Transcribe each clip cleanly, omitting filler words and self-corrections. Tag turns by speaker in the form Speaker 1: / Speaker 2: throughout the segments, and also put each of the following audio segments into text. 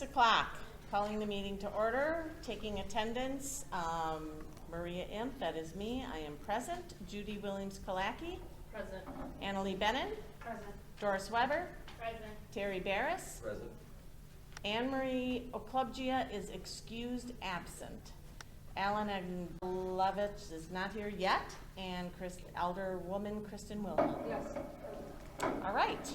Speaker 1: 6 o'clock. Calling the meeting to order, taking attendance. Maria Imp, that is me, I am present. Judy Williams-Kalaki.
Speaker 2: Present.
Speaker 1: Annalie Bennon.
Speaker 2: Present.
Speaker 1: Doris Weber.
Speaker 2: Present.
Speaker 1: Terry Barris.
Speaker 3: Present.
Speaker 1: Anne-Marie Oklubgia is excused absent. Alan Aglevich is not here yet, and Elderwoman Kristen Wilhelm.
Speaker 2: Yes.
Speaker 1: All right.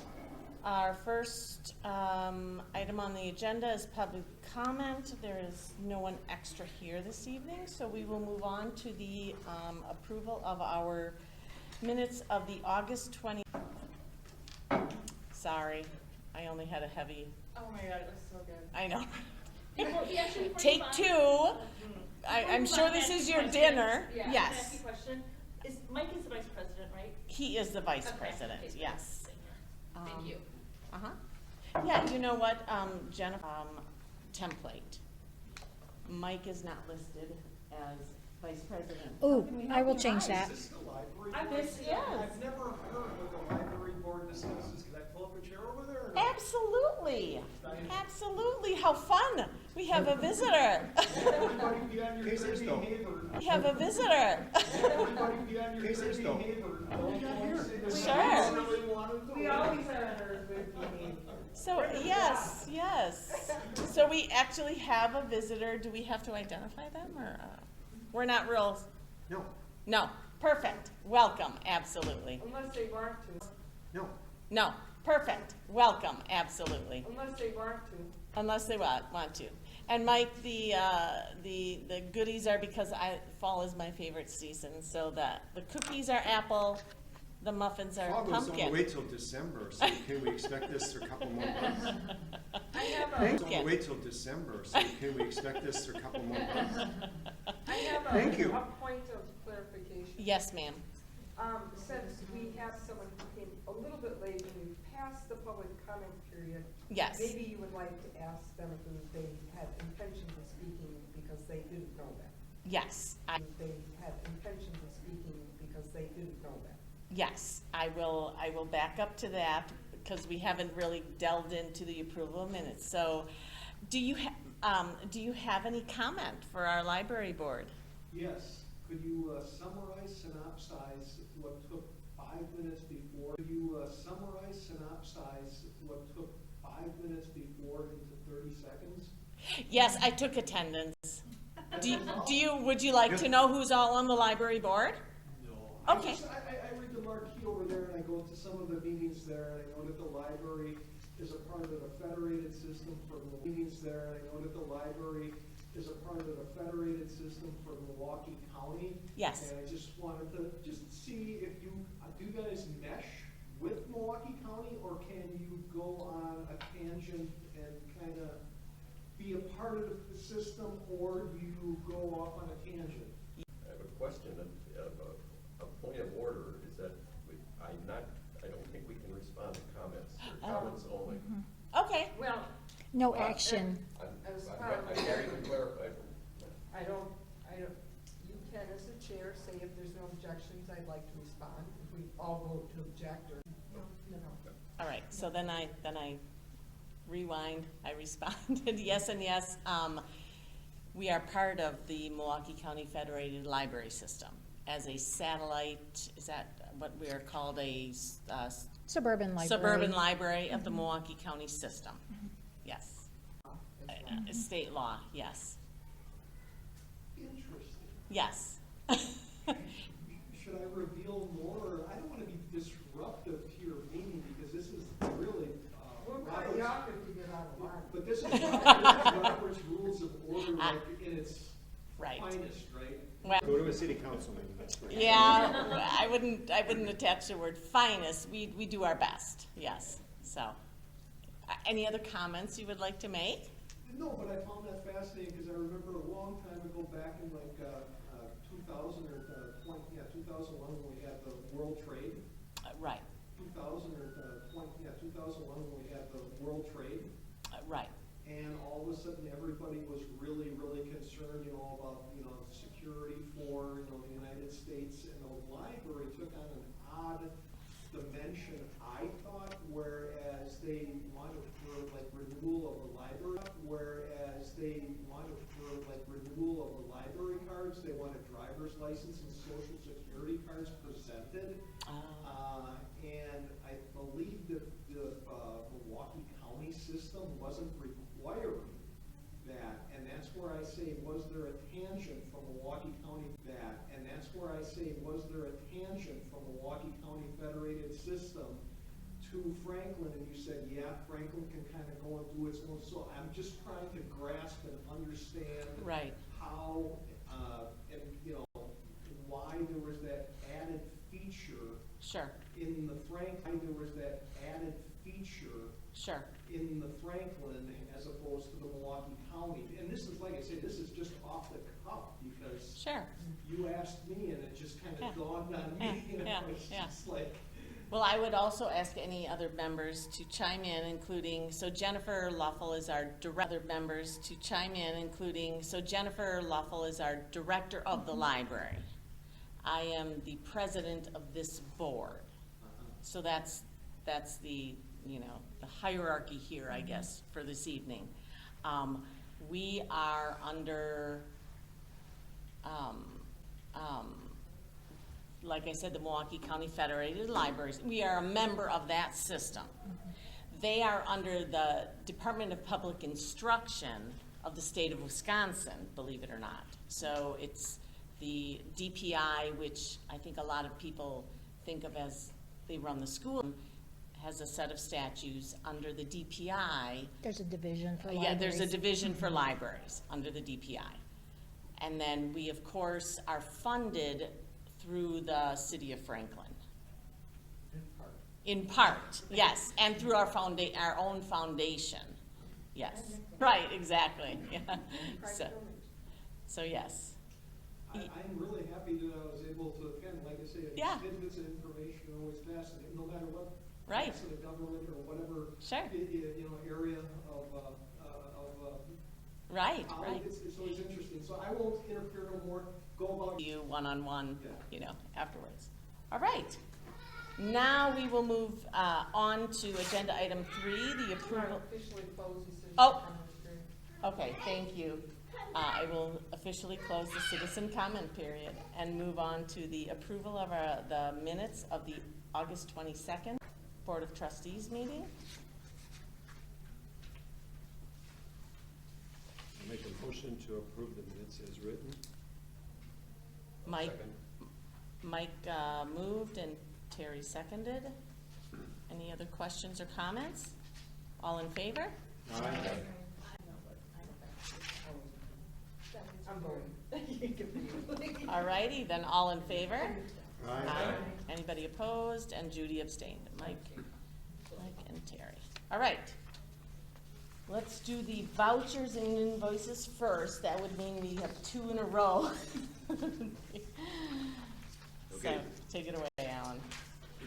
Speaker 1: Our first item on the agenda is public comment. There is no one extra here this evening, so we will move on to the approval of our minutes of the August 20. Sorry, I only had a heavy.
Speaker 2: Oh my God, it was so good.
Speaker 1: I know.
Speaker 2: Actually,
Speaker 1: Take two. I'm sure this is your dinner.
Speaker 2: Yeah,
Speaker 1: Yes.
Speaker 2: Can I ask you a question? Mike is the vice president, right?
Speaker 1: He is the vice
Speaker 2: Okay.
Speaker 1: president,
Speaker 2: Okay.
Speaker 1: yes.
Speaker 2: Thank you.
Speaker 1: Yeah, you know what, Jennifer, template. Mike is not listed as vice president.
Speaker 4: Ooh, I will change that.
Speaker 5: Is this the library
Speaker 2: I'm
Speaker 5: board?
Speaker 1: This is.
Speaker 5: I've never heard what the library board discusses. Can I pull up a chair over there? Or no?
Speaker 1: Absolutely, absolutely, how fun. We have a visitor.
Speaker 5: Everybody be on your good behavior.
Speaker 1: We have a visitor.
Speaker 5: Everybody be on your good behavior. Don't say that
Speaker 1: Sure.
Speaker 5: you really wanted to.
Speaker 2: We always are on our good behavior.
Speaker 1: So, yes. So we actually have a visitor. Do we have to identify them, or, we're not real?
Speaker 5: No,
Speaker 1: No, perfect, welcome, absolutely.
Speaker 2: Unless they want to.
Speaker 5: no.
Speaker 1: No, perfect, welcome, absolutely.
Speaker 2: Unless they want to.
Speaker 1: Unless they want to. And Mike, the goodies are because fall is my favorite season, so the cookies are apple, the muffins are
Speaker 6: Fall goes all the
Speaker 1: pumpkin.
Speaker 6: way till December, so can we expect this for a couple more months?
Speaker 2: I have
Speaker 6: It's
Speaker 2: a,
Speaker 6: all the way till December, so can we expect this for a couple more months?
Speaker 7: Thank you.
Speaker 2: a point of clarification.
Speaker 1: Yes, ma'am.
Speaker 2: Since we have someone who came a little bit late and we've passed the public comment period,
Speaker 1: Yes.
Speaker 2: maybe you would like to ask them if they had intentions of speaking because they didn't know that.
Speaker 1: Yes,
Speaker 2: They had intentions of speaking because they didn't know that.
Speaker 1: yes, I will back up to that because we haven't really delved into the approval of minutes. So, do you have any comment for our library board?
Speaker 5: Yes, could you synopsize what took 5 minutes before? Could you synopsize what took 5 minutes before into 30 seconds?
Speaker 1: Yes, I took attendance. Would you like to know who's all on the library board?
Speaker 5: No.
Speaker 1: Okay.
Speaker 5: I read the marquee over there and I go to some of the meetings there and I know that the library is a part of the federated system for meetings there and I know that the library is a part of the federated system for Milwaukee County.
Speaker 1: Yes.
Speaker 5: And I just wanted to see if do you guys mesh with Milwaukee County or can you go on a tangent and kind of be a part of the system or do you go off on a tangent?
Speaker 3: I have a question of a point of order is that I don't think we can respond to comments. Or comments only.
Speaker 1: Okay.
Speaker 2: Well,
Speaker 4: No action.
Speaker 3: I can't even clarify.
Speaker 2: you can as a chair say if there's no objections, I'd like to respond. If we all vote to object or, you know.
Speaker 1: All right, so then I rewind, I responded yes and yes. We are part of the Milwaukee County Federated Library System as a satellite, is that what we are called, a
Speaker 4: Suburban library.
Speaker 1: suburban library of the Milwaukee County system? Yes. State law, yes.
Speaker 5: Interesting.
Speaker 1: Yes.
Speaker 5: Should I reveal more? I don't want to be disruptive to your meeting because this is really, Robert's,
Speaker 2: if you get out of line.
Speaker 5: but this is Robert's Rules of Order, like in its
Speaker 1: Right.
Speaker 5: finest, right?
Speaker 1: Well,
Speaker 6: Go to a city council meeting, that's great.
Speaker 1: yeah, I wouldn't attach the word finest. We do our best, yes. So, any other comments you would like to make?
Speaker 5: No, but I found that fascinating because I remember a long time ago back in like 2000 or 2001 when we had the World Trade.
Speaker 1: Right,
Speaker 5: 2000 or 2001 when we had the World Trade.
Speaker 1: right.
Speaker 5: And all of a sudden, everybody was really, really concerned, about, security for, the United States. And the library took on an odd dimension, I thought, whereas they wanted for like renewal of the library, where to Franklin and you said, yeah, Franklin can kind of go and do its own, so I'm just trying to grasp and understand
Speaker 1: Right.
Speaker 5: how, and, you know, why there was that added feature
Speaker 1: Sure,
Speaker 5: in the there was that added feature
Speaker 1: sure.
Speaker 5: in the Franklin as opposed to the Milwaukee County. And this is, like I say, this is just off the cuff because
Speaker 1: Sure.
Speaker 5: you asked me and it just kind of
Speaker 1: Yeah.
Speaker 5: dawned on
Speaker 1: Yeah,
Speaker 5: me. You know,
Speaker 1: yeah,
Speaker 5: it's
Speaker 1: yeah.
Speaker 5: just like,
Speaker 1: Well, I would also ask any other members to chime in, including, so Jennifer Luffel is our other members to chime in, including, so Jennifer Luffel is our director of the library. I am the president of this board. So that's the, you know, the hierarchy here, I guess, for this evening. We are under, like I said, the Milwaukee County Federated Libraries. We are a member of that system. They are under the Department of Public Instruction of the state of Wisconsin, believe it or not. So it's the DPI, which I think a lot of people think of as they run the school, has a set of statutes under the DPI.
Speaker 4: There's a division for libraries.
Speaker 1: Yeah, there's a division for libraries under the DPI. And then we, of course, are funded through the city of Franklin. In part, yes, and through our our own foundation, yes. Right, exactly, yeah. So yes.
Speaker 5: I'm really happy that I was able to, again, like I say,
Speaker 1: Yeah.
Speaker 5: tidbits of information are always fascinating, no matter what.
Speaker 1: Right.
Speaker 5: Facet of government or whatever.
Speaker 1: Sure.
Speaker 5: You know, area of
Speaker 1: Right,
Speaker 5: college,
Speaker 1: right.
Speaker 5: it's always interesting, so I won't interfere no more, go about.
Speaker 1: You one-on-one,
Speaker 5: Yeah.
Speaker 1: you know, afterwards. All right. Now we will move on to agenda item 3, the approval.
Speaker 2: Officially close the citizen
Speaker 1: Oh.
Speaker 2: comment period.
Speaker 1: Okay, thank you. I will officially close the citizen comment period and move on to the approval of the minutes of the August 22nd Board of Trustees meeting.
Speaker 6: I'll make a motion to approve the minutes as written.
Speaker 1: Mike,
Speaker 3: Second.
Speaker 1: Mike moved and Terry seconded. Any other questions or comments? All in favor?
Speaker 6: Aye.
Speaker 2: I'm voting.
Speaker 1: All righty, then all in favor?
Speaker 6: Aye.
Speaker 1: Anybody opposed? And Judy abstained. Mike and Terry. All right. Let's do the vouchers and invoices first. That would mean we have 2 in a row. So,
Speaker 8: Okay.
Speaker 1: take it away, Alan.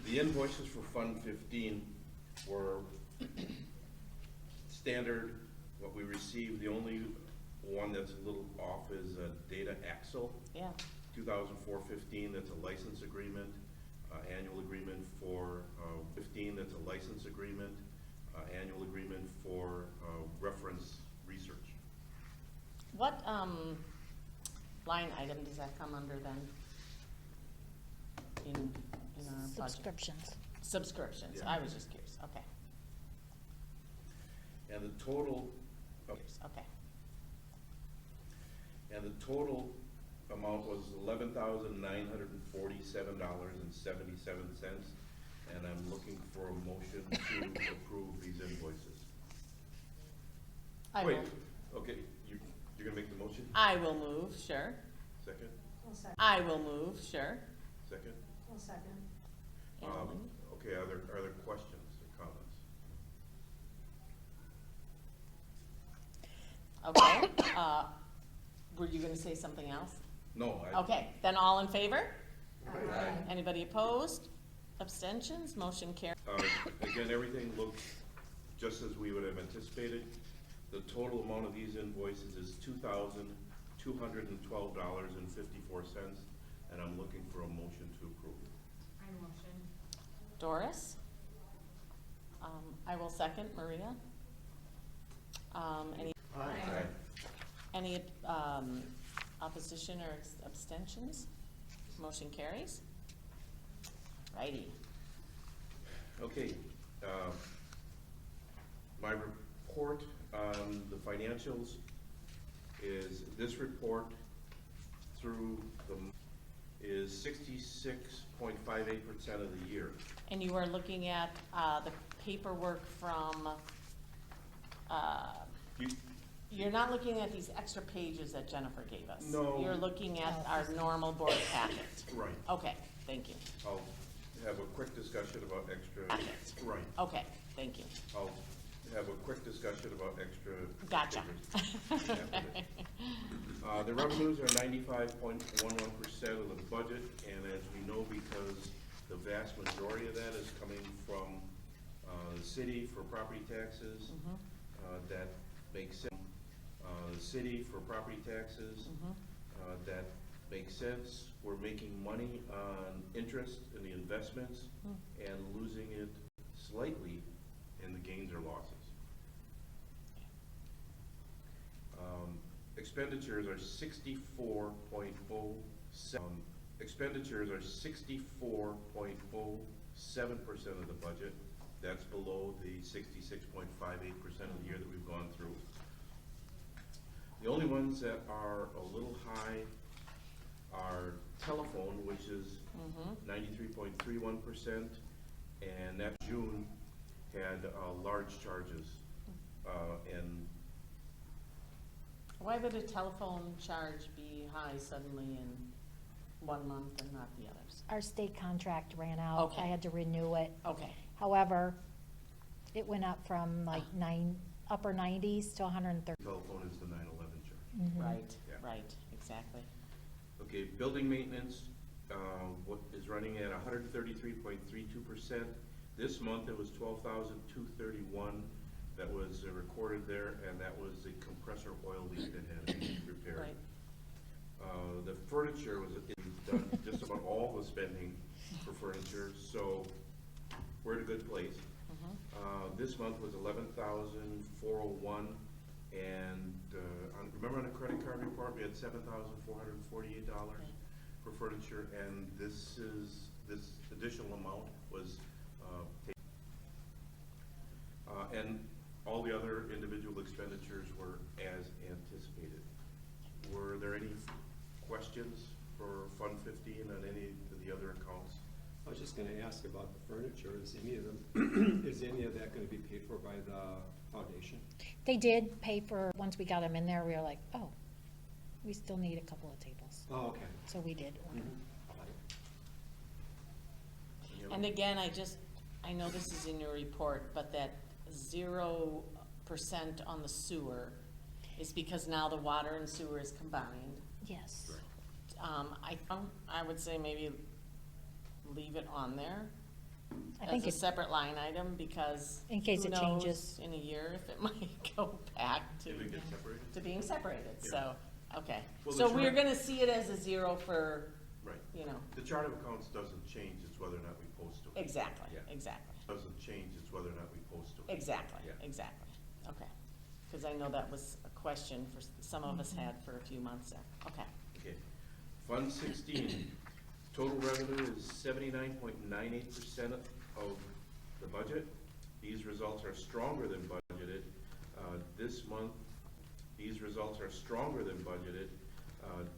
Speaker 8: The invoices for Fund 15 were standard, what we received. The only one that's a little off is Data Axle,
Speaker 1: Yeah,
Speaker 8: 2004-15, that's a license agreement, annual agreement for 15, that's a license agreement, annual agreement for reference research.
Speaker 1: what, line item does that come under then? In our budget?
Speaker 4: Subscriptions.
Speaker 1: Subscriptions,
Speaker 8: Yeah.
Speaker 1: I was just curious, okay.
Speaker 8: And the total,
Speaker 1: Okay,
Speaker 8: and the total amount was $11,947.77, and I'm looking for a motion to approve these invoices.
Speaker 1: I
Speaker 8: Wait,
Speaker 1: will,
Speaker 8: okay, you're gonna make the motion?
Speaker 1: I will move, sure.
Speaker 8: Second?
Speaker 1: I will move, sure.
Speaker 8: Second?
Speaker 1: Alan?
Speaker 8: Okay, are there questions or comments?
Speaker 1: Okay, were you gonna say something else?
Speaker 8: No,
Speaker 1: Okay, then all in favor?
Speaker 8: Aye.
Speaker 1: Anybody opposed? Abstentions? Motion carried.
Speaker 8: Again, everything looks just as we would have anticipated. The total amount of these invoices is $2,212.54, and I'm looking for a motion to approve.
Speaker 1: Doris? I will second. Maria? Any opposition or abstentions? Motion carries. Righty.
Speaker 8: Okay, my report on the financials is this report through the is 66.58% of the year.
Speaker 1: And you are looking at the paperwork from,
Speaker 8: You-
Speaker 1: you're not looking at these extra pages that Jennifer gave us?
Speaker 8: No.
Speaker 1: You're looking at our normal board packet?
Speaker 8: Right.
Speaker 1: Okay, thank you.
Speaker 8: I'll have a quick discussion about extra.
Speaker 1: Packet.
Speaker 8: Right.
Speaker 1: Okay, thank you.
Speaker 8: I'll have a quick discussion about extra.
Speaker 1: Gotcha.
Speaker 8: figures after this. The revenues are 95.11% of the budget, and as we know, because the vast majority of that is coming from the city for property taxes, that makes sense. The city for property taxes, that makes sense. We're making money on interest in the investments and losing it slightly in the gains or losses. Expenditures are 64.07. Expenditures are 64.07% of the budget. That's below the 66.58% of the year that we've gone through. The only ones that are a little high are telephone, which is 93.31%, and that June had large charges, and
Speaker 1: Why would a telephone charge be high suddenly in one month and not the others?
Speaker 4: Our state contract ran out.
Speaker 1: Okay.
Speaker 4: I had to renew it.
Speaker 1: Okay,
Speaker 4: However, it went up from like upper 90s to 130.
Speaker 8: telephone is the 9/11 charge.
Speaker 1: right,
Speaker 8: Yeah.
Speaker 1: right, exactly.
Speaker 8: Okay, building maintenance, what is running at 133.32%. This month it was 12,231 that was recorded there, and that was the compressor oil leak that had to be repaired.
Speaker 1: Right.
Speaker 8: The furniture was, we've done just about all the spending for furniture, so we're in a good place. This month was 11,401, and remember on the credit card report, we had $7,448 for furniture, and this additional amount was taken. And all the other individual expenditures were as anticipated. Were there any questions for Fund 15 on any of the other accounts?
Speaker 6: I was just gonna ask about the furniture. Is any of them, is any of that gonna be paid for by the foundation?
Speaker 4: They did pay for, once we got them in there, we were like, oh, we still need a couple of tables.
Speaker 6: Oh, okay.
Speaker 4: So we did order.
Speaker 8: Any other-
Speaker 1: And again, I know this is in your report, but that 0% on the sewer is because now the water and sewer is combined.
Speaker 4: Yes.
Speaker 1: I would say maybe leave it on there
Speaker 4: I
Speaker 1: as
Speaker 4: think
Speaker 1: a
Speaker 4: it's,
Speaker 1: separate line item, because
Speaker 4: In case
Speaker 1: who
Speaker 4: it
Speaker 1: knows
Speaker 4: changes.
Speaker 1: in a year if it might go back to,
Speaker 8: Did we get separated?
Speaker 1: to being separated,
Speaker 8: Yeah.
Speaker 1: so, okay.
Speaker 8: Well,
Speaker 1: So
Speaker 8: the
Speaker 1: we're
Speaker 8: chart-
Speaker 1: gonna see it as a 0 for,
Speaker 8: Right.
Speaker 1: you know,
Speaker 8: The chart of accounts doesn't change, it's whether or not we post to it.
Speaker 1: exactly,
Speaker 8: Yeah.
Speaker 1: exactly.
Speaker 8: Doesn't change, it's whether or not we post to it.
Speaker 1: Exactly,
Speaker 8: Yeah.
Speaker 1: exactly, okay. Because I know that was a question for, some of us had for a few months there, okay.
Speaker 8: Okay. Fund 16, total revenue is 79.98% of the budget. These results are stronger than budgeted. This month, these results are stronger than budgeted.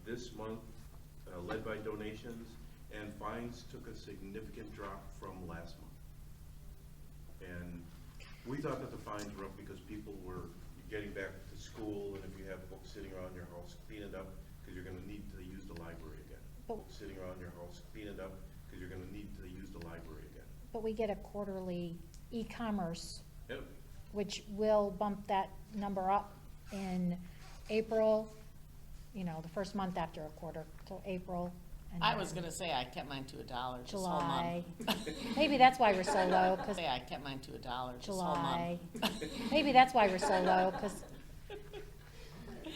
Speaker 8: This month, led by donations, and fines took a significant drop from last month. And we thought that the fines were up because people were getting back to school, and if you have books sitting around your house, clean it up, because you're gonna need to use the library again.
Speaker 4: But-
Speaker 8: Books sitting around your house, clean it up, because you're gonna need to use the library again.
Speaker 4: but we get a quarterly e-commerce,
Speaker 8: Yep.
Speaker 4: which will bump that number up in April, you know, the first month after a quarter, till April. and
Speaker 1: I was
Speaker 4: then
Speaker 1: gonna say I kept mine to $1 this whole
Speaker 4: July.
Speaker 1: month.
Speaker 4: Maybe that's why we're so low, because
Speaker 1: Say I kept mine to $1 this whole
Speaker 4: July.
Speaker 1: month.
Speaker 4: Maybe that's why we're so low, because,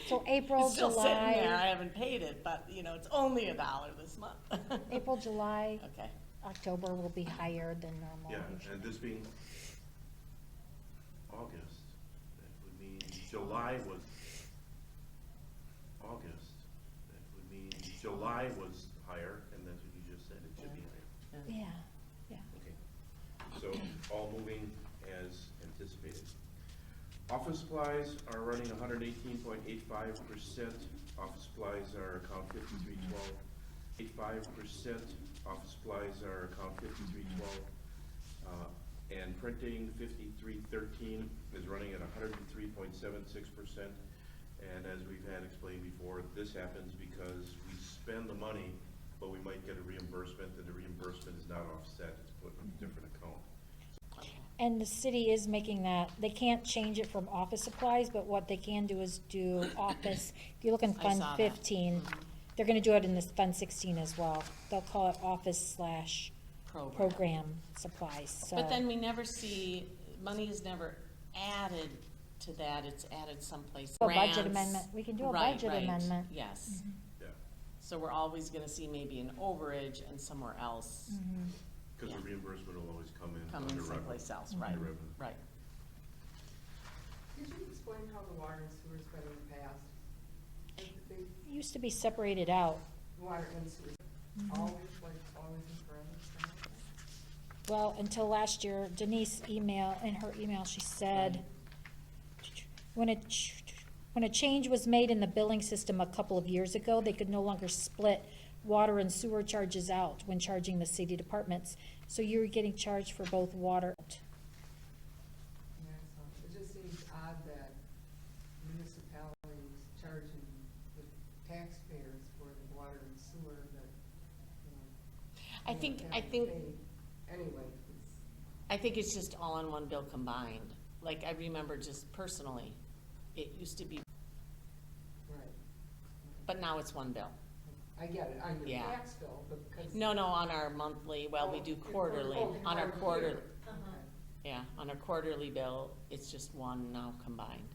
Speaker 4: so April,
Speaker 1: It's still sitting there, I
Speaker 4: July,
Speaker 1: haven't paid it, but, you know, it's only $1 this month.
Speaker 4: April, July,
Speaker 1: Okay,
Speaker 4: October will be higher than normal.
Speaker 8: Yeah,
Speaker 4: usually.
Speaker 8: and this being August, that would mean July was August, that would mean July was higher, and that's what you just said, it should be higher.
Speaker 1: yeah.
Speaker 4: Yeah, yeah.
Speaker 8: Okay, so all moving as anticipated. Office supplies are running 118.85%. Office supplies are account 5312. 5%, office supplies are account 5312, and printing 5313 is running at 103.76%. And as we've had explained before, this happens because we spend the money, but we might get a reimbursement, and the reimbursement is not offset, it's put in a different account.
Speaker 4: And the city is making that, they can't change it from office supplies, but what they can do is do office, if you look in
Speaker 1: I
Speaker 4: Fund
Speaker 1: saw that.
Speaker 4: 15, they're gonna do it in this Fund 16 as well. They'll call it office/program supplies, so.
Speaker 1: But then we never see, money is never added to that, it's added someplace.
Speaker 4: A budget
Speaker 1: Grants.
Speaker 4: amendment. We can do a
Speaker 1: Right,
Speaker 4: budget
Speaker 1: right,
Speaker 4: amendment.
Speaker 1: Yes.
Speaker 8: Yeah,
Speaker 1: So we're always gonna see maybe an overage and somewhere else
Speaker 8: because the
Speaker 1: Yeah.
Speaker 8: reimbursement will always come in
Speaker 1: come
Speaker 8: under
Speaker 1: in
Speaker 8: revenue.
Speaker 1: someplace else,
Speaker 4: Mm-hmm.
Speaker 1: right,
Speaker 8: Under revenue.
Speaker 1: right.
Speaker 2: Could you explain how the water and sewer's been in the past? They,
Speaker 4: It used to be separated out.
Speaker 2: water and sewer, always and forever?
Speaker 4: Well, until last year, Denise in her email, she said, when a change was made in the billing system a couple of years ago, they could no longer split water and sewer charges out when charging the city departments. So you were getting charged for both water.
Speaker 2: Yeah, so it just seems odd that municipalities charging the taxpayers for the water and sewer that, you know.
Speaker 1: I
Speaker 2: they
Speaker 1: think,
Speaker 2: don't
Speaker 1: I
Speaker 2: have to
Speaker 1: think,
Speaker 2: pay anyway, it's,
Speaker 1: I think it's just all in one bill combined. Like, I remember just personally, it used to be,
Speaker 2: right.
Speaker 1: but now it's one bill.
Speaker 2: I get it, on your
Speaker 1: Yeah.
Speaker 2: tax bill, but because.
Speaker 1: No, on our monthly, well, we do quarterly, on our quarter, yeah, on our quarterly bill, it's just one now combined.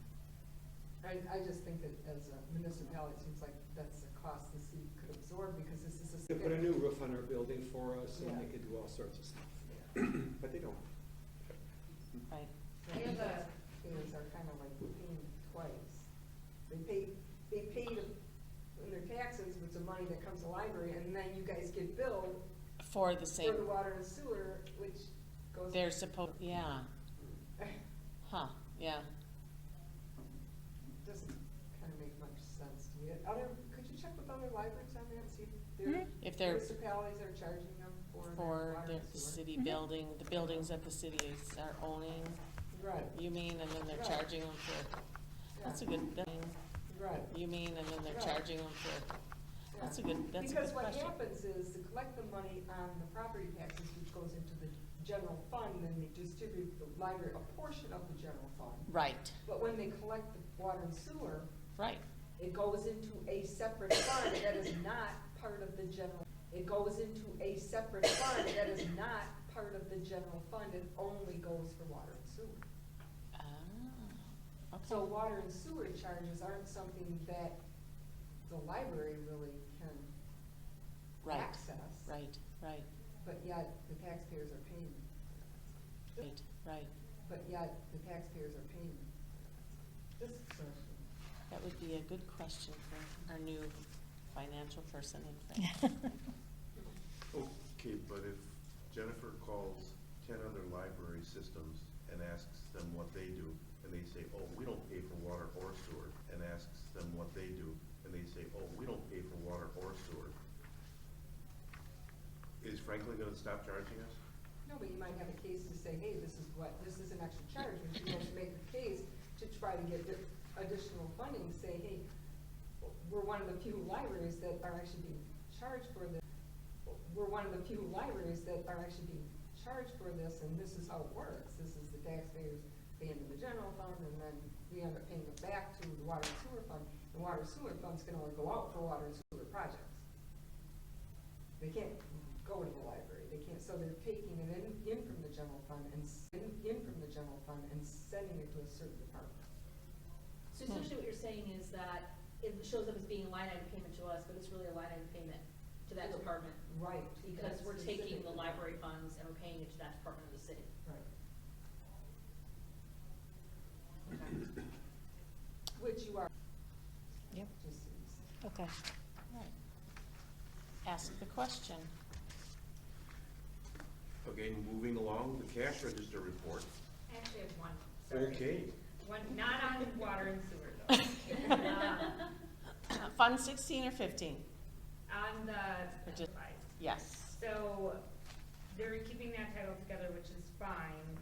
Speaker 2: I just think that as a municipality, it seems like that's a cost the city could absorb because this is a.
Speaker 6: They put a new roof on our building for us, and
Speaker 2: Yeah.
Speaker 6: they could do all sorts of stuff,
Speaker 2: Yeah.
Speaker 6: but they don't.
Speaker 1: Right.
Speaker 2: Taxpayers are kind of like paying twice. They pay in their taxes with the money that comes to the library, and then you guys get billed
Speaker 1: For the same,
Speaker 2: for the water and sewer, which goes.
Speaker 1: they're supposed, yeah, huh, yeah.
Speaker 2: Doesn't kind of make much sense to me. Could you check with other libraries on that, see
Speaker 1: If
Speaker 2: if
Speaker 1: they're-
Speaker 2: municipalities are charging them for their
Speaker 1: For
Speaker 2: water and
Speaker 1: the
Speaker 2: sewer?
Speaker 1: city building, the buildings that the cities are owning,
Speaker 2: Right,
Speaker 1: you mean, and then they're
Speaker 2: Right.
Speaker 1: charging them for, that's a good thing,
Speaker 2: right.
Speaker 1: you mean, and then they're
Speaker 2: Right.
Speaker 1: charging them for,
Speaker 2: Yeah.
Speaker 1: that's a good question.
Speaker 2: Because what happens is to collect the money on the property taxes, which goes into the general fund, and they distribute the library a portion of the general fund.
Speaker 1: Right,
Speaker 2: But when they collect the water and sewer,
Speaker 1: right,
Speaker 2: it goes into a separate fund that is not part of the general. It goes into a separate fund that is not part of the general fund, it only goes for water and sewer. So
Speaker 1: okay,
Speaker 2: water and sewer charges aren't something that the library really can
Speaker 1: right,
Speaker 2: access.
Speaker 1: right, right,
Speaker 2: But yet the taxpayers are paying.
Speaker 1: right, right,
Speaker 2: But yet the taxpayers are paying. Just a question.
Speaker 1: that would be a good question for our new financial person in Frank.
Speaker 8: Okay, but if Jennifer calls 10 other library systems and asks them what they do, and they say, oh, we don't pay for water or sewer, and asks them what they do, and they say, oh, we don't pay for water or sewer, is Franklin gonna stop charging us?
Speaker 2: No, but you might have a case to say, hey, this is an extra charge, but you don't make a case to try to get additional funding, say, hey, we're one of the few libraries that are actually being charged for this. We're one of the few libraries that are actually being charged for this, and this is how it works. This is the taxpayers paying to the general fund, and then we end up paying it back to the water and sewer fund. The water and sewer funds can only go out for water and sewer projects. They can't go to the library. They can't, so they're taking it in from the general fund and sending it to a certain department.
Speaker 9: So essentially what you're saying is that it shows up as being a line item payment to us, but it's really a line item payment to that department.
Speaker 2: Right.
Speaker 9: Because
Speaker 2: That's
Speaker 9: we're taking
Speaker 2: specific.
Speaker 9: the library funds and we're paying it to that department of the city.
Speaker 2: Right. Which you are.
Speaker 4: Yep.
Speaker 2: Just seems.
Speaker 4: Okay.
Speaker 1: Right. Ask the question.
Speaker 8: Okay, moving along, the cash register report.
Speaker 10: I actually have one, sorry.
Speaker 8: Okay.
Speaker 10: One, not on water and sewer though.
Speaker 1: Fund 16 or 15?
Speaker 10: on the
Speaker 1: Or just-
Speaker 10: device.
Speaker 1: Yes.
Speaker 10: So they're keeping that title together, which is fine.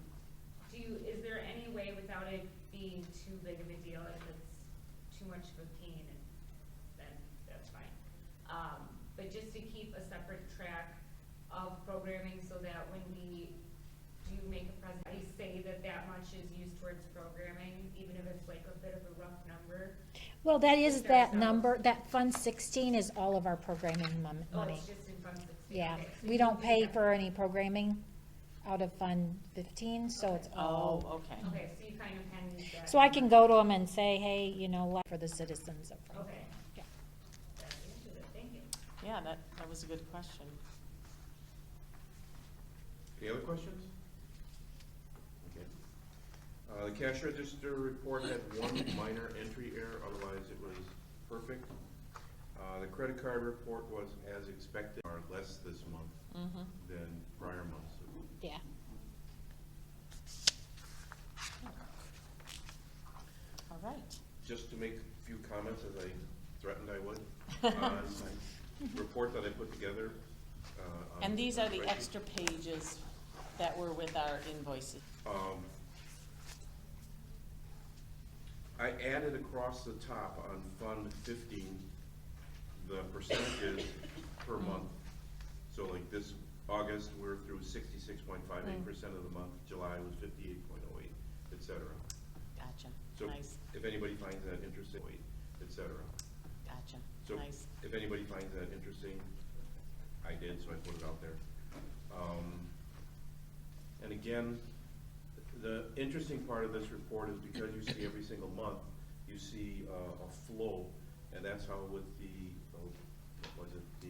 Speaker 10: Is there any way without it being too big of a deal, if it's too much of a pain, then that's fine. But just to keep a separate track of programming so that when we do make a presentation, say that much is used towards programming, even if it's like a bit of a rough number.
Speaker 4: Well, that is
Speaker 10: Just
Speaker 4: that
Speaker 10: ourselves.
Speaker 4: number, that Fund 16 is all of our programming
Speaker 10: Oh,
Speaker 4: money.
Speaker 10: it's just in Fund 16.
Speaker 4: Yeah,
Speaker 10: Okay, so
Speaker 4: we
Speaker 10: you
Speaker 4: don't
Speaker 10: do
Speaker 4: pay
Speaker 10: that.
Speaker 4: for any programming out of Fund 15, so it's
Speaker 1: Oh,
Speaker 4: all.
Speaker 1: okay.
Speaker 10: Okay, so you kind of can use that.
Speaker 4: So I can go to them and say, hey, you know, what for the citizens of Franklin.
Speaker 10: Okay.
Speaker 4: Yeah.
Speaker 10: That's into it, thank you.
Speaker 1: Yeah, that was a good question.
Speaker 8: Any other questions? Okay. The cash register report had one minor entry error, otherwise it was perfect. The credit card report was as expected, or less this month
Speaker 1: Mm-hmm.
Speaker 8: than prior months.
Speaker 4: Yeah.
Speaker 1: All right.
Speaker 8: Just to make a few comments, as I threatened I would, on my report that I put together. on
Speaker 1: And these are the
Speaker 8: spreadsheet.
Speaker 1: extra pages that were with our invoices.
Speaker 8: I added across the top on Fund 15, the percentages per month. So like this August, we're through 66.58% of the month, July was 58.08, et cetera.
Speaker 1: Gotcha.
Speaker 8: So
Speaker 1: Nice.
Speaker 8: if anybody finds that interesting, et cetera.
Speaker 1: Gotcha.
Speaker 8: So
Speaker 1: Nice.
Speaker 8: if anybody finds that interesting, I did, so I put it out there. And again, the interesting part of this report is because you see every single month, you see a flow, and that's how with the, the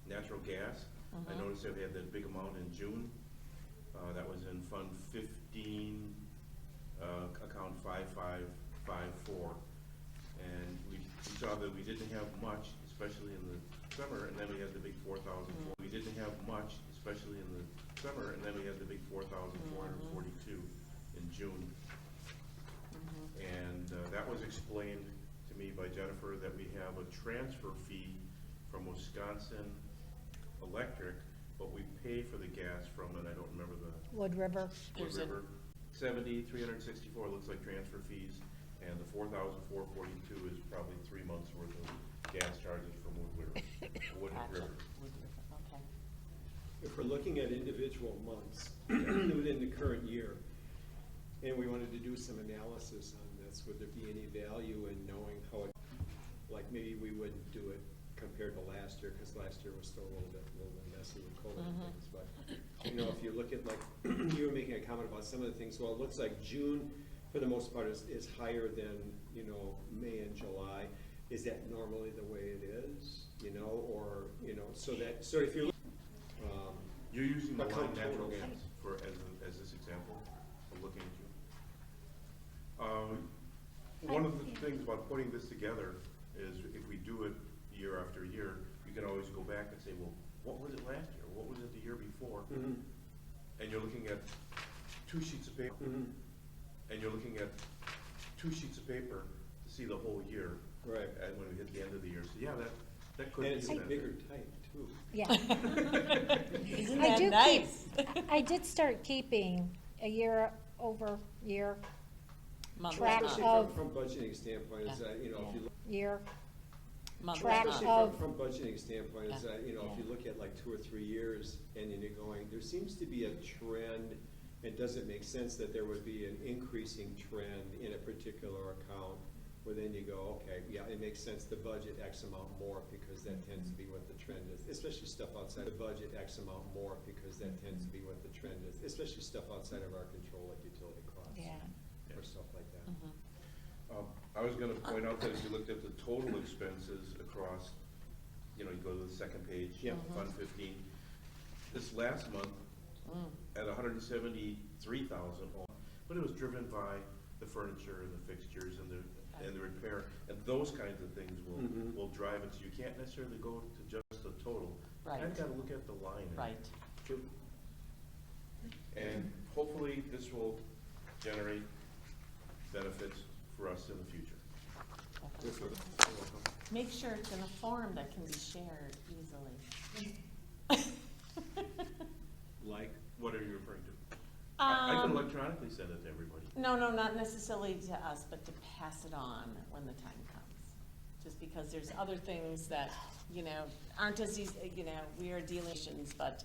Speaker 8: natural gas. I
Speaker 1: Mhm.
Speaker 8: noticed that we had that big amount in June. That was in Fund 15, account 5554. And we saw that we didn't have much, especially in the summer, and then we had the big 4,004. We didn't have much, especially in the summer, and then we had the big 4,442 in June. And that was explained to me by Jennifer that we have a transfer fee from Wisconsin Electric, but we pay for the gas from, and I don't remember the
Speaker 4: Wood River.
Speaker 8: Wood
Speaker 1: There's a-
Speaker 8: River, 364 looks like transfer fees, and the 4,442 is probably 3 months worth of gas charges from Wood River. Wood
Speaker 1: Gotcha.
Speaker 8: River.
Speaker 1: Wood River, okay.
Speaker 6: If we're looking at individual months within the current year, and we wanted to do some analysis on this, would there be any value in knowing how it, like maybe we wouldn't do it compared to last year, because last year was still a little bit messy with COVID and things, but, you know, if you look at like, you were making a comment about some of the things, well, it looks like June, for the most part, is higher than, you know, May and July. Is that normally the way it is, you know, or, you know, so if you're,
Speaker 8: You're using the
Speaker 6: Account
Speaker 8: line natural
Speaker 6: total.
Speaker 8: gas for, as this example, I'm looking at you. One of the things about putting this together is if we do it year after year, you can always go back and say, well, what was it last year? What was it the year before? And you're looking at 2 sheets of paper, and you're looking at 2 sheets of paper to see the whole year.
Speaker 6: Right.
Speaker 8: And when we hit the end of the year, so yeah, that could
Speaker 6: and
Speaker 8: be.
Speaker 6: it's a bigger type too.
Speaker 4: Yeah.
Speaker 1: Isn't
Speaker 4: I
Speaker 1: that
Speaker 4: do
Speaker 1: nice?
Speaker 4: I did start keeping a year over year,
Speaker 1: Month
Speaker 4: Track
Speaker 1: month.
Speaker 6: Especially
Speaker 4: of-
Speaker 6: from budgeting standpoint, is
Speaker 1: Yeah.
Speaker 6: that, you know, if you look.
Speaker 4: year.
Speaker 1: Month
Speaker 4: track
Speaker 1: month.
Speaker 6: Especially
Speaker 4: of-
Speaker 6: from budgeting standpoint, is
Speaker 1: Yeah.
Speaker 6: that, you know, if you look at like 2 or 3 years and then you're going, there seems to be a trend. It doesn't make sense that there would be an increasing trend in a particular account, where then you go, okay, yeah, it makes sense to budget X amount more because that tends to be what the trend is, especially stuff outside the budget X amount more because that tends to be what the trend is, especially stuff outside of our control like utility costs.
Speaker 4: Yeah.
Speaker 6: Or stuff like that.
Speaker 8: I was gonna point out that if you looked at the total expenses across, you know, you go to the second page,
Speaker 6: Yeah.
Speaker 8: Fund 15. This last month, at 173,000, but it was driven by the furniture and the fixtures and the repair, and those kinds of things will drive it, so you can't necessarily go to just the total.
Speaker 1: Right.
Speaker 8: I've gotta look at the line.
Speaker 1: Right.
Speaker 8: And hopefully this will generate benefits for us in the future.
Speaker 6: This was-
Speaker 1: Make sure it's in a form that can be shared easily.
Speaker 6: Like,
Speaker 8: What are you referring to? I can electronically send it to everybody.
Speaker 1: No, not necessarily to us, but to pass it on when the time comes. Just because there's other things that, aren't as easy, we are deletions, but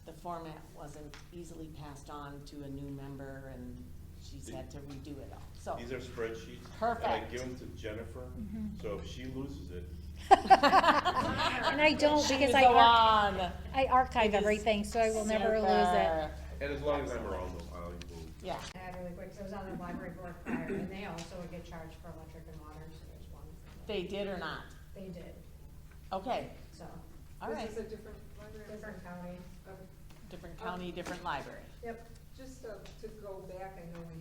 Speaker 1: the format wasn't easily passed on to a new member and she's had to redo it all, so.
Speaker 8: These are spreadsheets. And I
Speaker 1: Perfect.
Speaker 8: give them to Jennifer, so if she loses it,
Speaker 4: And I don't, because
Speaker 1: Go on.
Speaker 4: I archive
Speaker 1: It is
Speaker 4: everything, so I will never lose it.
Speaker 1: super.
Speaker 8: and as long as I'm around, I will.
Speaker 1: Yeah,
Speaker 11: Add really quick, so I was on the library board prior, and they also would get charged for electric and water, so there's one.
Speaker 1: they did or not?
Speaker 11: They did,
Speaker 1: Okay,
Speaker 11: so,
Speaker 1: all right.
Speaker 2: Is this a different library?
Speaker 11: different county.
Speaker 2: Okay.
Speaker 1: Different county, different library.
Speaker 11: Yep.
Speaker 2: Just to go back, I know we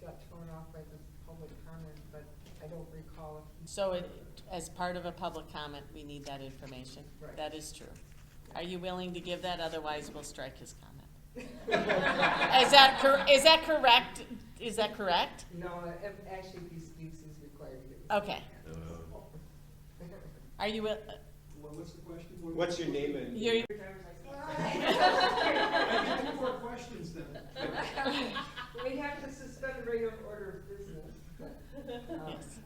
Speaker 2: got torn off by the public comment, but I don't recall if.
Speaker 1: So as part of a public comment, we need that information.
Speaker 2: Right.
Speaker 1: That is true. Are you willing to give that? Otherwise, we'll strike his comment. Is that correct? Is that correct?
Speaker 2: No, actually, if he speaks, he's required to give.
Speaker 1: Okay. Are you,
Speaker 5: What's the question?
Speaker 6: What's your name and?
Speaker 1: you're,
Speaker 5: I got 2 more questions then.
Speaker 2: We have to suspend the regular order of business.
Speaker 1: yes.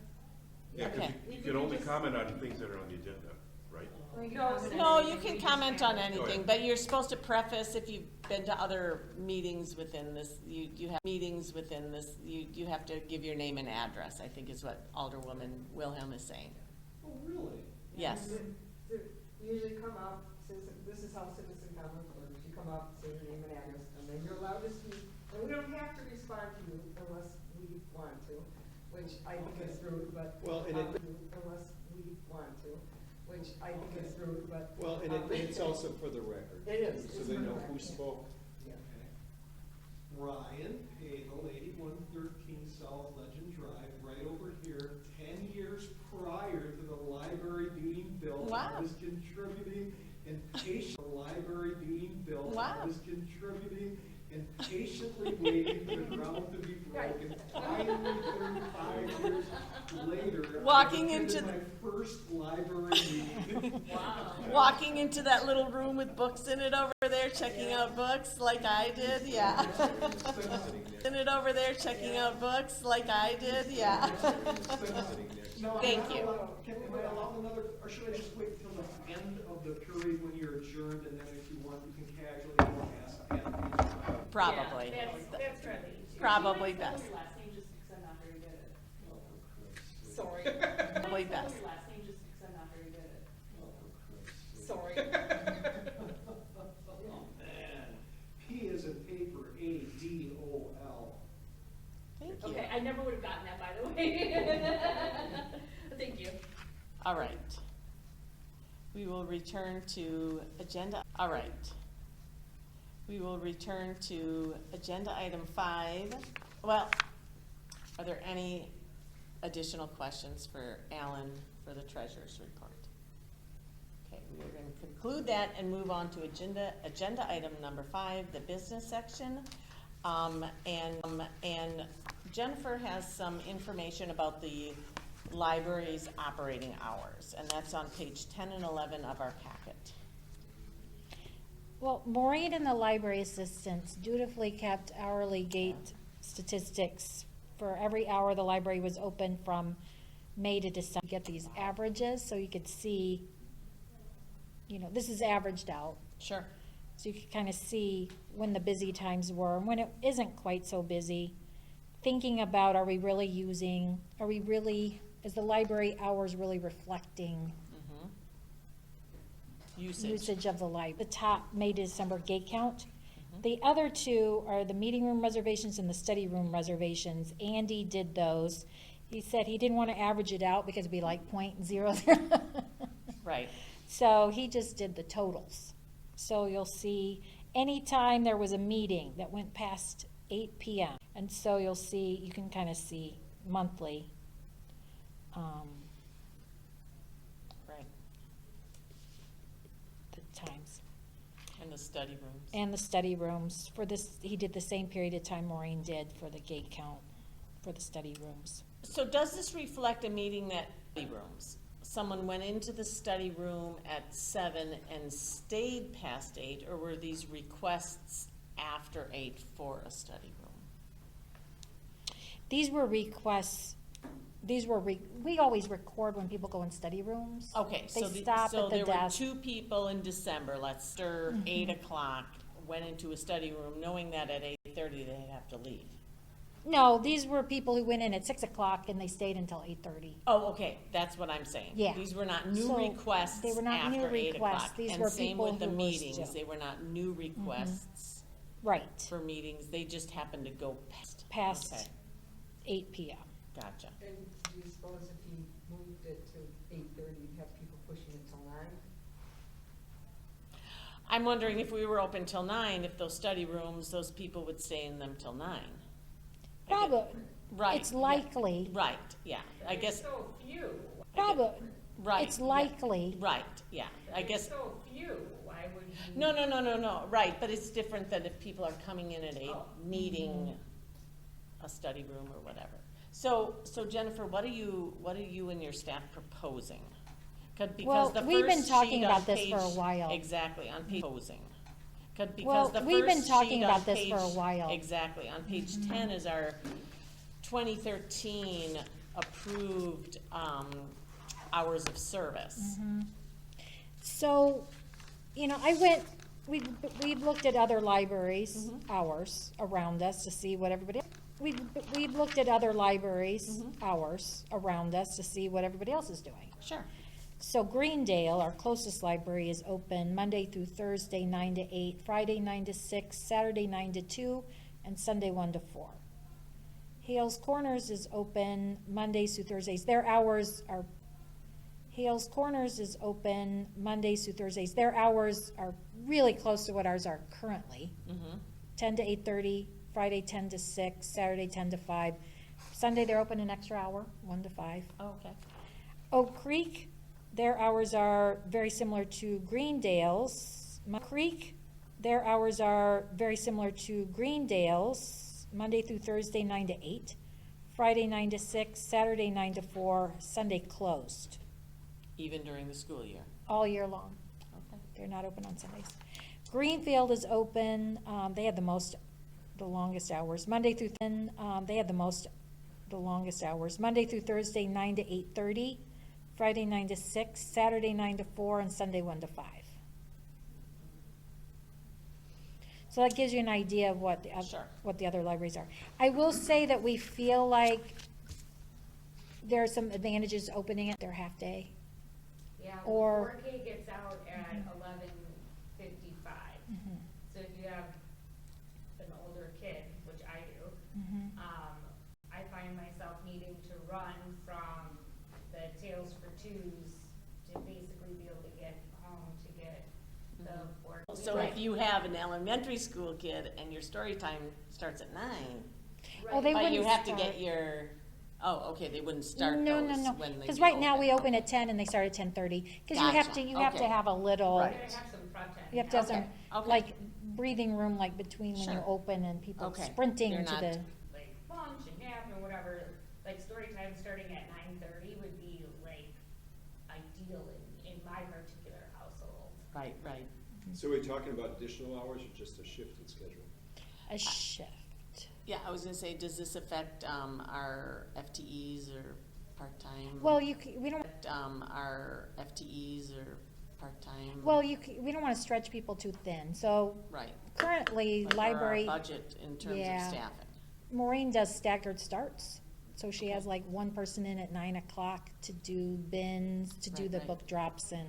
Speaker 8: Yeah, 'cause
Speaker 1: Okay.
Speaker 8: you can only comment on things that are on the agenda, right?
Speaker 1: No, you can comment on anything, but you're supposed to preface if you've been to other meetings within this, you have meetings within this, you have to give your name and address, I think is what Alderwoman Wilhelm is saying.
Speaker 5: Oh, really?
Speaker 1: Yes.
Speaker 2: You usually come up, this is how citizen comment works, you come up, say your name and address, and then you're allowed to speak, and we don't have to respond to you unless we want to, which I think is rude, but.
Speaker 6: Well, and it-
Speaker 2: Unless we want to, which I think is rude, but.
Speaker 6: Well, and it's also for the record.
Speaker 2: It is.
Speaker 6: So
Speaker 2: It's
Speaker 6: they
Speaker 2: for the
Speaker 6: know
Speaker 2: record,
Speaker 6: who
Speaker 2: yeah.
Speaker 6: spoke.
Speaker 5: Okay. Ryan Pagel, 8113 South Legend Drive, right over here, 10 years prior to the library being built.
Speaker 1: Wow.
Speaker 5: I was contributing and patient, the library being built.
Speaker 1: Wow.
Speaker 5: I was contributing and patiently waiting for the ground to be broken. Finally, 35 years later,
Speaker 1: Walking
Speaker 5: I
Speaker 1: into
Speaker 5: attended my first library meeting.
Speaker 1: Walking into that little room with books in it over there, checking out books like I did, yeah. In it over there, checking out books like I did, yeah.
Speaker 5: No,
Speaker 1: Thank
Speaker 5: am I
Speaker 1: you.
Speaker 5: allowed- Am I allowed another, or should I just wait till the end of the period when you're adjourned, and then if you want, you can casually go ask?
Speaker 1: Probably.
Speaker 10: Yeah, that's probably.
Speaker 1: Probably best.
Speaker 9: Your last name just because I'm not very good at it.
Speaker 2: Sorry.
Speaker 1: Probably
Speaker 9: Spell
Speaker 1: best.
Speaker 9: your last name just because I'm not very good at it.
Speaker 2: Sorry.
Speaker 5: Oh, man. P is in paper, A-D-O-L.
Speaker 1: Thank you.
Speaker 9: Okay, I never would have gotten that, by the way. Thank you.
Speaker 1: All right. We will return to agenda, all right. We will return to agenda item 5. Well, are there any additional questions for Alan for the treasurer's report? Okay, we are going to conclude that and move on to agenda item number 5, the business section. And Jennifer has some information about the library's operating hours, and that's on page 10 and 11 of our packet.
Speaker 4: Well, Maureen and the library assistants dutifully kept hourly gate statistics for every hour the library was open from May to December. Get these averages so you could see, this is averaged out.
Speaker 1: Sure.
Speaker 4: So you can kind of see when the busy times were and when it isn't quite so busy. Thinking about, is the library hours really reflecting usage of the library? The top May to December gate count. The other two are the meeting room reservations and the study room reservations. Andy did those. He said he didn't want to average it out because it'd be like .00.
Speaker 1: Right.
Speaker 4: So he just did the totals. So you'll see anytime there was a meeting that went past 8 p.m. And so you can kind of see monthly.
Speaker 1: Right.
Speaker 4: The times.
Speaker 1: And the study rooms.
Speaker 4: And the study rooms. For this, he did the same period of time Maureen did for the gate count for the study rooms.
Speaker 1: So does this reflect a meeting that, study rooms? Someone went into the study room at 7 and stayed past 8, or were these requests after 8 for a study room?
Speaker 4: These were requests, we always record when people go in study rooms.
Speaker 1: Okay,
Speaker 4: They
Speaker 1: so
Speaker 4: stop
Speaker 1: so
Speaker 4: at the
Speaker 1: there were
Speaker 4: desk.
Speaker 1: 2 people in December, let's say 8 o'clock, went into a study room knowing that at 8:30 they'd have to leave.
Speaker 4: No, these were people who went in at 6 o'clock and they stayed until 8:30.
Speaker 1: Oh, okay, that's what I'm saying.
Speaker 4: Yeah.
Speaker 1: These were not new
Speaker 4: So,
Speaker 1: requests
Speaker 4: they were not new
Speaker 1: after 8
Speaker 4: requests.
Speaker 1: o'clock.
Speaker 4: These
Speaker 1: And
Speaker 4: were
Speaker 1: same
Speaker 4: people
Speaker 1: with the
Speaker 4: who were
Speaker 1: meetings,
Speaker 4: still-
Speaker 1: they were not new requests
Speaker 4: Right,
Speaker 1: for meetings, they just happened to go past.
Speaker 4: past
Speaker 1: Okay,
Speaker 4: 8 PM.
Speaker 1: gotcha.
Speaker 2: And do you suppose if you moved it to 8:30, you'd have people pushing it till 9?
Speaker 1: I'm wondering if we were open till 9, if those study rooms, those people would stay in them till 9. I get-
Speaker 4: Probably,
Speaker 1: Right.
Speaker 4: it's
Speaker 1: yeah,
Speaker 4: likely,
Speaker 1: Right, yeah, I guess,
Speaker 10: So few.
Speaker 4: probably,
Speaker 1: right.
Speaker 4: it's
Speaker 1: yeah,
Speaker 4: likely.
Speaker 1: Right, yeah, I guess,
Speaker 10: So few, why would you?
Speaker 1: no, right, but it's different than if people are coming in at 8,
Speaker 10: Oh.
Speaker 1: needing a study room or whatever. So Jennifer, what are you and your staff proposing?
Speaker 4: Well,
Speaker 1: Because the
Speaker 4: we've been
Speaker 1: first
Speaker 4: talking
Speaker 1: sheet on
Speaker 4: about this for a
Speaker 1: page-
Speaker 4: while.
Speaker 1: Exactly, on page, proposing. Because
Speaker 4: Well,
Speaker 1: the
Speaker 4: we've been
Speaker 1: first
Speaker 4: talking
Speaker 1: sheet
Speaker 4: about
Speaker 1: on
Speaker 4: this for a
Speaker 1: page-
Speaker 4: while.
Speaker 1: Exactly, on page 10 is our 2013 approved hours of service.
Speaker 4: So, we've looked at other libraries' hours around us to see what everybody, we've looked at other libraries' hours around us to see what everybody else is doing.
Speaker 1: Sure.
Speaker 4: So Greendale, our closest library, is open Monday through Thursday, 9 to 8, Friday, 9 to 6, Saturday, 9 to 2, and Sunday, 1 to 4. Hales Corners is open Mondays through Thursdays. Hales Corners is open Mondays through Thursdays. Their hours are really close to what ours are currently. 10 to 8:30, Friday 10 to 6, Saturday 10 to 5. Sunday, they're open an extra hour, 1 to 5.
Speaker 1: Oh, okay.
Speaker 4: Oak Creek, their hours are very similar to Greendale's. Their hours are very similar to Greendale's, Monday through Thursday, 9 to 8, Friday 9 to 6, Saturday 9 to 4, Sunday closed,
Speaker 1: Even during the school year.
Speaker 4: all year long.
Speaker 1: Okay.
Speaker 4: They're not open on Sundays. Greenfield is open, they have the longest hours, Monday through, the longest hours, Monday through Thursday, 9 to 8:30, Friday 9 to 6, Saturday 9 to 4, and Sunday 1 to 5. So that gives you an idea of what
Speaker 1: Sure.
Speaker 4: what the other libraries are. I will say that we feel like there are some advantages to opening it, their half-day.
Speaker 10: Yeah,
Speaker 4: Or-
Speaker 10: 4K gets out at 11:55. So if you have an older kid, which I do, I find myself needing to run from the Tales for Twos to basically be able to get home to get the work.
Speaker 1: So if you have an elementary school kid and your story time starts at 9,
Speaker 4: Oh, they
Speaker 1: but you
Speaker 4: wouldn't
Speaker 1: have to
Speaker 4: start.
Speaker 1: get your, okay, they wouldn't start
Speaker 4: No,
Speaker 1: those
Speaker 4: no,
Speaker 1: when
Speaker 4: no,
Speaker 1: they
Speaker 4: because
Speaker 1: do
Speaker 4: right now we
Speaker 1: open.
Speaker 4: open at 10 and they start at 10:30. Because you have
Speaker 1: Gotcha,
Speaker 4: to,
Speaker 1: okay.
Speaker 4: have a little,
Speaker 1: Right.
Speaker 10: You gotta have some prep time.
Speaker 4: you have to have some,
Speaker 1: Okay, okay.
Speaker 4: like, breathing room, like, between when you
Speaker 1: Sure.
Speaker 4: open and people
Speaker 1: Okay,
Speaker 4: sprinting
Speaker 1: you're
Speaker 4: to
Speaker 1: not-
Speaker 4: the,
Speaker 10: Like lunch and nap and whatever, like story time starting at 9:30 would be like ideal in my particular household.
Speaker 1: Right.
Speaker 6: So we're talking about additional hours or just a shift in schedule?
Speaker 4: a shift.
Speaker 1: Yeah, I was gonna say, does this affect our FTEs or part-time?
Speaker 4: Well, we don't,
Speaker 1: Our FTEs or part-time?
Speaker 4: we don't want to stretch people too thin. So
Speaker 1: Right.
Speaker 4: currently,
Speaker 1: Like for
Speaker 4: library,
Speaker 1: our budget in terms of
Speaker 4: Yeah.
Speaker 1: staffing.
Speaker 4: Maureen does staggered starts. So she has like one person in at 9 o'clock to do bins, to do
Speaker 1: Right,
Speaker 4: the
Speaker 1: right.
Speaker 4: book drops and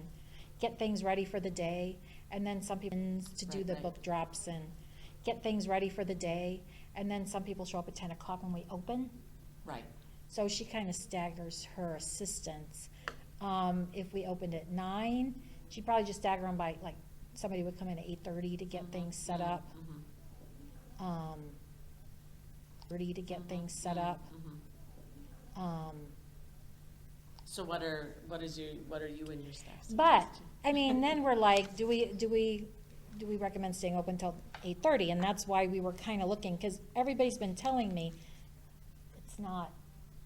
Speaker 4: get things ready for the day. And then some people to do
Speaker 1: Right,
Speaker 4: the
Speaker 1: right.
Speaker 4: book drops and get things ready for the day. And then some people show up at 10 o'clock when we open.
Speaker 1: Right.
Speaker 4: So she kind of staggers her assistants. If we opened at 9, she'd probably just stagger them by, like, somebody would come in at 8:30 to get things set up.
Speaker 1: Mhm.
Speaker 4: 30 to get things set up.
Speaker 1: So what are you and your staff?
Speaker 4: But,
Speaker 1: suggesting?
Speaker 4: I mean, then we're like, do we recommend staying open till 8:30? And that's why we were kind of looking, because everybody's been telling me it's not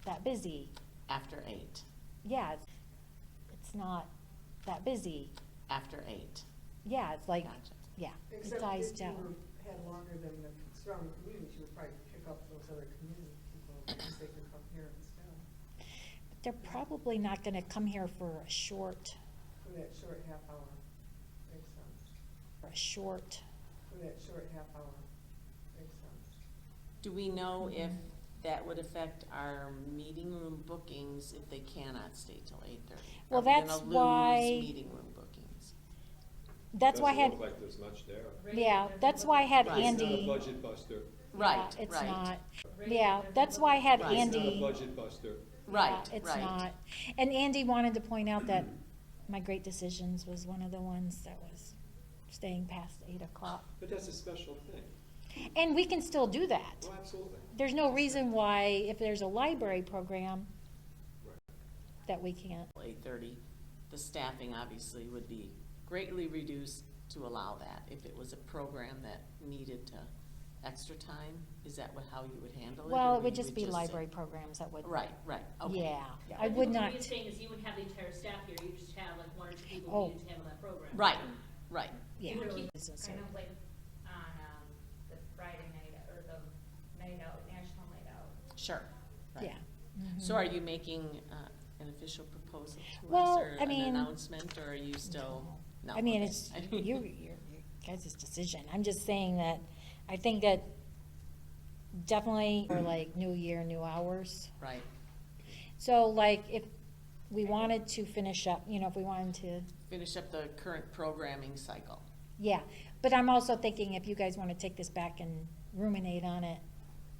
Speaker 4: that busy.
Speaker 1: After 8.
Speaker 4: Yeah, it's not that busy.
Speaker 1: After 8.
Speaker 4: Yeah, it's like,
Speaker 1: Gotcha.
Speaker 4: yeah, it
Speaker 2: Except
Speaker 4: dies
Speaker 2: if you
Speaker 4: down.
Speaker 2: had longer than the surrounding communities, you would probably pick up those other community people, because they could come here instead,
Speaker 4: But they're probably not gonna come here for a short,
Speaker 2: for that short half hour. Makes sense.
Speaker 4: for a short,
Speaker 2: For that short half hour. Makes sense.
Speaker 1: Do we know if that would affect our meeting room bookings if they cannot stay till 8:30?
Speaker 4: Well,
Speaker 1: Are we
Speaker 4: that's
Speaker 1: gonna
Speaker 4: why-
Speaker 1: lose meeting room bookings?
Speaker 4: that's why I had,
Speaker 6: Doesn't look like there's much there.
Speaker 4: yeah, that's why I had
Speaker 1: Right.
Speaker 6: It's not a
Speaker 4: Andy.
Speaker 6: budget buster.
Speaker 1: Right,
Speaker 4: It's
Speaker 1: right.
Speaker 4: not, yeah, that's why I had
Speaker 1: Right.
Speaker 6: It's not a
Speaker 4: Andy.
Speaker 6: budget buster.
Speaker 1: Right,
Speaker 4: Yeah, it's
Speaker 1: right.
Speaker 4: not. And Andy wanted to point out that My Great Decisions was one of the ones that was staying past 8 o'clock.
Speaker 6: But that's a special thing.
Speaker 4: And we can still do that.
Speaker 6: Oh, absolutely.
Speaker 4: There's no reason why, if there's a library program,
Speaker 6: Right.
Speaker 4: that we can't.
Speaker 1: 8:30, the staffing obviously would be greatly reduced to allow that. If it was a program that needed extra time, is that how you would handle it?
Speaker 4: Well,
Speaker 1: or
Speaker 4: it would
Speaker 1: you
Speaker 4: just be
Speaker 1: say-
Speaker 4: library programs that would.
Speaker 1: Right, right, okay.
Speaker 4: Yeah,
Speaker 1: Yeah.
Speaker 4: I would not.
Speaker 9: What you're saying is you wouldn't have the entire staff here, you just have like 1 or 2 people
Speaker 4: Oh.
Speaker 9: who need to handle that program.
Speaker 1: Right, right.
Speaker 4: Yeah.
Speaker 10: You would
Speaker 4: Really
Speaker 10: keep
Speaker 4: isn't so-
Speaker 10: kind of like on, the Friday night, or the night out, national night out.
Speaker 1: Sure, right.
Speaker 4: Yeah.
Speaker 1: So are you making an official proposal to
Speaker 4: Well,
Speaker 1: us, or
Speaker 4: I mean-
Speaker 1: an announcement, or are you still? No,
Speaker 4: I mean,
Speaker 1: okay.
Speaker 4: it's your guys' decision. I'm just saying that, I think that definitely for like new year, new hours.
Speaker 1: Right,
Speaker 4: So like if we wanted to finish up, if we wanted to,
Speaker 1: finish up the current programming cycle.
Speaker 4: yeah. But I'm also thinking if you guys want to take this back and ruminate on it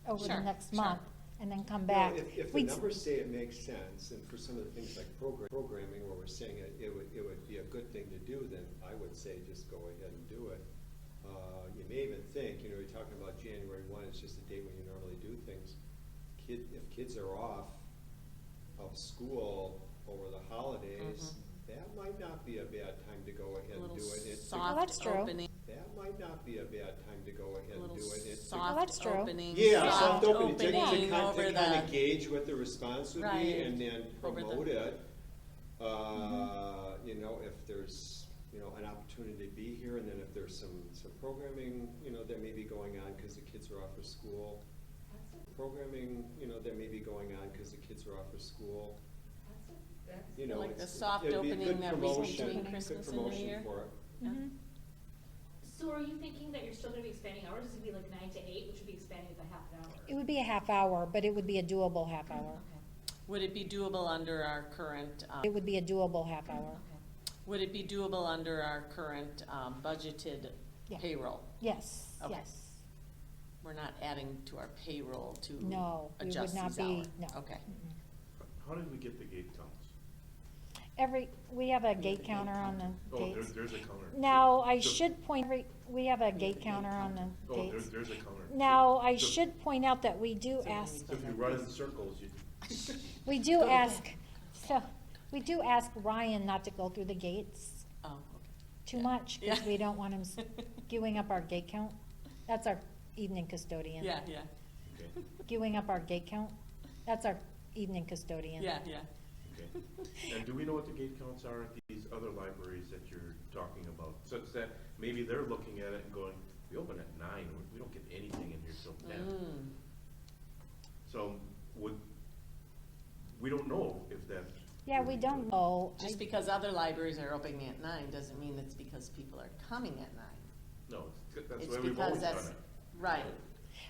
Speaker 4: over the
Speaker 1: Sure,
Speaker 4: next
Speaker 1: sure.
Speaker 4: month and then come
Speaker 6: You know,
Speaker 4: back.
Speaker 6: If the
Speaker 4: we'd-
Speaker 6: numbers say it makes sense, and for some of the things like programming, where we're saying it would be a good thing to do, then I would say just go ahead and do it. You may even think, you're talking about January 1, it's just a date when you normally do things. If kids are off of school over the holidays, that might not be a bad time to go ahead
Speaker 1: A
Speaker 6: and do
Speaker 1: little
Speaker 6: it. It's-
Speaker 4: Well, that's
Speaker 1: soft
Speaker 4: true.
Speaker 1: opening,
Speaker 6: That might not be a bad time to go ahead
Speaker 1: a
Speaker 6: and
Speaker 1: little
Speaker 6: do it. It's a-
Speaker 4: Well, that's
Speaker 1: soft
Speaker 4: true.
Speaker 1: opening.
Speaker 6: Yeah,
Speaker 4: soft
Speaker 6: soft opening, to
Speaker 1: opening
Speaker 6: kind
Speaker 1: over
Speaker 6: of
Speaker 1: the,
Speaker 6: gauge what the response would
Speaker 1: Right.
Speaker 6: be and then
Speaker 1: Over the-
Speaker 6: promote it. If there's, an opportunity to be here, and then if there's some programming, that may be going on because the kids are off of school. Programming, that may be going on because the kids are off of school.
Speaker 1: Like the
Speaker 6: it's-
Speaker 1: soft
Speaker 6: it'd be a
Speaker 1: opening
Speaker 6: good
Speaker 1: that week
Speaker 6: promotion-
Speaker 1: between
Speaker 6: good
Speaker 1: Christmas and New
Speaker 6: promotion
Speaker 1: Year?
Speaker 6: for it.
Speaker 4: Mhm.
Speaker 9: So are you thinking that you're still gonna be expanding hours, is it gonna be like 9 to 8, which would be expanding by half an hour?
Speaker 4: It would be a half hour, but it would be a doable half hour.
Speaker 9: Okay.
Speaker 1: Would it be doable under our current,
Speaker 4: It would be a doable half hour.
Speaker 1: would it be doable under our current budgeted
Speaker 4: Yeah.
Speaker 1: payroll?
Speaker 4: Yes,
Speaker 1: Okay.
Speaker 4: yes.
Speaker 1: We're not adding to our payroll to
Speaker 4: No, we would
Speaker 1: adjust
Speaker 4: not
Speaker 1: these
Speaker 4: be,
Speaker 1: hours?
Speaker 4: no.
Speaker 1: Okay.
Speaker 8: How did we get the gate counts?
Speaker 4: We have a gate counter on the
Speaker 8: Oh,
Speaker 4: gates.
Speaker 8: there's a counter.
Speaker 4: Now, I
Speaker 8: So-
Speaker 4: should point, we have a gate counter on the
Speaker 8: Oh,
Speaker 4: gates.
Speaker 8: there's a counter.
Speaker 4: Now, I
Speaker 8: So-
Speaker 4: should point out that we do
Speaker 1: So
Speaker 4: ask,
Speaker 8: So if you run in circles, you,
Speaker 4: we do ask, so, we do ask Ryan not to go through the gates
Speaker 1: Oh,
Speaker 4: too
Speaker 1: Yeah.
Speaker 4: much, because
Speaker 1: Yeah.
Speaker 4: we don't want him skewing up our gate count. That's our evening custodian.
Speaker 1: okay. Yeah,
Speaker 8: okay,
Speaker 4: Skewing up our gate count, that's our evening custodian.
Speaker 1: yeah.
Speaker 8: okay. And do we know what the gate counts are at these other libraries that you're talking about? Such that maybe they're looking at it and going, we open at 9, we don't get anything in here till 10.
Speaker 1: Mm.
Speaker 8: So we don't know if that's.
Speaker 4: Yeah, we don't know.
Speaker 1: Just because other libraries are opening at 9 doesn't mean it's because people are coming at 9.
Speaker 8: No, that's
Speaker 1: It's
Speaker 8: why we've
Speaker 1: because
Speaker 8: always done
Speaker 1: that's,
Speaker 8: it.
Speaker 1: right,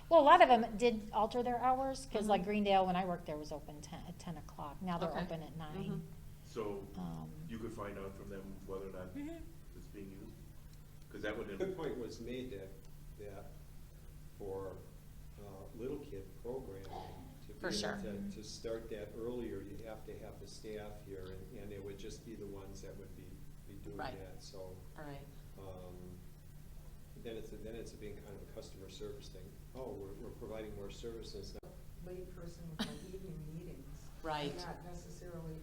Speaker 4: Well, a lot of them did alter their hours, because like
Speaker 1: Mhm.
Speaker 4: Greendale, when I worked there, was open at 10 o'clock. Now they're
Speaker 1: Okay.
Speaker 4: open at 9.
Speaker 1: Mhm.
Speaker 8: So
Speaker 4: Um,
Speaker 8: you could find out from them whether or not
Speaker 4: Mhm.
Speaker 8: it's being used? Because that would.
Speaker 6: A good point was made that for little kid programming, to
Speaker 1: For
Speaker 6: be
Speaker 1: sure.
Speaker 6: able to start that earlier, you have to have the staff here, and it would just be the ones that would be doing
Speaker 1: Right.
Speaker 6: that, so.
Speaker 1: all right.
Speaker 6: Then it's being kind of a customer service thing. Oh, we're providing more services now.
Speaker 2: Late person with like evening meetings.
Speaker 1: Right.
Speaker 2: Not necessarily,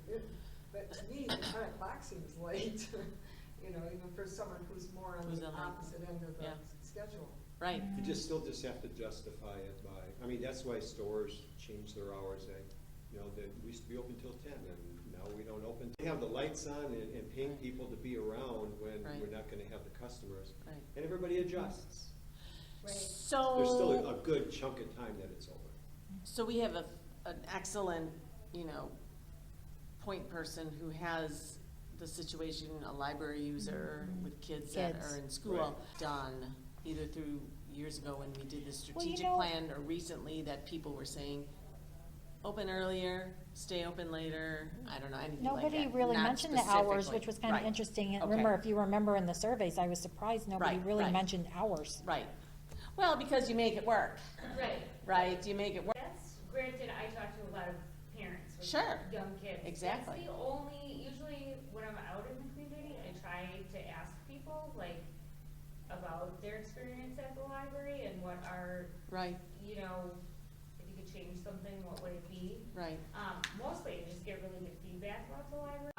Speaker 2: but to me, the 10 o'clock seems late, even for someone who's more on
Speaker 1: Who's
Speaker 2: the
Speaker 1: on the-
Speaker 2: opposite end of the
Speaker 1: yeah.
Speaker 2: schedule.
Speaker 1: Right,
Speaker 6: You still just have to justify it by, that's why stores change their hours. You know, that we used to be open till 10, and now we don't open. We have the lights on and paying people to be around when
Speaker 1: Right.
Speaker 6: we're not gonna have the customers.
Speaker 1: Right.
Speaker 6: And everybody adjusts.
Speaker 9: Right.
Speaker 1: So.
Speaker 6: There's still a good chunk of time that it's open.
Speaker 1: So we have an excellent, point person who has the situation, a library user with kids that
Speaker 4: Kids.
Speaker 1: are in school,
Speaker 6: Right.
Speaker 1: done either through years ago when we did the
Speaker 4: Well, you
Speaker 1: strategic
Speaker 4: know-
Speaker 1: plan, or recently that people were saying, open earlier, stay open later, I don't know, anything like that.
Speaker 4: Nobody really
Speaker 1: Not
Speaker 4: mentioned the hours,
Speaker 1: specifically.
Speaker 4: which was kind of
Speaker 1: Right.
Speaker 4: interesting. And
Speaker 1: Okay.
Speaker 4: remember, if you remember in the surveys, I was surprised nobody
Speaker 1: Right,
Speaker 4: really
Speaker 1: right.
Speaker 4: mentioned hours.
Speaker 1: Right. Well, because you make it work,
Speaker 10: Right.
Speaker 1: right? You make it work.
Speaker 10: That's, granted, I talk to a lot of parents with
Speaker 1: Sure.
Speaker 10: young kids.
Speaker 1: Exactly.
Speaker 10: That's the only, usually when I'm out in the community, I try to ask people, like, about their experience at the library and what are,
Speaker 1: Right,
Speaker 10: if you could change something, what would it be?
Speaker 1: right.
Speaker 10: Mostly I just get really good feedback about the library,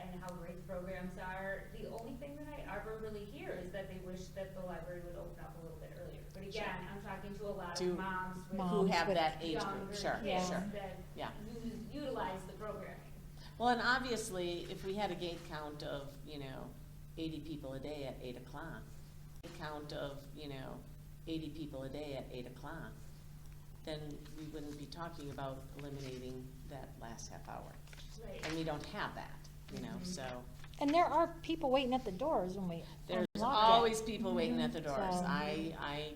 Speaker 10: and how great the programs are. The only thing that I ever really hear is that they wish that the library would open up a little bit earlier. But again, I'm talking to a lot
Speaker 1: To
Speaker 10: of moms with
Speaker 1: Who have
Speaker 4: with
Speaker 1: that age group,
Speaker 10: younger
Speaker 1: sure,
Speaker 10: kids
Speaker 1: sure.
Speaker 10: that
Speaker 1: Yeah.
Speaker 10: utilize the programming.
Speaker 1: Well, and obviously, if we had a gate count of, 80 people a day at 8 o'clock, a count of, 80 people a day at 8 o'clock, then we wouldn't be talking about eliminating that last half hour.
Speaker 10: Right.
Speaker 1: And we don't have that, so
Speaker 4: And there are people waiting at the doors when we
Speaker 1: there's
Speaker 4: unlock it.
Speaker 1: always people waiting at the doors.
Speaker 4: So-
Speaker 1: I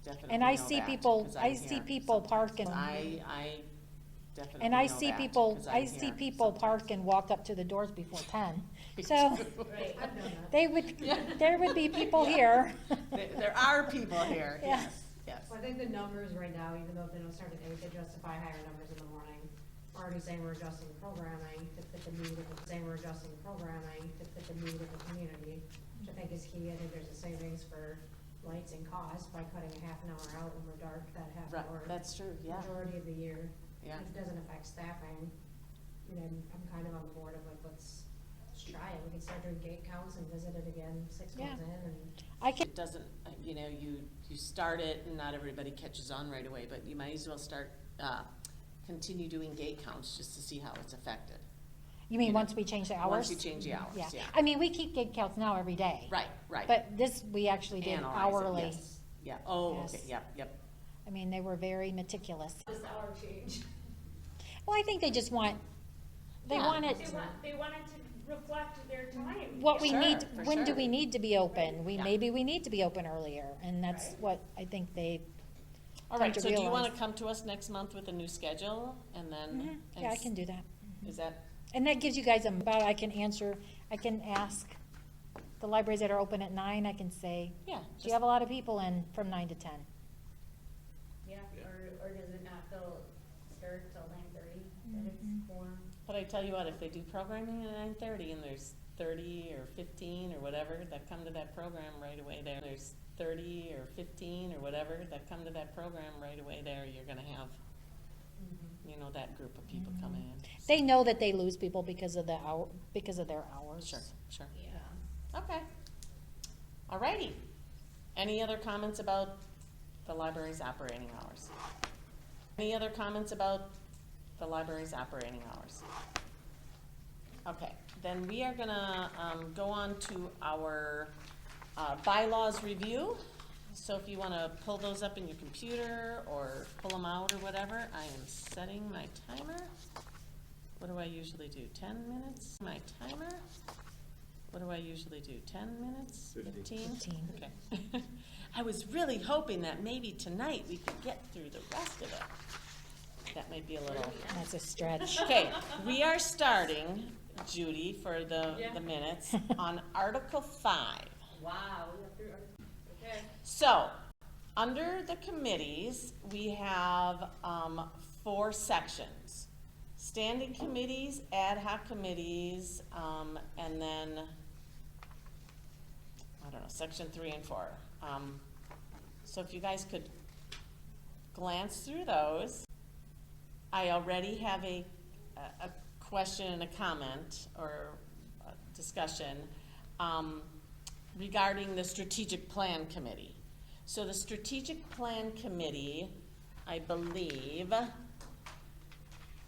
Speaker 1: definitely
Speaker 4: And I
Speaker 1: know
Speaker 4: see
Speaker 1: that,
Speaker 4: people,
Speaker 1: 'cause
Speaker 4: I
Speaker 1: I'm
Speaker 4: see
Speaker 1: here
Speaker 4: people
Speaker 1: sometimes.
Speaker 4: park and,
Speaker 1: I definitely
Speaker 4: and I
Speaker 1: know
Speaker 4: see
Speaker 1: that,
Speaker 4: people,
Speaker 1: 'cause
Speaker 4: I
Speaker 1: I'm
Speaker 4: see
Speaker 1: here
Speaker 4: people park
Speaker 1: sometimes.
Speaker 4: and walk up to the doors before 10.
Speaker 1: Me
Speaker 4: So
Speaker 1: too.
Speaker 10: Right.
Speaker 11: I've done that.
Speaker 4: they would,
Speaker 1: Yeah.
Speaker 4: there would be people here.
Speaker 1: There are people here,
Speaker 4: Yeah.
Speaker 1: yes.
Speaker 11: Well, I think the numbers right now, even though they don't start at 8, they justify higher numbers in the morning. We're already saying we're adjusting programming to fit the need of the, saying we're adjusting programming to fit the need of the community, which I think is key. I think there's a savings for lights and costs by cutting a half an hour out when we're dark, that half
Speaker 1: Right,
Speaker 11: hour.
Speaker 1: that's true, yeah,
Speaker 11: Majority of the year.
Speaker 1: yeah.
Speaker 11: It doesn't affect staffing. I'm kind of on the board of like, let's try it. We can start doing gate counts and visit it again 6
Speaker 4: Yeah.
Speaker 11: months in and.
Speaker 4: I can,
Speaker 1: It doesn't, you start it and not everybody catches on right away, but you might as well start, continue doing gate counts just to see how it's affected.
Speaker 4: you mean once we change the hours?
Speaker 1: Once you change the hours, yeah.
Speaker 4: I mean, we keep gate counts now every day.
Speaker 1: Right, right.
Speaker 4: But this, we actually did
Speaker 1: Analyze it,
Speaker 4: hourly.
Speaker 1: yes. Yeah, oh,
Speaker 4: Yes.
Speaker 1: okay, yep.
Speaker 4: I mean, they were very meticulous.
Speaker 10: This hour change.
Speaker 4: Well, I think they just want, they
Speaker 1: Yeah.
Speaker 4: want it,
Speaker 10: They want it to reflect their time.
Speaker 4: what we
Speaker 1: Sure,
Speaker 4: need,
Speaker 1: for
Speaker 4: when do
Speaker 1: sure.
Speaker 4: we need to be open?
Speaker 1: Yeah.
Speaker 4: Maybe we need to be open earlier, and that's
Speaker 10: Right.
Speaker 4: what I think they
Speaker 1: All
Speaker 4: come
Speaker 1: right,
Speaker 4: to
Speaker 1: so do you wanna
Speaker 4: realize.
Speaker 1: come to us next month with a new schedule, and then?
Speaker 4: Mhm. Yeah, I can do that.
Speaker 1: Is that,
Speaker 4: And that gives you guys about, I can ask the libraries that are open at 9, I can say,
Speaker 1: yeah.
Speaker 4: do you have a lot of people in from 9 to 10?
Speaker 10: Yeah, or does it not start till 9:30, that it's
Speaker 4: Mhm.
Speaker 10: more?
Speaker 1: But I tell you what, if they do programming at 9:30 and there's 30 or 15 or whatever that come to that program right away there, there's 30 or 15 or whatever that come to that program right away there, you're gonna have, that group of people coming in.
Speaker 4: They know that they lose people because of the hour, because of their hours.
Speaker 1: Sure.
Speaker 10: Yeah.
Speaker 1: Okay. Alrighty. Any other comments about the library's operating hours? Any other comments about the library's operating hours? Okay, then we are gonna go on to our bylaws review. So if you wanna pull those up in your computer or pull them out or whatever, I am setting my timer. What do I usually do, 10 minutes? My timer? What do I usually do, 10 minutes, 15?
Speaker 4: 15.
Speaker 1: Okay. I was really hoping that maybe tonight we could get through the rest of it. That might be a little.
Speaker 4: That's a stretch.
Speaker 1: Okay, we are starting, Judy, for the
Speaker 10: Yeah.
Speaker 1: minutes, on Article 5.
Speaker 10: Wow, we have 3 okay.
Speaker 1: So, under the committees, we have 4 sections. Standing committees, ad hoc committees, and then, I don't know, section 3 and 4. So if you guys could glance through those. I already have a question and a comment or a discussion regarding the strategic plan committee. So the strategic plan committee, I believe,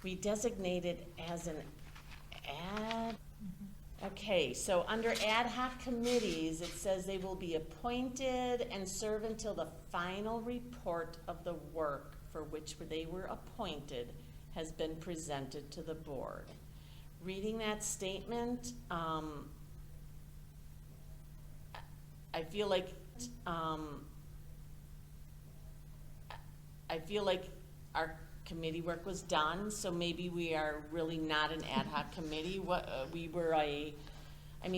Speaker 1: we designated as an ad. Okay, so under ad hoc committees, it says they will be appointed and serve until the final report of the work for which they were appointed has been presented to the board. Reading that statement, I feel like our committee work was done, so maybe we are really not an ad hoc committee. We were a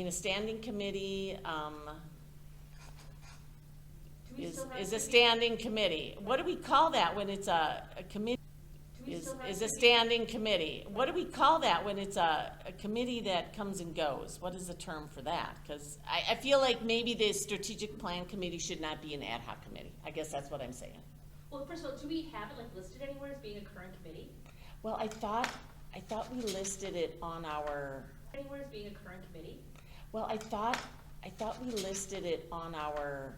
Speaker 1: standing committee,
Speaker 9: Do we still have
Speaker 1: is
Speaker 9: to
Speaker 1: a
Speaker 9: be-
Speaker 1: standing committee. What do we call that when it's a committee?
Speaker 9: Do we still have
Speaker 1: Is
Speaker 9: to
Speaker 1: a
Speaker 9: be-
Speaker 1: standing committee. What do we call that when it's a committee that comes and goes? What is the term for that? Because I feel like maybe the strategic plan committee should not be an ad hoc committee. I guess that's what I'm saying.
Speaker 9: Well, first of all, do we have it like listed anywhere as being a current committee?
Speaker 1: Well, I thought we listed it on our,
Speaker 9: Anywhere as being a current committee?
Speaker 1: well, I thought we listed it on our,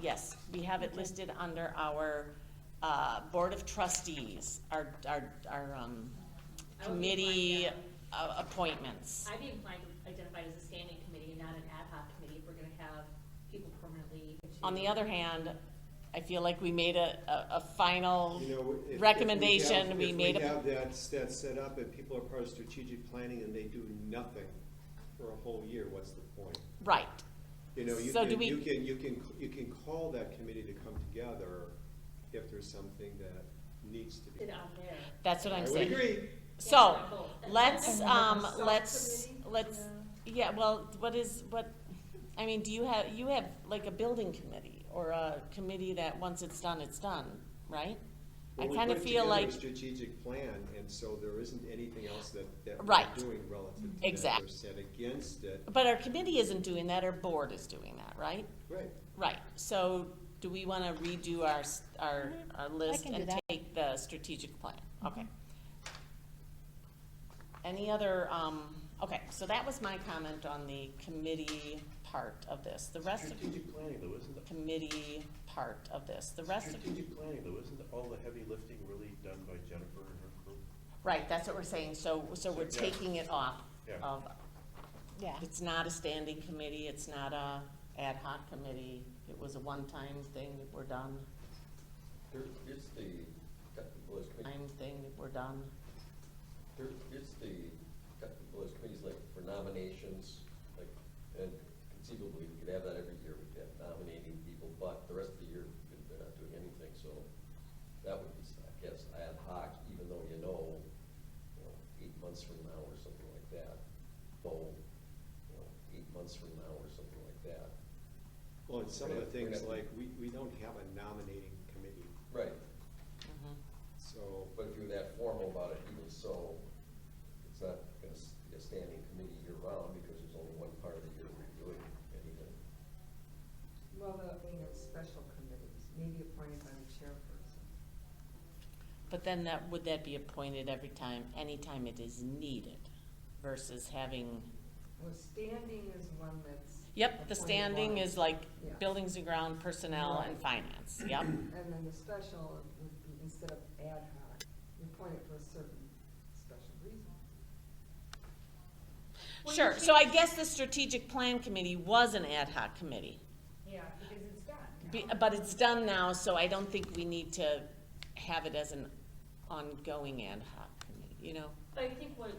Speaker 1: yes, we have it listed under our, Board of Trustees, our
Speaker 9: I would be
Speaker 1: committee
Speaker 9: inclined
Speaker 1: appointments.
Speaker 9: I'd be inclined to identify it as a standing committee and not an ad hoc committee if we're gonna have people permanently.
Speaker 1: On the other hand, I feel like we made a final
Speaker 6: You know, if
Speaker 1: recommendation, we made
Speaker 6: If we
Speaker 1: a,
Speaker 6: have that set up and people are part of strategic planning and they do nothing for a whole year, what's the point?
Speaker 1: right.
Speaker 6: You know,
Speaker 1: So do we-
Speaker 6: you can call that committee to come together if there's something that needs to be.
Speaker 9: Sit on there.
Speaker 1: That's what
Speaker 6: I
Speaker 1: I'm
Speaker 6: would
Speaker 1: saying.
Speaker 6: agree.
Speaker 1: So,
Speaker 9: Yeah, both.
Speaker 1: let's,
Speaker 9: And
Speaker 1: let's, yeah, well, I mean, do you have like a building committee or a committee that once it's done, right? I
Speaker 6: Well, we
Speaker 1: kind of
Speaker 6: put
Speaker 1: feel
Speaker 6: together
Speaker 1: like,
Speaker 6: a strategic plan, and so there isn't anything else that we're
Speaker 1: Right.
Speaker 6: doing relative to that.
Speaker 1: Exact.
Speaker 6: We're set against it.
Speaker 1: but our committee isn't doing that, our board is doing that, right?
Speaker 6: Right.
Speaker 1: Right, so do we wanna redo our list
Speaker 4: can do
Speaker 1: and
Speaker 4: that.
Speaker 1: take the strategic plan? Okay. Any other, okay, so that was my comment on the committee part of this. The rest of
Speaker 8: Strategic planning though, isn't the,
Speaker 1: committee part of this, the rest of,
Speaker 8: strategic planning though, isn't all the heavy lifting really done by Jennifer and her group?
Speaker 1: right, that's what we're saying, so we're
Speaker 8: Yeah.
Speaker 1: taking it off
Speaker 8: Yeah.
Speaker 1: of,
Speaker 4: Yeah.
Speaker 1: it's not a standing committee, it's not a ad hoc committee, it was a one-time thing, we're done,
Speaker 3: There is the technical list committee,
Speaker 1: time thing, we're done.
Speaker 3: there is the technical list committees like for nominations, like, and conceivably, we could have that every year, we could have nominating people, but the rest of the year, they're not doing anything, so that would be, I guess, ad hoc, even though you know, 8 months from now or something like that. So, 8 months from now or something like that.
Speaker 6: Well, and some of the
Speaker 3: We're
Speaker 6: things
Speaker 3: gonna-
Speaker 6: like, we don't have a nominating committee,
Speaker 3: Right,
Speaker 1: Mhm.
Speaker 6: so.
Speaker 3: but if you're that formal about it, even so, it's not gonna be a standing committee year-round, because there's only one part of the year where you're doing anything.
Speaker 2: Well, being of special committees, maybe appointed by the chairperson.
Speaker 1: But then would that be appointed anytime it is needed versus having,
Speaker 2: Well, standing is one that's.
Speaker 1: yep, the
Speaker 2: appointed
Speaker 1: standing
Speaker 2: once.
Speaker 1: is like
Speaker 2: Yeah.
Speaker 1: buildings and ground, personnel and
Speaker 2: Right.
Speaker 1: finance, yep.
Speaker 2: And then the special would be, instead of ad hoc, you appoint it for a certain special reason.
Speaker 9: Well,
Speaker 1: Sure,
Speaker 9: you
Speaker 1: so I
Speaker 9: change-
Speaker 1: guess the strategic plan committee was an ad hoc committee.
Speaker 10: Yeah, because it's done now.
Speaker 1: But it's done now, so I don't think we need to have it as an ongoing ad hoc committee, you know?
Speaker 9: But I think what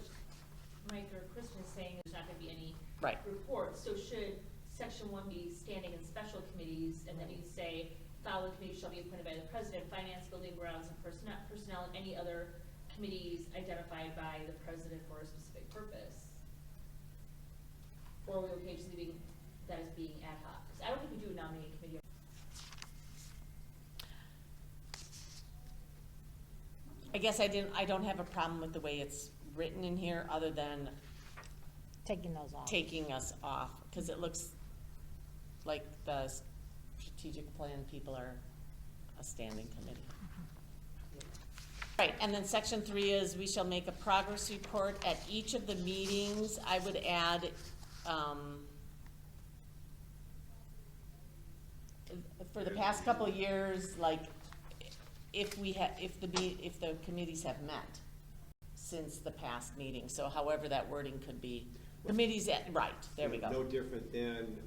Speaker 9: Mike or Kristen is saying, there's not gonna be any
Speaker 1: Right.
Speaker 9: reports, so should section 1 be standing and special committees, and then you say, following committees shall be appointed by the president, finance, building, grounds, and personnel, and any other committees identified by the president for a specific purpose? Or are we okay just leaving that as being ad hoc? 'Cause I don't think we do a nominating committee.
Speaker 1: I guess I don't have a problem with the way it's written in here, other than
Speaker 4: Taking those off.
Speaker 1: taking us off, because it looks like the strategic plan people are a standing committee. Right, and then section 3 is, we shall make a progress report at each of the meetings. I would add, for the past couple of years, like, if the committees have met. since the past meeting, so however that wording could be. Committees, right, there we go.
Speaker 6: No different than,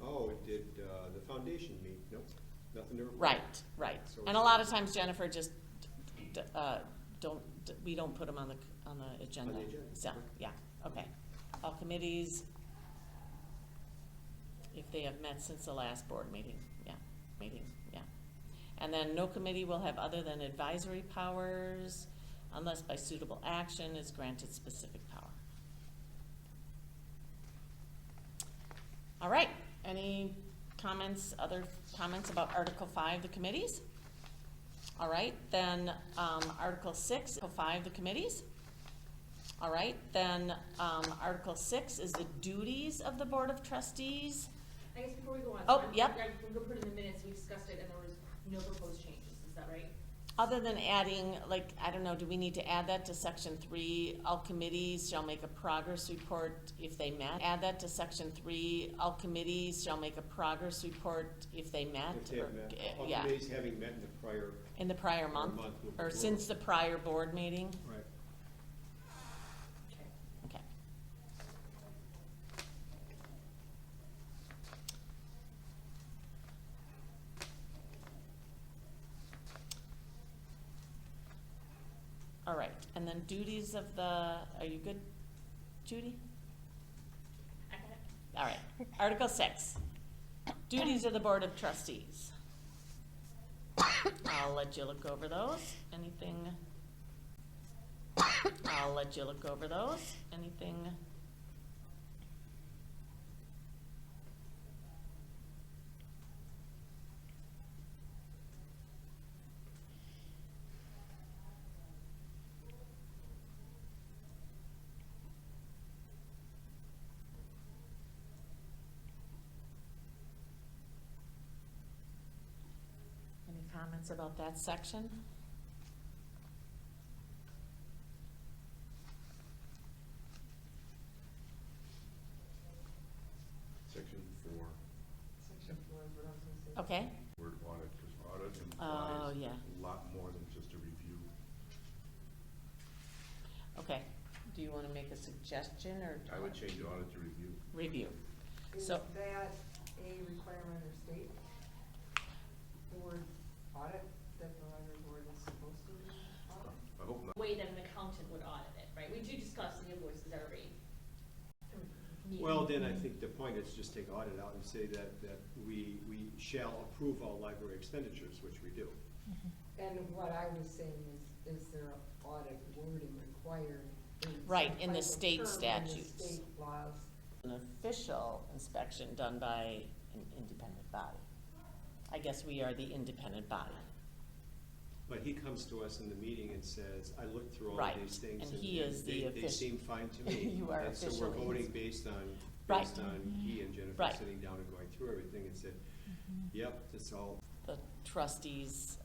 Speaker 6: did the foundation meet? Nope, nothing to report.
Speaker 1: Right.
Speaker 6: So
Speaker 1: And a lot of times, Jennifer, just, we don't put them on the agenda.
Speaker 6: On the agenda,
Speaker 1: So,
Speaker 6: right.
Speaker 1: yeah, okay. All committees, if they have met since the last board meeting, yeah. And then no committee will have other than advisory powers unless by suitable action is granted specific power. All right, any comments, other comments about Article 5, the committees? All right, then Article 6, Article 5, the committees. All right, then Article 6 is the duties of the Board of Trustees.
Speaker 9: I guess before we go on.
Speaker 1: Oh,
Speaker 9: so
Speaker 1: yep.
Speaker 9: We're gonna put in the minutes, we discussed it, and there was no proposed changes, is that right?
Speaker 1: Other than adding, like, I don't know, do we need to add that to section 3? All committees shall make a progress report if they met. Add that to section 3. All committees shall make a progress report if they met.
Speaker 6: If they have
Speaker 1: or-
Speaker 6: met, all
Speaker 1: yeah,
Speaker 6: committees having met in the prior.
Speaker 1: in the prior month,
Speaker 6: will
Speaker 1: or
Speaker 6: be
Speaker 1: since the prior board meeting.
Speaker 6: Right.
Speaker 1: Okay. All right, and then duties of the, are you good, Judy?
Speaker 9: I got it.
Speaker 1: All right, Article 6, duties of the Board of Trustees. I'll let you look over those. Anything? I'll let you look over those. Anything? Any comments about that section?
Speaker 8: Section 4,
Speaker 2: Section 4 is what I was gonna say.
Speaker 1: Okay.
Speaker 8: word audit, because audit
Speaker 1: Oh,
Speaker 8: implies
Speaker 1: yeah.
Speaker 8: a lot more than just a review.
Speaker 1: Okay. Do you want to make a suggestion or?
Speaker 8: I would change audit to review.
Speaker 1: Review.
Speaker 2: Is
Speaker 1: So-
Speaker 2: that a requirement or state board audit that the library board is supposed to audit?
Speaker 8: I hope not.
Speaker 9: Way that an accountant would audit it, right? We do discuss the invoices every meeting.
Speaker 6: Well, then I think the point is just take audit out and say that we shall approve all library expenditures, which we do.
Speaker 2: And what I was saying is there audit wording required in
Speaker 1: Right,
Speaker 2: some
Speaker 1: in the
Speaker 2: type of
Speaker 1: state
Speaker 2: term
Speaker 1: statutes.
Speaker 2: In the state laws?
Speaker 1: An official inspection done by an independent body. I guess we are the independent body.
Speaker 6: But he comes to us in the meeting and says, I looked through all
Speaker 1: Right,
Speaker 6: of these things
Speaker 1: and he is the
Speaker 6: they seem fine to me.
Speaker 1: You are
Speaker 6: And so
Speaker 1: officially
Speaker 6: we're voting
Speaker 1: his-
Speaker 6: based on
Speaker 1: Right.
Speaker 6: he and Jennifer
Speaker 1: Right.
Speaker 6: sitting down and going through everything and said, yep, it's all.
Speaker 1: The trustees,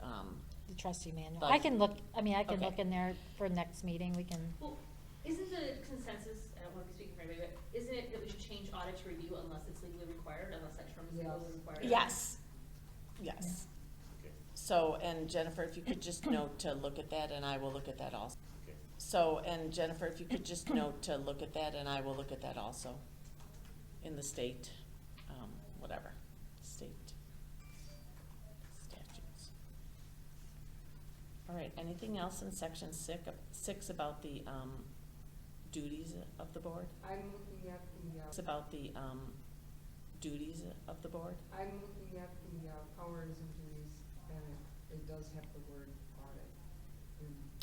Speaker 4: The trustee manual.
Speaker 1: But-
Speaker 4: I can look, I mean, I can
Speaker 1: Okay.
Speaker 4: look in there for next meeting, we can,
Speaker 9: Well, isn't the consensus, I don't want to speak for everybody, but isn't it that we should change audit to review unless it's legally required, unless that term is legally
Speaker 2: Yes.
Speaker 9: required?
Speaker 1: yes, yes.
Speaker 8: Okay.
Speaker 1: So, and Jennifer, if you could just note to look at that, and I will look at that also.
Speaker 8: Okay.
Speaker 1: So, and Jennifer, if you could just note to look at that, and I will look at that also in the state, whatever, state statutes. All right, anything else in section 6 about the duties of the board?
Speaker 2: I'm looking at the,
Speaker 1: It's about the duties of the board?
Speaker 2: I'm looking at the powers and duties, and it does have the word audit.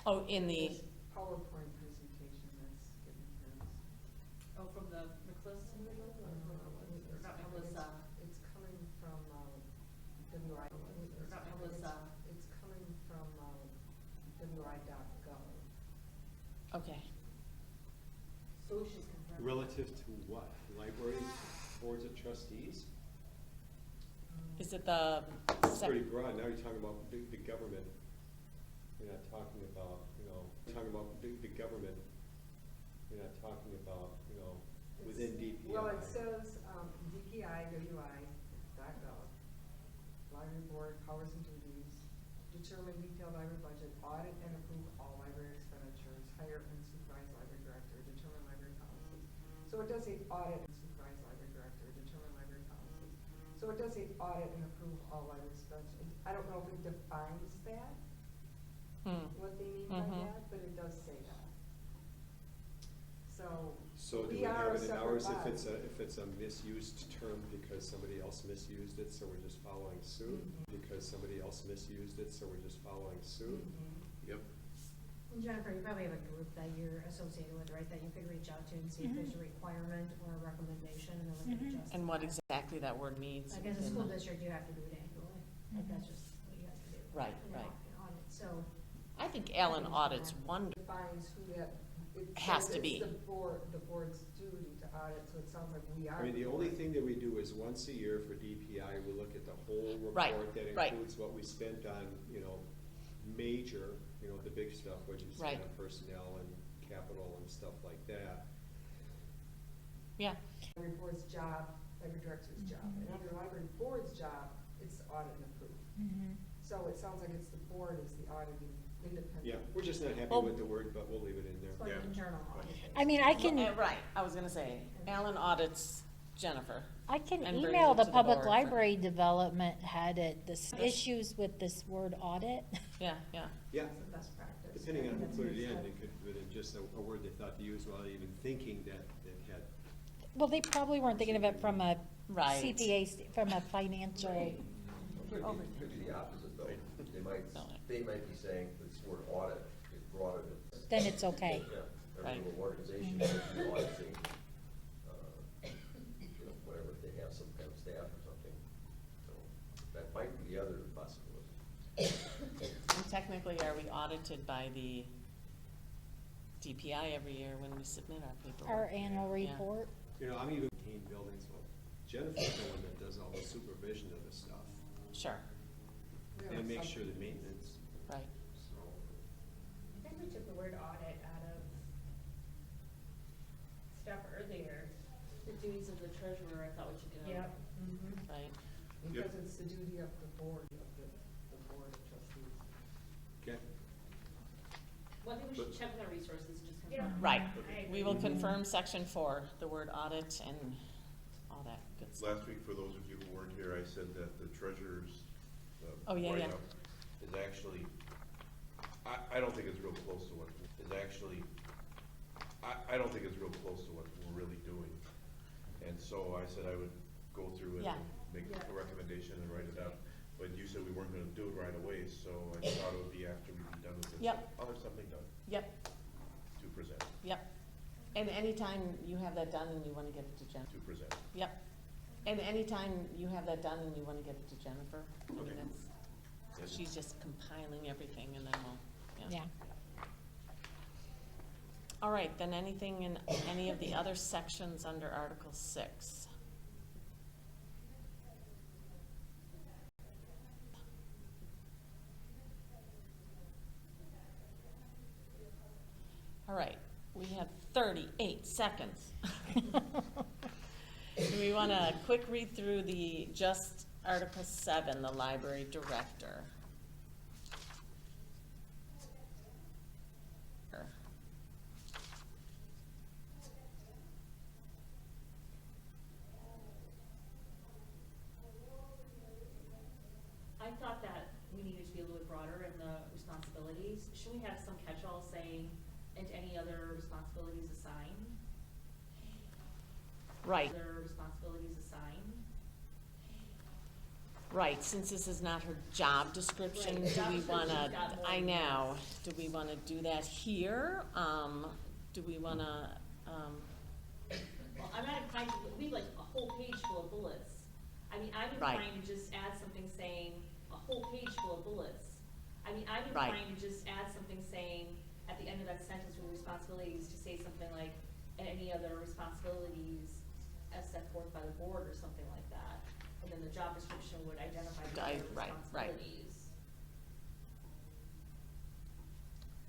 Speaker 1: Oh, in the,
Speaker 2: this PowerPoint presentation that's given here.
Speaker 9: Oh, from the McCliss individual, or not Melissa?
Speaker 2: It's coming from, WI,
Speaker 9: Or not Melissa?
Speaker 2: it's coming from, WI.gov.
Speaker 1: okay.
Speaker 9: So she's confirmed.
Speaker 6: Relative to what? Library boards of trustees?
Speaker 1: Is it the,
Speaker 6: It's pretty broad. Now you're talking about big government. You're not talking about, talking about big government. You're not talking about, within DPI.
Speaker 2: Well, it says, DPI.wi.gov, library board, powers and duties, determine detailed library budget, audit and approve all library expenditures, hire and supervise library audit and supervise library director, determine library policies. So it does say audit and approve all library expenses. I don't know if it defines that, what they mean by that, but it does say that.
Speaker 6: So do we have it in ours if it's a misused term because somebody else misused it, so we're just following suit? Because somebody else misused it, so we're just following suit?
Speaker 8: Yep.
Speaker 11: And Jennifer, you probably have a group that you're associated with, right, that you could reach out to and see if there's a requirement or a recommendation, and then we can adjust.
Speaker 1: And what exactly that word means.
Speaker 11: Like as a
Speaker 1: within
Speaker 11: school
Speaker 1: the-
Speaker 11: district, you have to do it annually, like that's just what you have to do.
Speaker 1: Right,
Speaker 11: And
Speaker 1: right.
Speaker 11: Audit, so.
Speaker 1: I think Alan audits wonderful.
Speaker 2: Defines who that, it
Speaker 1: Has
Speaker 2: says
Speaker 1: to be.
Speaker 2: it's the board's duty to audit, so it sounds like we are.
Speaker 6: I mean, the only thing that we do is once a year for DPI, we look at the whole report that
Speaker 1: right.
Speaker 6: includes what we spent on, major, the big stuff, what you
Speaker 1: Right.
Speaker 6: spent on personnel and capital and stuff like that.
Speaker 1: Yeah,
Speaker 2: Library board's job, library director's job, and under library board's job, it's audit and approve. So it sounds like it's the board is the auditing independent.
Speaker 6: Yeah, we're just not happy
Speaker 1: Well-
Speaker 6: with the word, but we'll leave it in there.
Speaker 11: It's like
Speaker 8: Yeah.
Speaker 11: internal audit.
Speaker 4: I mean, I can,
Speaker 1: right, I was gonna say, Alan audits Jennifer.
Speaker 4: I can
Speaker 1: And brings
Speaker 4: email
Speaker 1: it
Speaker 4: the
Speaker 1: to the
Speaker 4: public
Speaker 1: board for-
Speaker 4: library development head this issues with this word audit.
Speaker 1: Yeah, yeah.
Speaker 6: Yeah,
Speaker 11: It's the best practice.
Speaker 6: depending
Speaker 11: I
Speaker 6: on
Speaker 11: think
Speaker 6: who put
Speaker 11: that's
Speaker 6: it in,
Speaker 11: good
Speaker 6: it could have been just a word they thought to use without even thinking that it had.
Speaker 4: Well, they probably weren't thinking of it from a
Speaker 1: Right.
Speaker 4: CPA, from a financial,
Speaker 3: Could be the opposite though. They might be saying this word audit is broader than.
Speaker 4: then it's okay.
Speaker 3: Yeah,
Speaker 1: Right.
Speaker 3: every little organization might be auditing, whatever, if they have some kind of staff or something. So that might be the other possibility.
Speaker 1: And technically, are we audited by the DPI every year when we submit our paperwork?
Speaker 4: Our annual
Speaker 1: Yeah.
Speaker 4: report.
Speaker 6: I'm even in buildings, well, Jennifer's the one that does all the supervision of the stuff
Speaker 1: Sure,
Speaker 2: Yeah,
Speaker 6: and makes
Speaker 2: some-
Speaker 6: sure the maintenance,
Speaker 1: right.
Speaker 6: so.
Speaker 10: I think we took the word audit out of stuff earlier.
Speaker 9: The duties of the treasurer, I thought we should get out.
Speaker 1: Right.
Speaker 2: Because it's the duty of the board, the board of trustees.
Speaker 6: Okay.
Speaker 9: Well, I think we should check with our resources, just
Speaker 10: Yeah.
Speaker 9: confirm.
Speaker 1: Right.
Speaker 10: I
Speaker 1: We
Speaker 10: agree.
Speaker 1: will confirm section 4, the word audit and all that good stuff.
Speaker 8: Last week, for those of you who weren't here, I said that the treasurer's
Speaker 1: Oh, yeah, yeah.
Speaker 8: write-up is actually, I don't think it's real close to what, is actually, I don't think it's real close to what we're really doing. And so I said I would go through it
Speaker 1: Yeah.
Speaker 8: and make
Speaker 2: Yeah.
Speaker 8: a recommendation and write it up. But you said we weren't gonna do it right away, so I thought it would be after we'd be done with it.
Speaker 1: Yep.
Speaker 8: I'll have something done
Speaker 1: Yep,
Speaker 8: to present,
Speaker 1: yep. And anytime you have that done and you want to get it to Jennifer.
Speaker 8: to present.
Speaker 1: Yep. And anytime you have that done and you want to get it to Jennifer, I mean,
Speaker 8: Okay.
Speaker 1: that's, she's just compiling everything and then we'll,
Speaker 4: Yeah.
Speaker 1: All right, then anything in any of the other sections under Article 6? All right, we have 38 seconds. Do we want to quick read through just Article 7, the library director?
Speaker 9: I thought that we needed to be a little bit broader in the responsibilities. Should we have some catch-all saying, and any other responsibilities assigned?
Speaker 1: Right.
Speaker 9: Other responsibilities assigned?
Speaker 1: Right, since this is not her job description,
Speaker 9: Right,
Speaker 1: do
Speaker 9: job
Speaker 1: we wanna,
Speaker 9: description's got more
Speaker 1: I
Speaker 9: than
Speaker 1: know,
Speaker 9: this.
Speaker 1: do we wanna do that here? Do we wanna,
Speaker 9: Well, I'm not inclined to, we have like a whole page full of bullets. I mean, I'm
Speaker 1: Right.
Speaker 9: inclined to just add something saying, a whole page full of bullets. I mean, I'm
Speaker 1: Right.
Speaker 9: inclined to just add something saying, at the end of that sentence with responsibilities, to say something like, and any other responsibilities as set forth by the board or something like that. And then the job description would identify the other
Speaker 1: Right.
Speaker 9: responsibilities.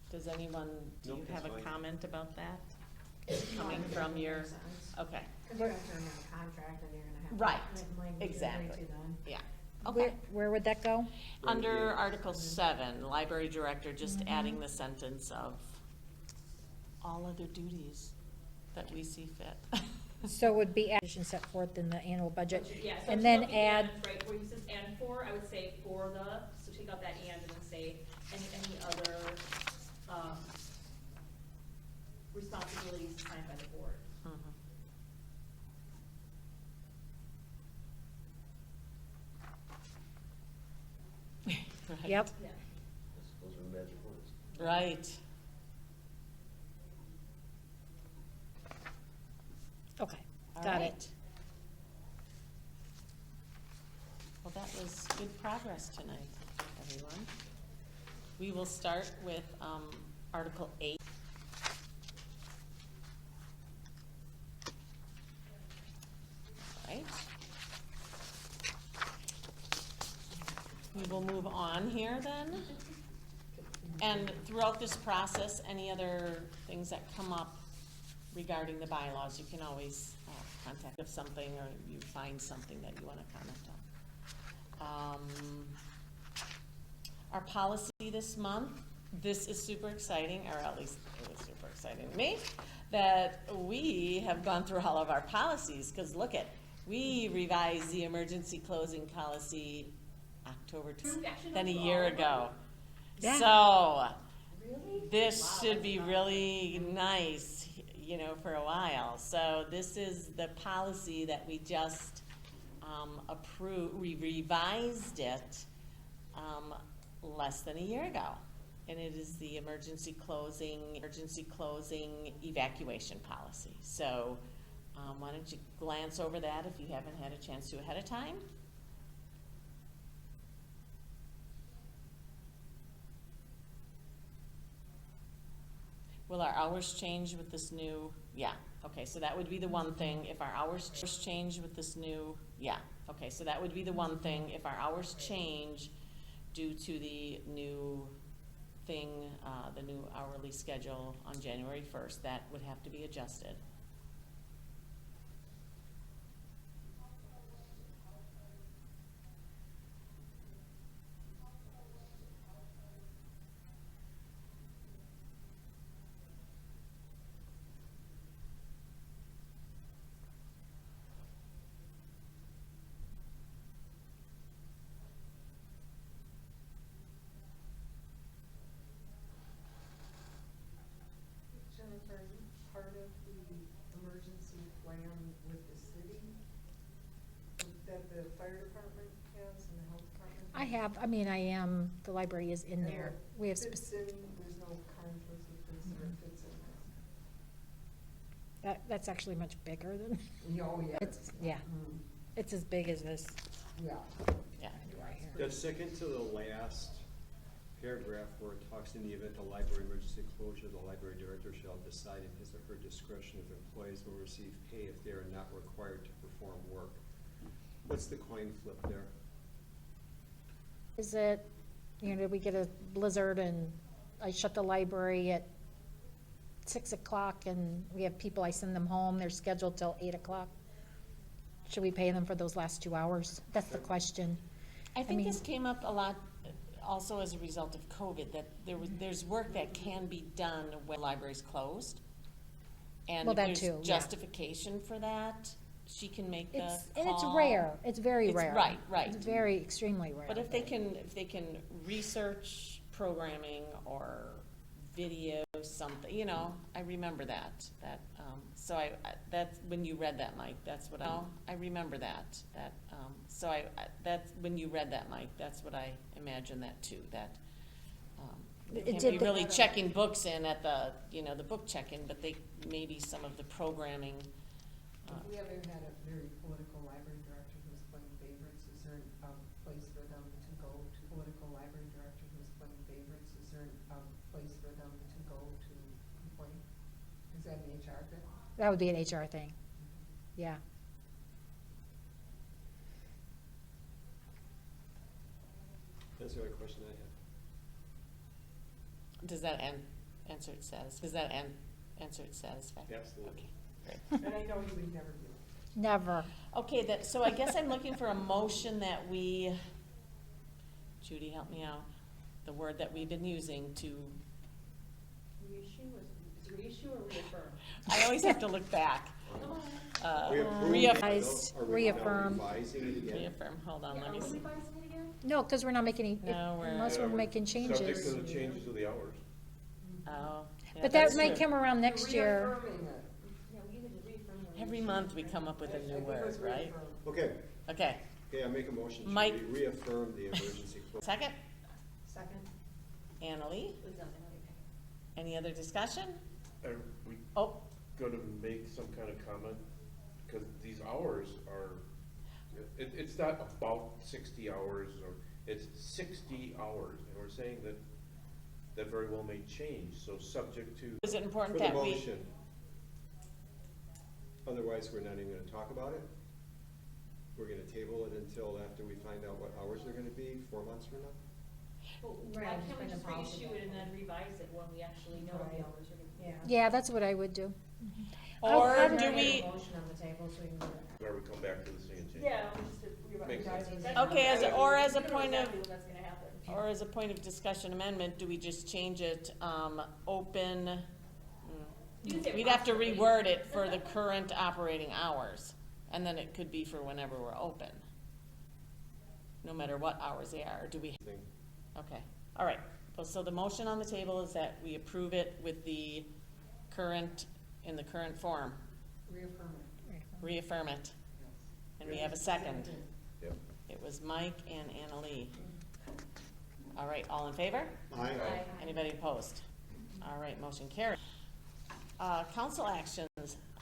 Speaker 1: does anyone, do you
Speaker 6: Nope,
Speaker 1: have
Speaker 6: that's
Speaker 1: a
Speaker 6: fine.
Speaker 1: comment about that?
Speaker 11: No, I
Speaker 1: Coming
Speaker 11: think
Speaker 1: from
Speaker 11: that
Speaker 1: your,
Speaker 11: makes sense.
Speaker 1: okay,
Speaker 11: Cause you're entering in a contract and you're gonna have.
Speaker 1: Right,
Speaker 11: written language to agree
Speaker 1: exactly.
Speaker 11: to then.
Speaker 1: yeah,
Speaker 4: Where,
Speaker 1: okay.
Speaker 4: where would that go?
Speaker 1: Under Article 7, library director, just adding the sentence of all other duties. that we see fit.
Speaker 4: So it would be action set forth in the annual budget,
Speaker 9: Yeah, so
Speaker 4: and
Speaker 9: take
Speaker 4: then
Speaker 9: out the
Speaker 4: add,
Speaker 9: and, right, where he says and for, I would say for the, so take out that and then say any other, responsibilities assigned by the board.
Speaker 1: Mhm. Right.
Speaker 4: yep,
Speaker 9: Yeah.
Speaker 3: Those are the magic words.
Speaker 1: Right.
Speaker 4: okay,
Speaker 1: All
Speaker 4: got
Speaker 1: right.
Speaker 4: it.
Speaker 1: Well, that was good progress tonight, everyone. We will start with Article 8. Right. We will move on here then. And throughout this process, any other things that come up regarding the bylaws, you can always contact if something or you find something that you want to comment on. Our policy this month, this is super exciting, or at least it was super exciting to me, that we have gone through all of our policies, because look at, we revised the emergency closing policy October,
Speaker 9: Actually,
Speaker 1: than a
Speaker 9: no,
Speaker 1: year
Speaker 9: all of them.
Speaker 1: ago.
Speaker 4: Yeah.
Speaker 1: So,
Speaker 9: Really?
Speaker 1: this
Speaker 9: Wow,
Speaker 1: should
Speaker 9: that's
Speaker 1: be
Speaker 9: not-
Speaker 1: really nice, you know, for a while. So this is the policy that we just approved, we revised it less than a year ago. And it is the emergency closing evacuation policy. So why don't you glance over that if you haven't had a chance to ahead of time? Will our hours change with this new, yeah, okay, so that would be the one thing, if our hours change with this new, yeah, okay, so that would be the one thing, if our hours change due to the new thing, the new hourly schedule on January 1st, that would have to be adjusted.
Speaker 2: Jennifer, are you part of the emergency plan with the city that the fire department has and the health department?
Speaker 4: I have, I mean, I am, the library is in there. We have,
Speaker 2: Fits in, there's no conflict with this, or it fits in
Speaker 4: that's actually much bigger than,
Speaker 2: there? Oh, yeah.
Speaker 4: it's, yeah,
Speaker 2: Mm,
Speaker 4: it's as big as this.
Speaker 2: yeah.
Speaker 1: Yeah.
Speaker 4: Right here.
Speaker 6: The second to the last paragraph where it talks in the event of library emergency closure, the library director shall decide in his or her discretion if employees will receive pay if they are not required to perform work. What's the coin flip there?
Speaker 4: Is it, you know, we get a blizzard and I shut the library at 6 o'clock and we have people, I send them home, they're scheduled till 8 o'clock. Should we pay them for those last 2 hours? That's the question.
Speaker 1: I think
Speaker 4: mean-
Speaker 1: this came up a lot also as a result of COVID, that there's work that can be done when library's closed. And
Speaker 4: Well,
Speaker 1: if
Speaker 4: that
Speaker 1: there's
Speaker 4: too, yeah.
Speaker 1: justification for that, she can make the call.
Speaker 4: And it's rare, it's very
Speaker 1: It's
Speaker 4: rare.
Speaker 1: right, right.
Speaker 4: It's very extremely rare.
Speaker 1: But if they can research programming or video something, you know, I remember that, so that's, when you read that, Mike, that's what I remember that, so that's, when you read that, Mike, that's what I imagine that too, that, they
Speaker 4: It
Speaker 1: can't
Speaker 4: did
Speaker 1: be
Speaker 4: the-
Speaker 1: really checking books in at the, you know, the book check-in, but they, maybe some of the programming,
Speaker 2: If we ever had a very political library director who was playing favorites, is there a place for them to go to? Political library director who was playing favorites, is there a place for them to go to complain? Is that an HR thing?
Speaker 4: That would be an HR thing, yeah.
Speaker 6: That's the only question I have.
Speaker 1: does that answer it satisfactory?
Speaker 6: Absolutely.
Speaker 1: Okay, great.
Speaker 2: And I know you would never do it.
Speaker 4: Never.
Speaker 1: Okay, so I guess I'm looking for a motion that we, Judy, help me out, the word that we've been using to,
Speaker 2: Reissue, is
Speaker 9: reissue or reaffirm?
Speaker 1: I always have to look back.
Speaker 9: Come on.
Speaker 6: We approved it,
Speaker 4: Revise,
Speaker 6: though. Are we now
Speaker 4: reaffirm.
Speaker 6: Revising it again?
Speaker 1: Reaffirm, hold on,
Speaker 9: Yeah,
Speaker 1: let
Speaker 9: are
Speaker 1: me
Speaker 9: we
Speaker 1: see.
Speaker 9: revising it again?
Speaker 4: No, because we're not making any,
Speaker 1: No, we're-
Speaker 4: unless we're making
Speaker 8: Subject to
Speaker 4: changes.
Speaker 8: the changes of the hours.
Speaker 1: Oh. yeah,
Speaker 4: But
Speaker 1: that's
Speaker 4: that might
Speaker 1: true.
Speaker 4: come around next year.
Speaker 2: Reaffirming it.
Speaker 9: Yeah, we either reaffirm or.
Speaker 1: Every
Speaker 9: reissue.
Speaker 1: month we come up with a
Speaker 2: I
Speaker 1: new
Speaker 2: think it
Speaker 1: word,
Speaker 2: was
Speaker 1: right?
Speaker 2: reaffirm.
Speaker 6: Okay,
Speaker 1: Okay,
Speaker 6: okay, I make a motion to
Speaker 1: Mike.
Speaker 6: reaffirm the emergency clause.
Speaker 1: second,
Speaker 11: Second.
Speaker 1: Annalee,
Speaker 9: It was nothing, okay.
Speaker 1: any other discussion?
Speaker 8: Are we
Speaker 1: Oh,
Speaker 8: gonna make some kind of comment? Because these hours are, it's not about 60 hours, or it's 60 hours, and we're saying that that very well may change, so subject to.
Speaker 1: is it
Speaker 6: For
Speaker 1: important
Speaker 6: the
Speaker 1: that we?
Speaker 6: motion. Otherwise, we're not even gonna talk about it. We're gonna table it until after we find out what hours they're gonna be, 4 months from now.
Speaker 9: Well,
Speaker 11: Right,
Speaker 9: why
Speaker 11: just
Speaker 9: can't we
Speaker 11: bring the
Speaker 9: just
Speaker 11: policy
Speaker 9: reissue it and
Speaker 11: back.
Speaker 9: then revise it when we actually know what the
Speaker 11: Right.
Speaker 9: hours are gonna be?
Speaker 11: Yeah.
Speaker 4: Yeah, that's what I would do.
Speaker 1: Or
Speaker 4: How
Speaker 1: do
Speaker 4: did
Speaker 1: we,
Speaker 11: Motion on the table so we can do it.
Speaker 8: Where we come back to the same change.
Speaker 9: Yeah, we just revise.
Speaker 8: Makes sense.
Speaker 1: Okay, as a- or as a
Speaker 9: We know
Speaker 1: point of-
Speaker 9: exactly when that's gonna happen.
Speaker 1: or as a point of discussion amendment, do we just change it, open?
Speaker 9: You can say
Speaker 1: We'd have to
Speaker 9: approximately.
Speaker 1: reword it for the current operating hours, and then it could be for whenever we're open. No matter what hours they are, or do we?
Speaker 6: Thing.
Speaker 1: Okay, all right. Well, so the motion on the table is that we approve it with the current, in the current form,
Speaker 2: Reaffirm it.
Speaker 1: reaffirm it.
Speaker 2: Yes.
Speaker 1: And we have a second.
Speaker 8: Yep.
Speaker 1: It was Mike and Annalee. All right, all in favor?
Speaker 6: Aye.
Speaker 1: Anybody opposed? All right, motion carried. Council actions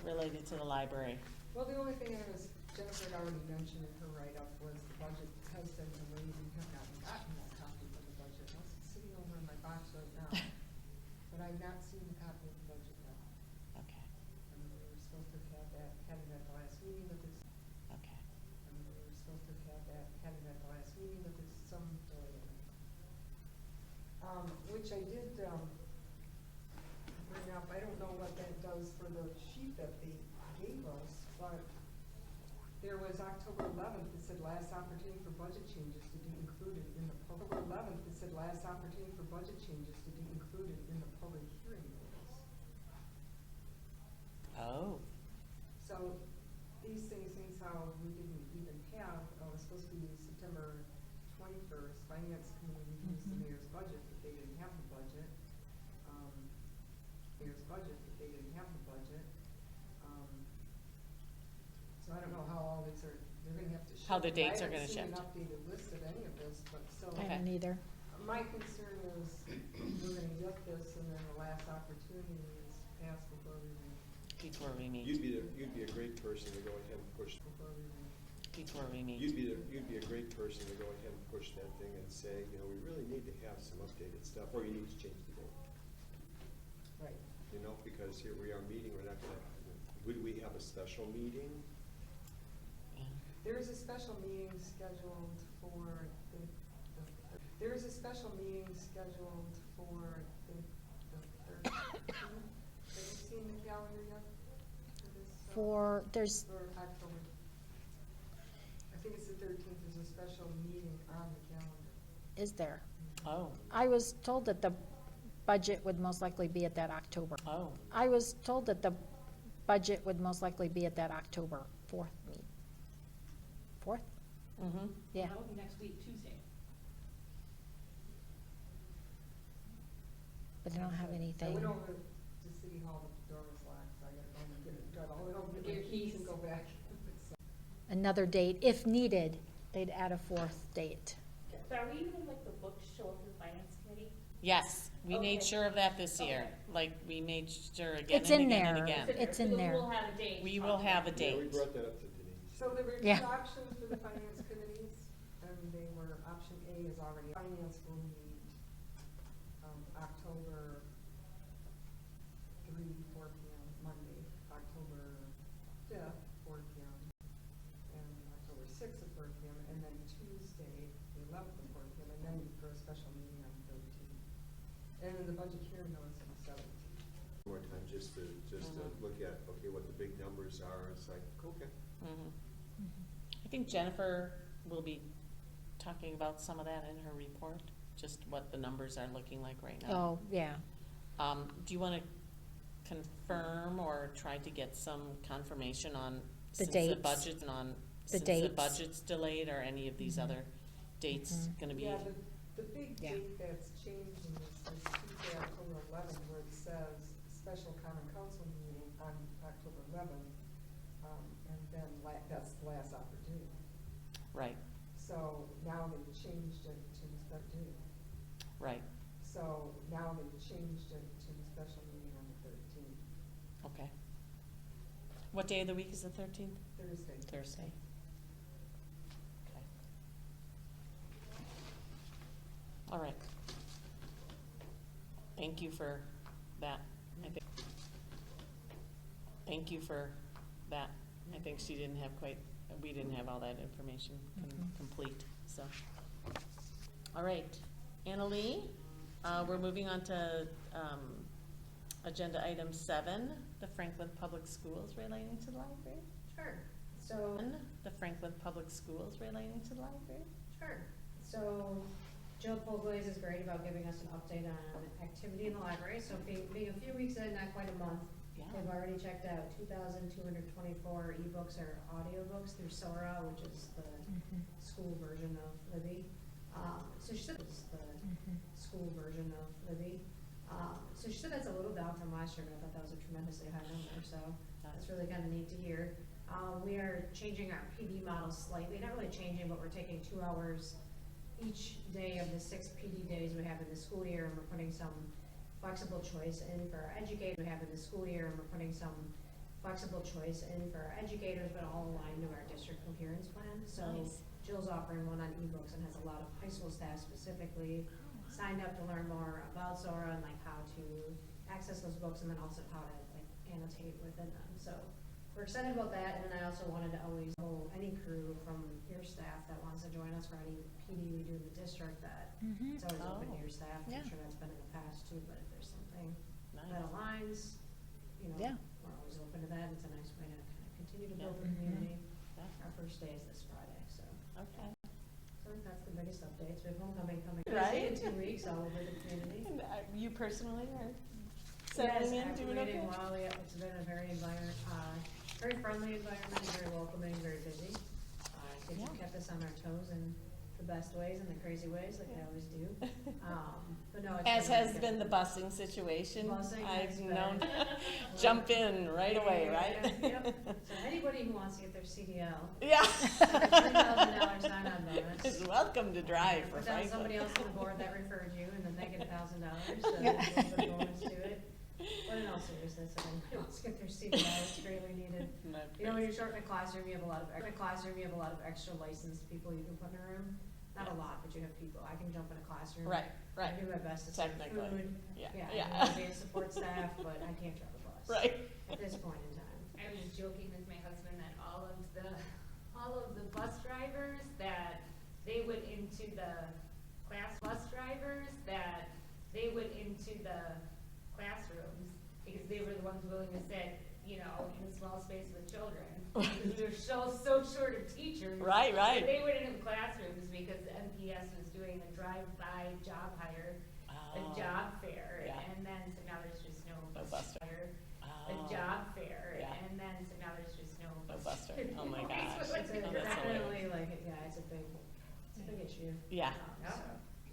Speaker 1: related to the library.
Speaker 2: Well, the only thing is, Jennifer had already mentioned in her write-up was the budget has been delayed, we have not gotten that copy of the budget. It's sitting over in my box right now, but I've not seen the copy of the budget yet.
Speaker 1: Okay,
Speaker 2: And we were supposed to have that, had it at the last meeting, but there's,
Speaker 1: okay.
Speaker 2: and we were supposed to have that, had it at the last meeting, but there's some delay in it. Which I did, bring up, I don't know what that does for the sheet that they gave us, but there was October 11th, it said last opportunity for budget changes to be included in the October 11th, it said last opportunity for budget changes to be included in the public hearing notice.
Speaker 1: Oh,
Speaker 2: So these things how we didn't even have, it was supposed to be September 21st, finance committee reviews the mayor's budget, but they didn't have the budget. Mayor's budget, but they didn't have the budget. So I don't know how all these are, they're gonna have to shift.
Speaker 1: How the dates are gonna
Speaker 2: I haven't
Speaker 1: shift.
Speaker 2: seen an updated list of any of this, but so.
Speaker 4: I don't either.
Speaker 2: My concern is, we're gonna get this and then the last opportunity is passed before we meet.
Speaker 6: You'd be a great person to go ahead and push.
Speaker 2: Before we meet.
Speaker 1: Before we meet.
Speaker 6: You'd be a great person to go ahead and push that thing and say, you know, we really need to have some updated stuff, or you need to change the date.
Speaker 2: Right.
Speaker 6: You know, because here we are meeting, we're not gonna, would we have a special meeting?
Speaker 1: Yeah.
Speaker 2: There is a special meeting scheduled for there is a special meeting scheduled for the 13th. Have you seen the calendar yet?
Speaker 4: There's,
Speaker 2: For October. I think it's the 13th, there's a special meeting on the calendar.
Speaker 4: is there?
Speaker 1: Oh,
Speaker 4: I was told that the budget would most likely be at that October.
Speaker 1: oh,
Speaker 4: I was told that the budget would most likely be at that October 4th meeting. 4th?
Speaker 1: mm-hmm.
Speaker 4: Yeah.
Speaker 9: That would be next week, Tuesday.
Speaker 4: But I don't have
Speaker 2: I
Speaker 4: anything.
Speaker 2: went over to City Hall, the door was locked, so I got to go and get it, drive all the way home, get
Speaker 9: Get
Speaker 2: my
Speaker 9: your
Speaker 2: keys
Speaker 9: keys.
Speaker 2: and go back. So,
Speaker 4: Another date, if needed, they'd add a 4th date.
Speaker 9: So are we even like the book show up to the finance committee?
Speaker 1: Yes, we made
Speaker 9: Okay.
Speaker 1: sure of that this year,
Speaker 9: Okay.
Speaker 1: like, we made sure again
Speaker 4: It's
Speaker 1: and
Speaker 4: in
Speaker 1: again and
Speaker 4: there.
Speaker 1: again.
Speaker 4: It's in
Speaker 9: So
Speaker 4: there.
Speaker 9: We'll have a date. to
Speaker 1: We
Speaker 9: talk
Speaker 1: will have a
Speaker 9: about.
Speaker 1: date.
Speaker 6: Yeah, we brought that up to Denise.
Speaker 2: So there were two
Speaker 4: Yeah.
Speaker 2: options for the finance committees, and they were, option A is already, finance will meet, October 4 p.m., Monday, October 5th, 4 p.m., and October 6th at 4 p.m., and then Tuesday, the 11th at 4 p.m., and then for a special meeting on the 13th. And then the budget hearing notice on the 17th.
Speaker 6: More time just to look at, okay, what the big numbers are, it's like, okay.
Speaker 1: Mhm. I think Jennifer will be talking about some of that in her report, just what the numbers are looking like right now.
Speaker 4: Oh, yeah.
Speaker 1: Do you wanna confirm or try to get some confirmation on
Speaker 4: The
Speaker 1: since the
Speaker 4: dates.
Speaker 1: budget's on,
Speaker 4: The
Speaker 1: since the
Speaker 4: dates.
Speaker 1: budget's delayed, or any of these other dates gonna be?
Speaker 2: Yeah, the big
Speaker 4: Yeah.
Speaker 2: date that's changing is Tuesday, October 11th, where it says special common council meeting on October 11th. And then that's the last opportunity.
Speaker 1: Right,
Speaker 2: So now they've changed it to the
Speaker 1: right,
Speaker 2: So now they've changed it to the special meeting on the 13th,
Speaker 1: okay. What day of the week is the 13th?
Speaker 2: Thursday.
Speaker 1: Thursday. Okay. All right. Thank you for that. Thank you for that. I think she didn't have we didn't have all that information complete, so. All right, Annalee, we're moving on to, agenda item 7, the Franklin Public Schools relating to the library.
Speaker 11: Sure. So,
Speaker 1: The Franklin Public Schools relating to the library.
Speaker 11: sure. So Jill Polglaze is great about giving us an update on activity in the library. So being a few weeks in, not quite a month,
Speaker 1: Yeah.
Speaker 11: they've already checked out 2,224 ebooks or audiobooks through Sora, which is the school version of Libby. So she said it's the school version of Libby. So she said that's a little down from last year, but I thought that was a tremendously high number, so that's really kind of neat to hear. We are changing our PD model slightly, not really changing, but we're taking 2 hours each day of the 6 PD days we have in the school year, and we're putting some flexible choice in for our educators we have in the school year, and we're putting some flexible choice in for our educators, but all aligned to our district coherence plan. So
Speaker 1: Nice.
Speaker 11: Jill's offering one on ebooks and has a lot of high school staff specifically signed up to learn more about Sora and like how to access those books, and then also how to like annotate within them. So we're excited about that, and then I also wanted to always know any crew from your staff that wants to join us for any PD we do in the district, that it's always open to your staff.
Speaker 4: Yeah.
Speaker 11: I'm sure that's been in the past too, but if there's something that
Speaker 1: Nice.
Speaker 11: aligns, you know,
Speaker 4: Yeah.
Speaker 11: we're always open to that. It's a nice way to kind of continue to build the
Speaker 4: Mhm.
Speaker 11: community.
Speaker 1: Yeah.
Speaker 11: Our first day is this Friday, so
Speaker 1: Okay.
Speaker 11: I think that's the biggest updates. We have homecoming coming
Speaker 1: Right.
Speaker 11: in 2 weeks all over the community.
Speaker 1: And you personally are
Speaker 11: Yes,
Speaker 1: settling in, doing okay?
Speaker 11: acclimating well. Yeah, it's been a very very friendly environment, very welcoming, very busy. Kids have
Speaker 1: Yeah.
Speaker 11: kept us on our toes in the best ways and the crazy ways, like they always do. But no, it's
Speaker 1: As
Speaker 11: been really
Speaker 1: has
Speaker 11: good.
Speaker 1: been the busing situation.
Speaker 11: Busing
Speaker 1: I've
Speaker 11: has
Speaker 1: known,
Speaker 11: been-
Speaker 1: jump in right away, right?
Speaker 11: Yep. So anybody who wants to get their CDL,
Speaker 1: Yeah.
Speaker 11: $3,000 sign-on bonus.
Speaker 1: Is welcome to drive for
Speaker 11: Put down somebody
Speaker 1: Franklin.
Speaker 11: else on the board that referred you, and then they get $1,000, so there's a little bit of bonus to it. But in all seriousness, if anybody wants to get their CDL, it's greatly needed. You know, when you're short in a classroom, you have a lot of extra licensed people you can put in a room. Not a lot, but you have people. I can jump in a classroom.
Speaker 1: Right,
Speaker 11: I
Speaker 1: right,
Speaker 11: do my best to serve
Speaker 1: Technically.
Speaker 11: food.
Speaker 1: yeah,
Speaker 11: Yeah,
Speaker 1: yeah.
Speaker 11: I can be a support staff, but I can't drive a bus.
Speaker 1: Right.
Speaker 11: At this point in time.
Speaker 10: I was joking with my husband that all of the bus drivers that they went into the classrooms because they were the ones willing to sit, you know, in a small space with children. Because we were so short of teachers.
Speaker 1: Right, right.
Speaker 10: They went into the classrooms because MPS was doing a drive-by job hire, a
Speaker 1: Oh,
Speaker 10: job fair,
Speaker 1: yeah.
Speaker 10: and then so now there's just no
Speaker 1: No
Speaker 10: bus
Speaker 1: bus
Speaker 10: hire. A
Speaker 1: Oh,
Speaker 10: job fair,
Speaker 1: yeah.
Speaker 10: and then so now there's just no
Speaker 1: No
Speaker 10: bus.
Speaker 1: bus driver. Oh my gosh.
Speaker 11: It's
Speaker 1: Oh, that's
Speaker 11: definitely like, yeah, it's a big issue.
Speaker 1: Yeah.
Speaker 11: So,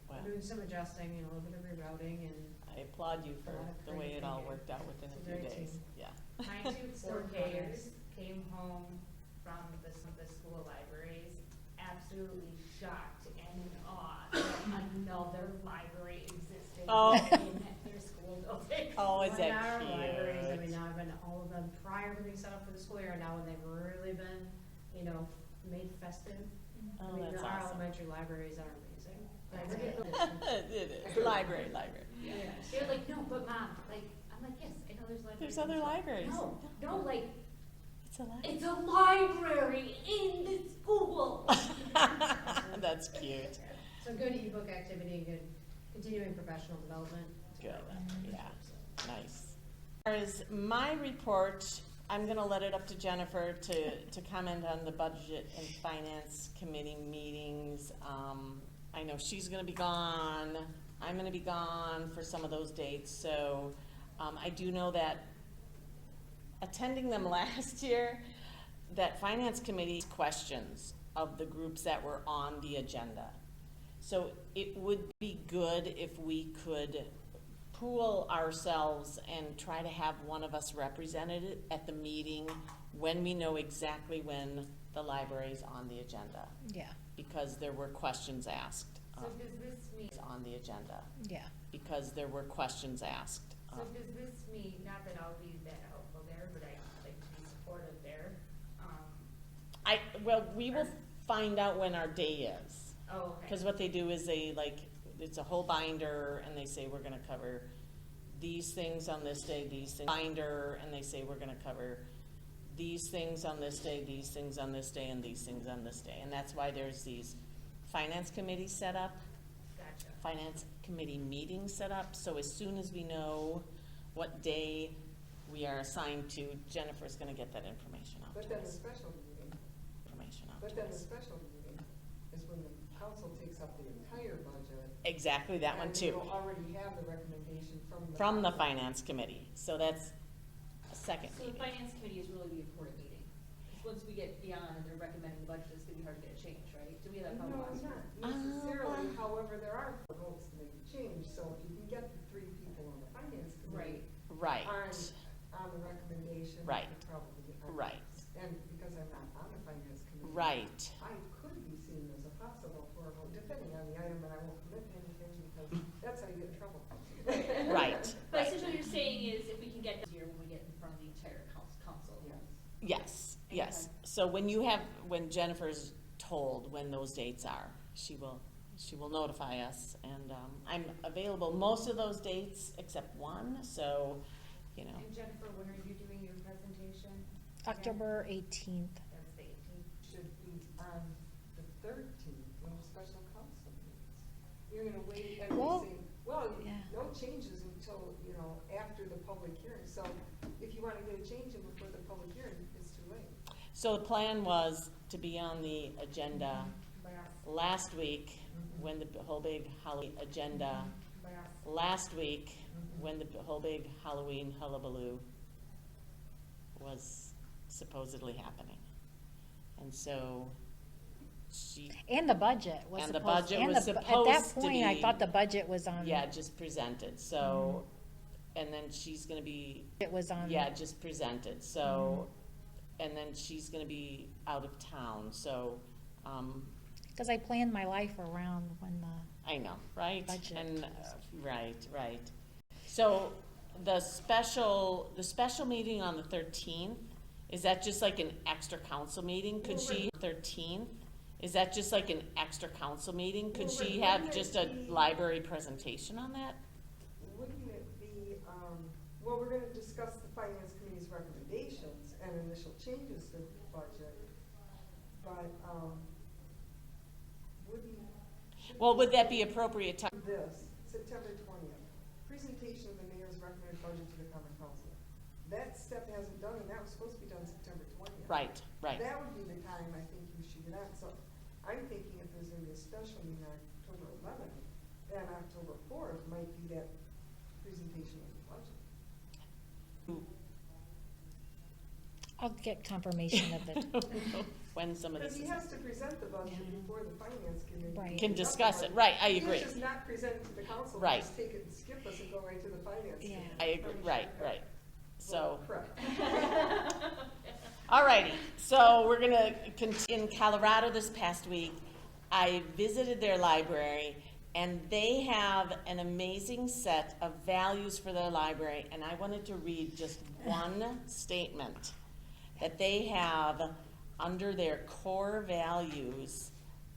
Speaker 1: Wow.
Speaker 11: we're doing some adjusting, you know, a little bit of rerouting and
Speaker 1: I applaud you for
Speaker 11: A lot of
Speaker 1: the way it all
Speaker 11: thinking.
Speaker 1: worked out within a
Speaker 11: It's a
Speaker 1: few
Speaker 11: very
Speaker 1: days.
Speaker 11: team.
Speaker 1: Yeah.
Speaker 10: My two
Speaker 11: Four
Speaker 10: four-Kers came home from the school libraries absolutely shocked and in awe that another library existed
Speaker 1: Oh.
Speaker 10: in their school building.
Speaker 1: Oh, is
Speaker 11: Well,
Speaker 1: that
Speaker 11: now our libraries, I mean,
Speaker 1: cute?
Speaker 11: now have been all of them prior to being set up for the school year, and now when they've really been, you know, made festive. I
Speaker 1: Oh,
Speaker 11: mean,
Speaker 1: that's
Speaker 11: our
Speaker 1: awesome.
Speaker 11: elementary libraries are amazing.
Speaker 10: That's
Speaker 11: Like,
Speaker 10: good.
Speaker 1: It is. Library.
Speaker 11: Yes.
Speaker 10: They're like, no, but mom, like, I'm like, yes, I know there's libraries.
Speaker 1: There's other
Speaker 10: and stuff."
Speaker 1: libraries.
Speaker 10: No, like,
Speaker 1: It's a library.
Speaker 10: it's a library in the school.
Speaker 1: That's cute.
Speaker 11: So good ebook activity and good continuing professional development. It's
Speaker 1: Good,
Speaker 11: great.
Speaker 1: yeah.
Speaker 11: So,
Speaker 1: Nice. As far as my report, I'm gonna let it up to Jennifer to comment on the budget and finance committee meetings. I know she's gonna be gone, I'm gonna be gone for some of those dates, so, I do know that attending them last year, that finance committee questions of the groups that were on the agenda. So it would be good if we could pool ourselves and try to have one of us represented at the meeting when we know exactly when the library is on the agenda,
Speaker 4: Yeah,
Speaker 1: because there were questions asked.
Speaker 10: So does this mean,
Speaker 1: On the agenda,
Speaker 4: yeah.
Speaker 1: because there were questions asked.
Speaker 10: so does this mean, not that I'll be that helpful there, but I like to be supportive there,
Speaker 1: Well, we will find out when our day is.
Speaker 10: oh, okay.
Speaker 1: Because what they do is they, like, it's a whole binder, and they say, we're gonna cover these things on this day, these things. Binder, and they say, we're gonna cover these things on this day, these things on this day, and these things on this day. And that's why there's these finance committees set up,
Speaker 10: Gotcha.
Speaker 1: finance committee meetings set up. So as soon as we know what day we are assigned to, Jennifer's gonna get that information out
Speaker 2: But
Speaker 1: to
Speaker 2: then the
Speaker 1: us.
Speaker 2: special meeting,
Speaker 1: Information out
Speaker 2: but
Speaker 1: to
Speaker 2: then the
Speaker 1: us.
Speaker 2: special meeting is when the council takes up the entire budget.
Speaker 1: Exactly, that one
Speaker 2: And
Speaker 1: too.
Speaker 2: you'll already have the recommendation from the.
Speaker 1: From the
Speaker 2: council.
Speaker 1: finance committee, so that's a second
Speaker 9: So the
Speaker 1: meeting.
Speaker 9: finance committee is really the important meeting. 'Cause once we get beyond and they're recommending the budget, it's gonna be hard to get a change, right? Do we have that
Speaker 2: No,
Speaker 9: problem?
Speaker 2: not necessarily, however, there are votes to make a change, so if you can get the 3 people on the finance committee.
Speaker 1: Right,
Speaker 2: On the recommendation.
Speaker 1: Right.
Speaker 2: you could probably get on
Speaker 1: Right.
Speaker 2: this. And because I'm not on the finance committee.
Speaker 1: right.
Speaker 2: I could be seen as a possible for a vote, depending on the item, and I won't commit to anything because that's how you get in trouble.
Speaker 1: Right.
Speaker 9: But essentially what you're saying is if we can get this year when we get in front of the entire council.
Speaker 2: Yes.
Speaker 1: Yes. So when Jennifer's told when those dates are, she will notify us, and, I'm available most of those dates except one, so, you know.
Speaker 10: And Jennifer, when are you doing your presentation?
Speaker 4: October 18th.
Speaker 10: That's the 18th.
Speaker 2: Should be on the 13th, when the special council meets. You're gonna wait and
Speaker 4: Well,
Speaker 2: say, well,
Speaker 4: yeah.
Speaker 2: no changes until, after the public hearing. So if you wanna get a change in before the public hearing, it's too late.
Speaker 1: So the plan was to be on the agenda last week, when the whole big Halloween agenda, last week, when the whole big Halloween hullabaloo was supposedly happening. And so
Speaker 4: And the budget was
Speaker 1: And the
Speaker 4: supposed,
Speaker 1: budget
Speaker 4: and
Speaker 1: was
Speaker 4: the, at that
Speaker 1: supposed to
Speaker 4: point, I
Speaker 1: be-
Speaker 4: thought the budget was on.
Speaker 1: just presented, so, and then she's gonna be,
Speaker 4: It was on.
Speaker 1: just presented, so, and then she's gonna be out of town, so,
Speaker 4: Because I planned my life around when the,
Speaker 1: I know, right?
Speaker 4: Budget.
Speaker 1: And, right. So, the special meeting on the 13th, is that just like an extra council meeting? Could she, 13th, is that just like an extra council meeting? Could
Speaker 2: Well,
Speaker 1: she
Speaker 2: but
Speaker 1: have
Speaker 2: wouldn't
Speaker 1: just
Speaker 2: it
Speaker 1: a
Speaker 2: be-
Speaker 1: library presentation on that?
Speaker 2: Wouldn't it be, well, we're gonna discuss the finance committee's recommendations and initial changes to the budget, but,
Speaker 1: Well, would that be appropriate time?
Speaker 2: This, September 20th, presentation of the mayor's recommended budget to the common council. That step hasn't done, and that was supposed to be done September 20th.
Speaker 1: Right.
Speaker 2: That would be the time I think you should get on. So I'm thinking if there's gonna be a special meeting on October 11th, then October 4th might be that presentation of the budget.
Speaker 4: I'll get confirmation of it.
Speaker 1: When some of this
Speaker 2: Because he
Speaker 1: is,
Speaker 2: has to present the budget
Speaker 4: Yeah.
Speaker 2: before the finance committee.
Speaker 4: Right.
Speaker 1: Can discuss it. Right, I agree.
Speaker 2: He can't just not present it to the council,
Speaker 1: Right.
Speaker 2: just take it and skip us and go right to the finance
Speaker 4: Yeah.
Speaker 2: committee.
Speaker 1: I agree, right. So,
Speaker 2: Correct.
Speaker 1: alrighty, so we're gonna in Colorado this past week, I visited their library, and they have an amazing set of values for their library, and I wanted to read just one statement that they have under their core values.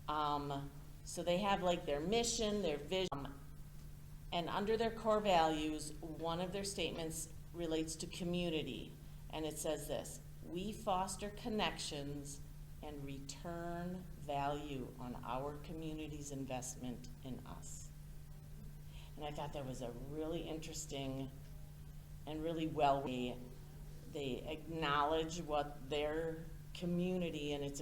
Speaker 1: So they have like their mission, their vision, and under their core values, one of their statements relates to community, and it says this: we foster connections and return value on our community's investment in us. And I thought that was a really interesting and really well, they acknowledge what their community, and it's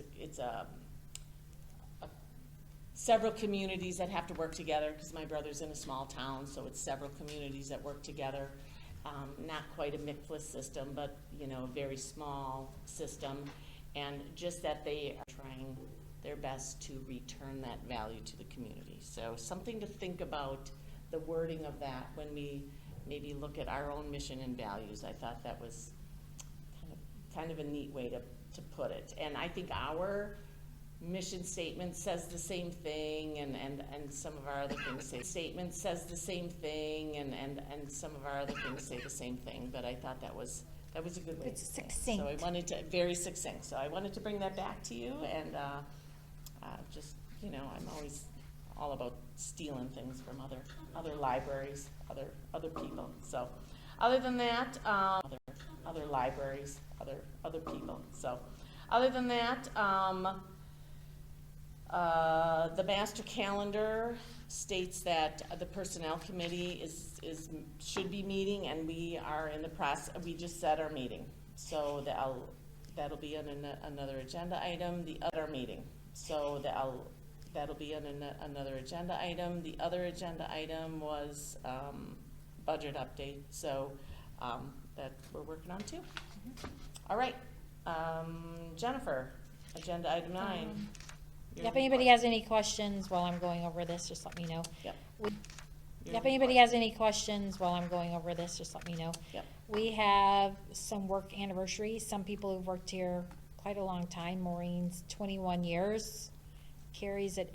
Speaker 1: several communities that have to work together, because my brother's in a small town, so it's several communities that work together. not quite a MICFLIS system, but, you know, a very small system, and just that they are trying their best to return that value to the community. So something to think about, the wording of that, when we maybe look at our own mission and values. I thought that was kind of a neat way to put it. And I think our mission statement says the same thing, and some of our other things say statement says the same thing, and some of our other things say the same thing, but I thought that was a good way
Speaker 4: It's
Speaker 1: to say it.
Speaker 4: succinct.
Speaker 1: So I wanted to, very succinct, so I wanted to bring that back to you, and just, you know, I'm always all about stealing things from other libraries, other people. So other than that, other libraries, other people. So other than that, the master calendar states that the personnel committee should be meeting, and we are in the process, we just set our meeting. So that'll be on another agenda item, the other meeting. So that'll be on another agenda item. The other agenda item was budget update, so that we're working on too. All right, Jennifer, agenda item 9.
Speaker 4: If anybody has any questions while I'm going over this, just let me know.
Speaker 1: Yep.
Speaker 4: If anybody has any questions while I'm going over this, just let me know.
Speaker 1: Yep.
Speaker 4: We have some work anniversaries, some people who've worked here quite a long time. Maureen's 21 years, Carrie's at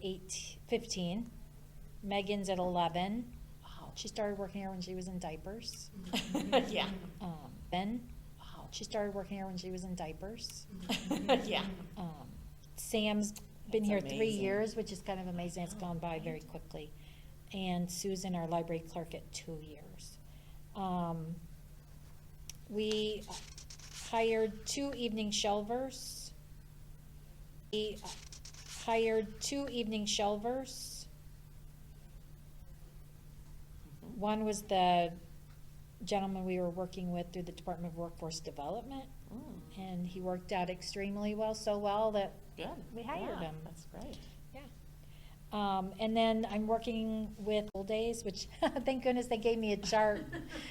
Speaker 4: 15, Megan's at 11.
Speaker 1: Wow.
Speaker 4: She started working here when she was in diapers.
Speaker 1: Yeah.
Speaker 4: Ben,
Speaker 1: Wow.
Speaker 4: she started working here when she was in diapers.
Speaker 1: Yeah.
Speaker 4: Sam's been
Speaker 1: That's
Speaker 4: here 3
Speaker 1: amazing.
Speaker 4: years, which is kind of amazing. It's gone by very quickly. And Susan, our library clerk, at 2 years. We hired 2 evening shelvers. We hired 2 evening shelvers. One was the gentleman we were working with through the Department of Workforce Development, and he worked out extremely well, so well that
Speaker 1: Good.
Speaker 4: we hired
Speaker 1: Yeah,
Speaker 4: him.
Speaker 1: That's great.
Speaker 4: Yeah. And then I'm working with Full Days, which thank goodness they gave me a chart.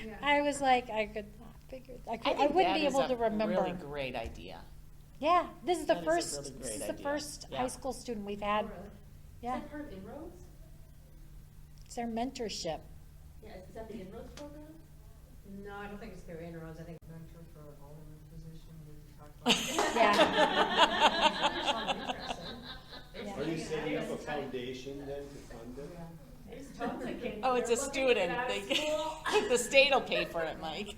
Speaker 2: Yeah.
Speaker 4: I was like, I could not figure, I
Speaker 1: think
Speaker 4: wouldn't
Speaker 1: that
Speaker 4: be
Speaker 1: is
Speaker 4: able
Speaker 1: a
Speaker 4: to remember.
Speaker 1: Really great idea.
Speaker 4: Yeah, this is the
Speaker 1: That is a
Speaker 4: first,
Speaker 1: really
Speaker 4: this
Speaker 1: great
Speaker 4: is the
Speaker 1: idea.
Speaker 4: first
Speaker 1: Yeah.
Speaker 4: high school student we've had.
Speaker 9: Oh, really?
Speaker 4: Yeah,
Speaker 9: Is that part of Inroads?
Speaker 4: it's their mentorship.
Speaker 9: Yeah, is that the Inroads program?
Speaker 11: No, I don't think it's through inroads, I think mentor for alderman position, we talked about.
Speaker 4: Yeah.
Speaker 6: Are you setting up a foundation then to fund it?
Speaker 10: There's tons of kids.
Speaker 1: Oh, it's
Speaker 10: that
Speaker 1: a
Speaker 10: are looking to get
Speaker 1: student.
Speaker 10: out of
Speaker 1: They-
Speaker 10: school.
Speaker 1: The state will pay for it, Mike.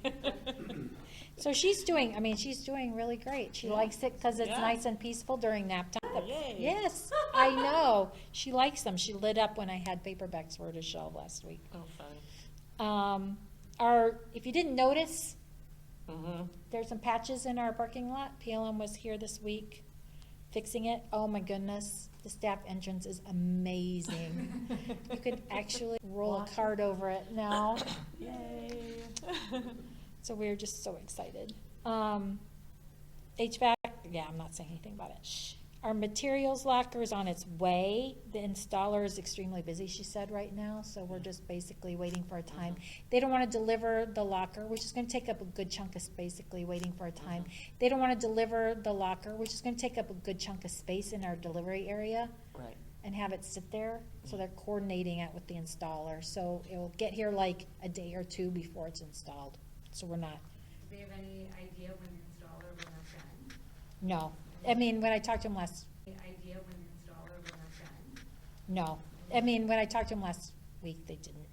Speaker 4: So she's doing, I mean, she's doing really great. She
Speaker 1: Yeah.
Speaker 4: likes it because it's
Speaker 1: Yeah.
Speaker 4: nice and peaceful during nap time.
Speaker 1: Yay.
Speaker 4: Yes, I know. She likes them. She lit up when I had paperbacks for her to shelve last week.
Speaker 1: Oh, funny.
Speaker 4: If you didn't notice,
Speaker 1: Mm-hmm.
Speaker 4: there's some patches in our parking lot. PLM was here this week fixing it. Oh my goodness, the staff entrance is amazing. You could actually roll a cart over it now.
Speaker 1: Yay.
Speaker 4: So we're just so excited. HVAC, yeah, I'm not saying anything about it. Shh. Our materials locker is on its way. The installer is extremely busy, she said, right now, so we're just basically waiting for a time. They don't want to deliver the locker, which is going to take up a good chunk of, basically waiting for a time. They don't want to deliver the locker, which is going to take up a good chunk of space in our delivery area,
Speaker 1: Right.
Speaker 4: and have it sit there. So they're coordinating it with the installer. So it'll get here like a day or two before it's installed. So we're not,
Speaker 10: Do they have any idea when the installer will have done?
Speaker 4: no. I mean, when I talked to him last,
Speaker 10: Any idea when the installer will have done?
Speaker 4: no. I mean, when I talked to him last week, they didn't.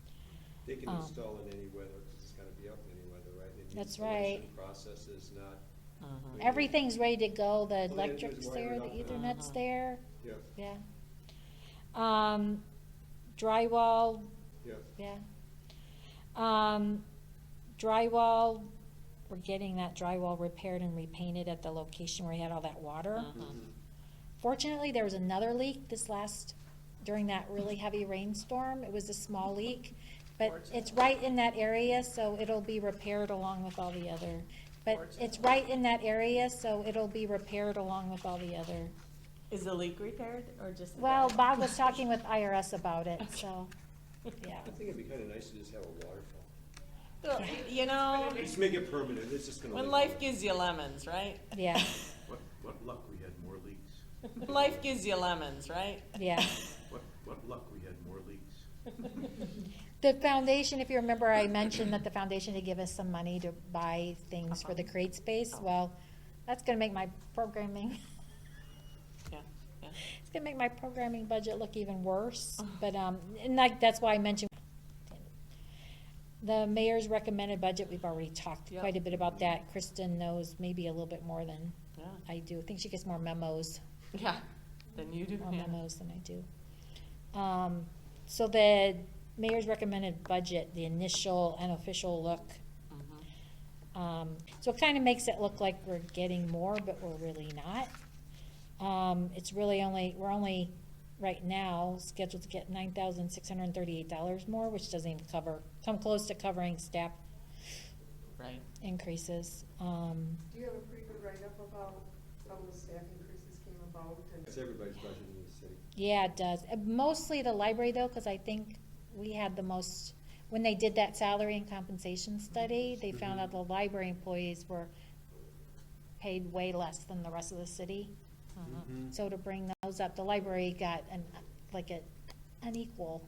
Speaker 6: They can
Speaker 4: Um,
Speaker 6: install in any weather, because it's gotta be up in any weather, right? And the
Speaker 4: That's right.
Speaker 6: installation process is not.
Speaker 1: Mhm.
Speaker 4: Everything's ready to go. The
Speaker 6: All they have to do
Speaker 4: electric's
Speaker 6: is
Speaker 4: there,
Speaker 6: wire
Speaker 4: the
Speaker 6: it up.
Speaker 4: Ethernet's there,
Speaker 6: Yep,
Speaker 4: yeah. Drywall,
Speaker 6: yep.
Speaker 4: yeah. Drywall, we're getting that drywall repaired and repainted at the location where we had all that water.
Speaker 6: Mhm.
Speaker 4: Fortunately, there was another leak during that really heavy rainstorm. It was a small leak, but it's right in that area, so it'll be repaired along with all the other. But it's right in that area, so it'll be repaired along with all the other.
Speaker 1: Is the leak repaired or just? the
Speaker 4: Well,
Speaker 1: gutter?
Speaker 4: Bob was talking with IRS about it, so, yeah.
Speaker 6: I think it'd be kinda nice to just have a waterfall.
Speaker 1: You know,
Speaker 6: Just make it permanent, it's just gonna.
Speaker 1: when
Speaker 6: live
Speaker 1: life
Speaker 6: on.
Speaker 1: gives you lemons, right?
Speaker 4: Yeah,
Speaker 8: What luck we had more leaks.
Speaker 1: Life gives you lemons, right?
Speaker 4: yeah.
Speaker 8: What luck we had more leaks.
Speaker 4: The foundation, if you remember, I mentioned that the foundation to give us some money to buy things for the create space. Well, that's gonna make my programming,
Speaker 1: Yeah, yeah.
Speaker 4: it's gonna make my programming budget look even worse. But, and like, that's why I mentioned the mayor's recommended budget. We've already talked
Speaker 1: Yep.
Speaker 4: quite a bit about that. Kristen knows maybe a little bit more than
Speaker 1: Yeah,
Speaker 4: I do. I think she gets more memos.
Speaker 1: yeah, then you do,
Speaker 4: More
Speaker 1: yeah.
Speaker 4: memos than I do. So the mayor's recommended budget, the initial and official look,
Speaker 1: Mhm.
Speaker 4: so it kind of makes it look like we're getting more, but we're really not. It's really we're only, right now, scheduled to get $9,638 more, which doesn't even come close to covering staff
Speaker 1: Right.
Speaker 4: increases.
Speaker 2: Do you have a pretty good write-up about how the staff increases came about and?
Speaker 6: It's everybody's budget in the city.
Speaker 4: Yeah, it does. Mostly the library though, because I think we had the most, when they did that salary and compensation study, they found out the library employees were paid way less than the rest of the city.
Speaker 6: Mhm.
Speaker 4: So to bring those up, the library got like an unequal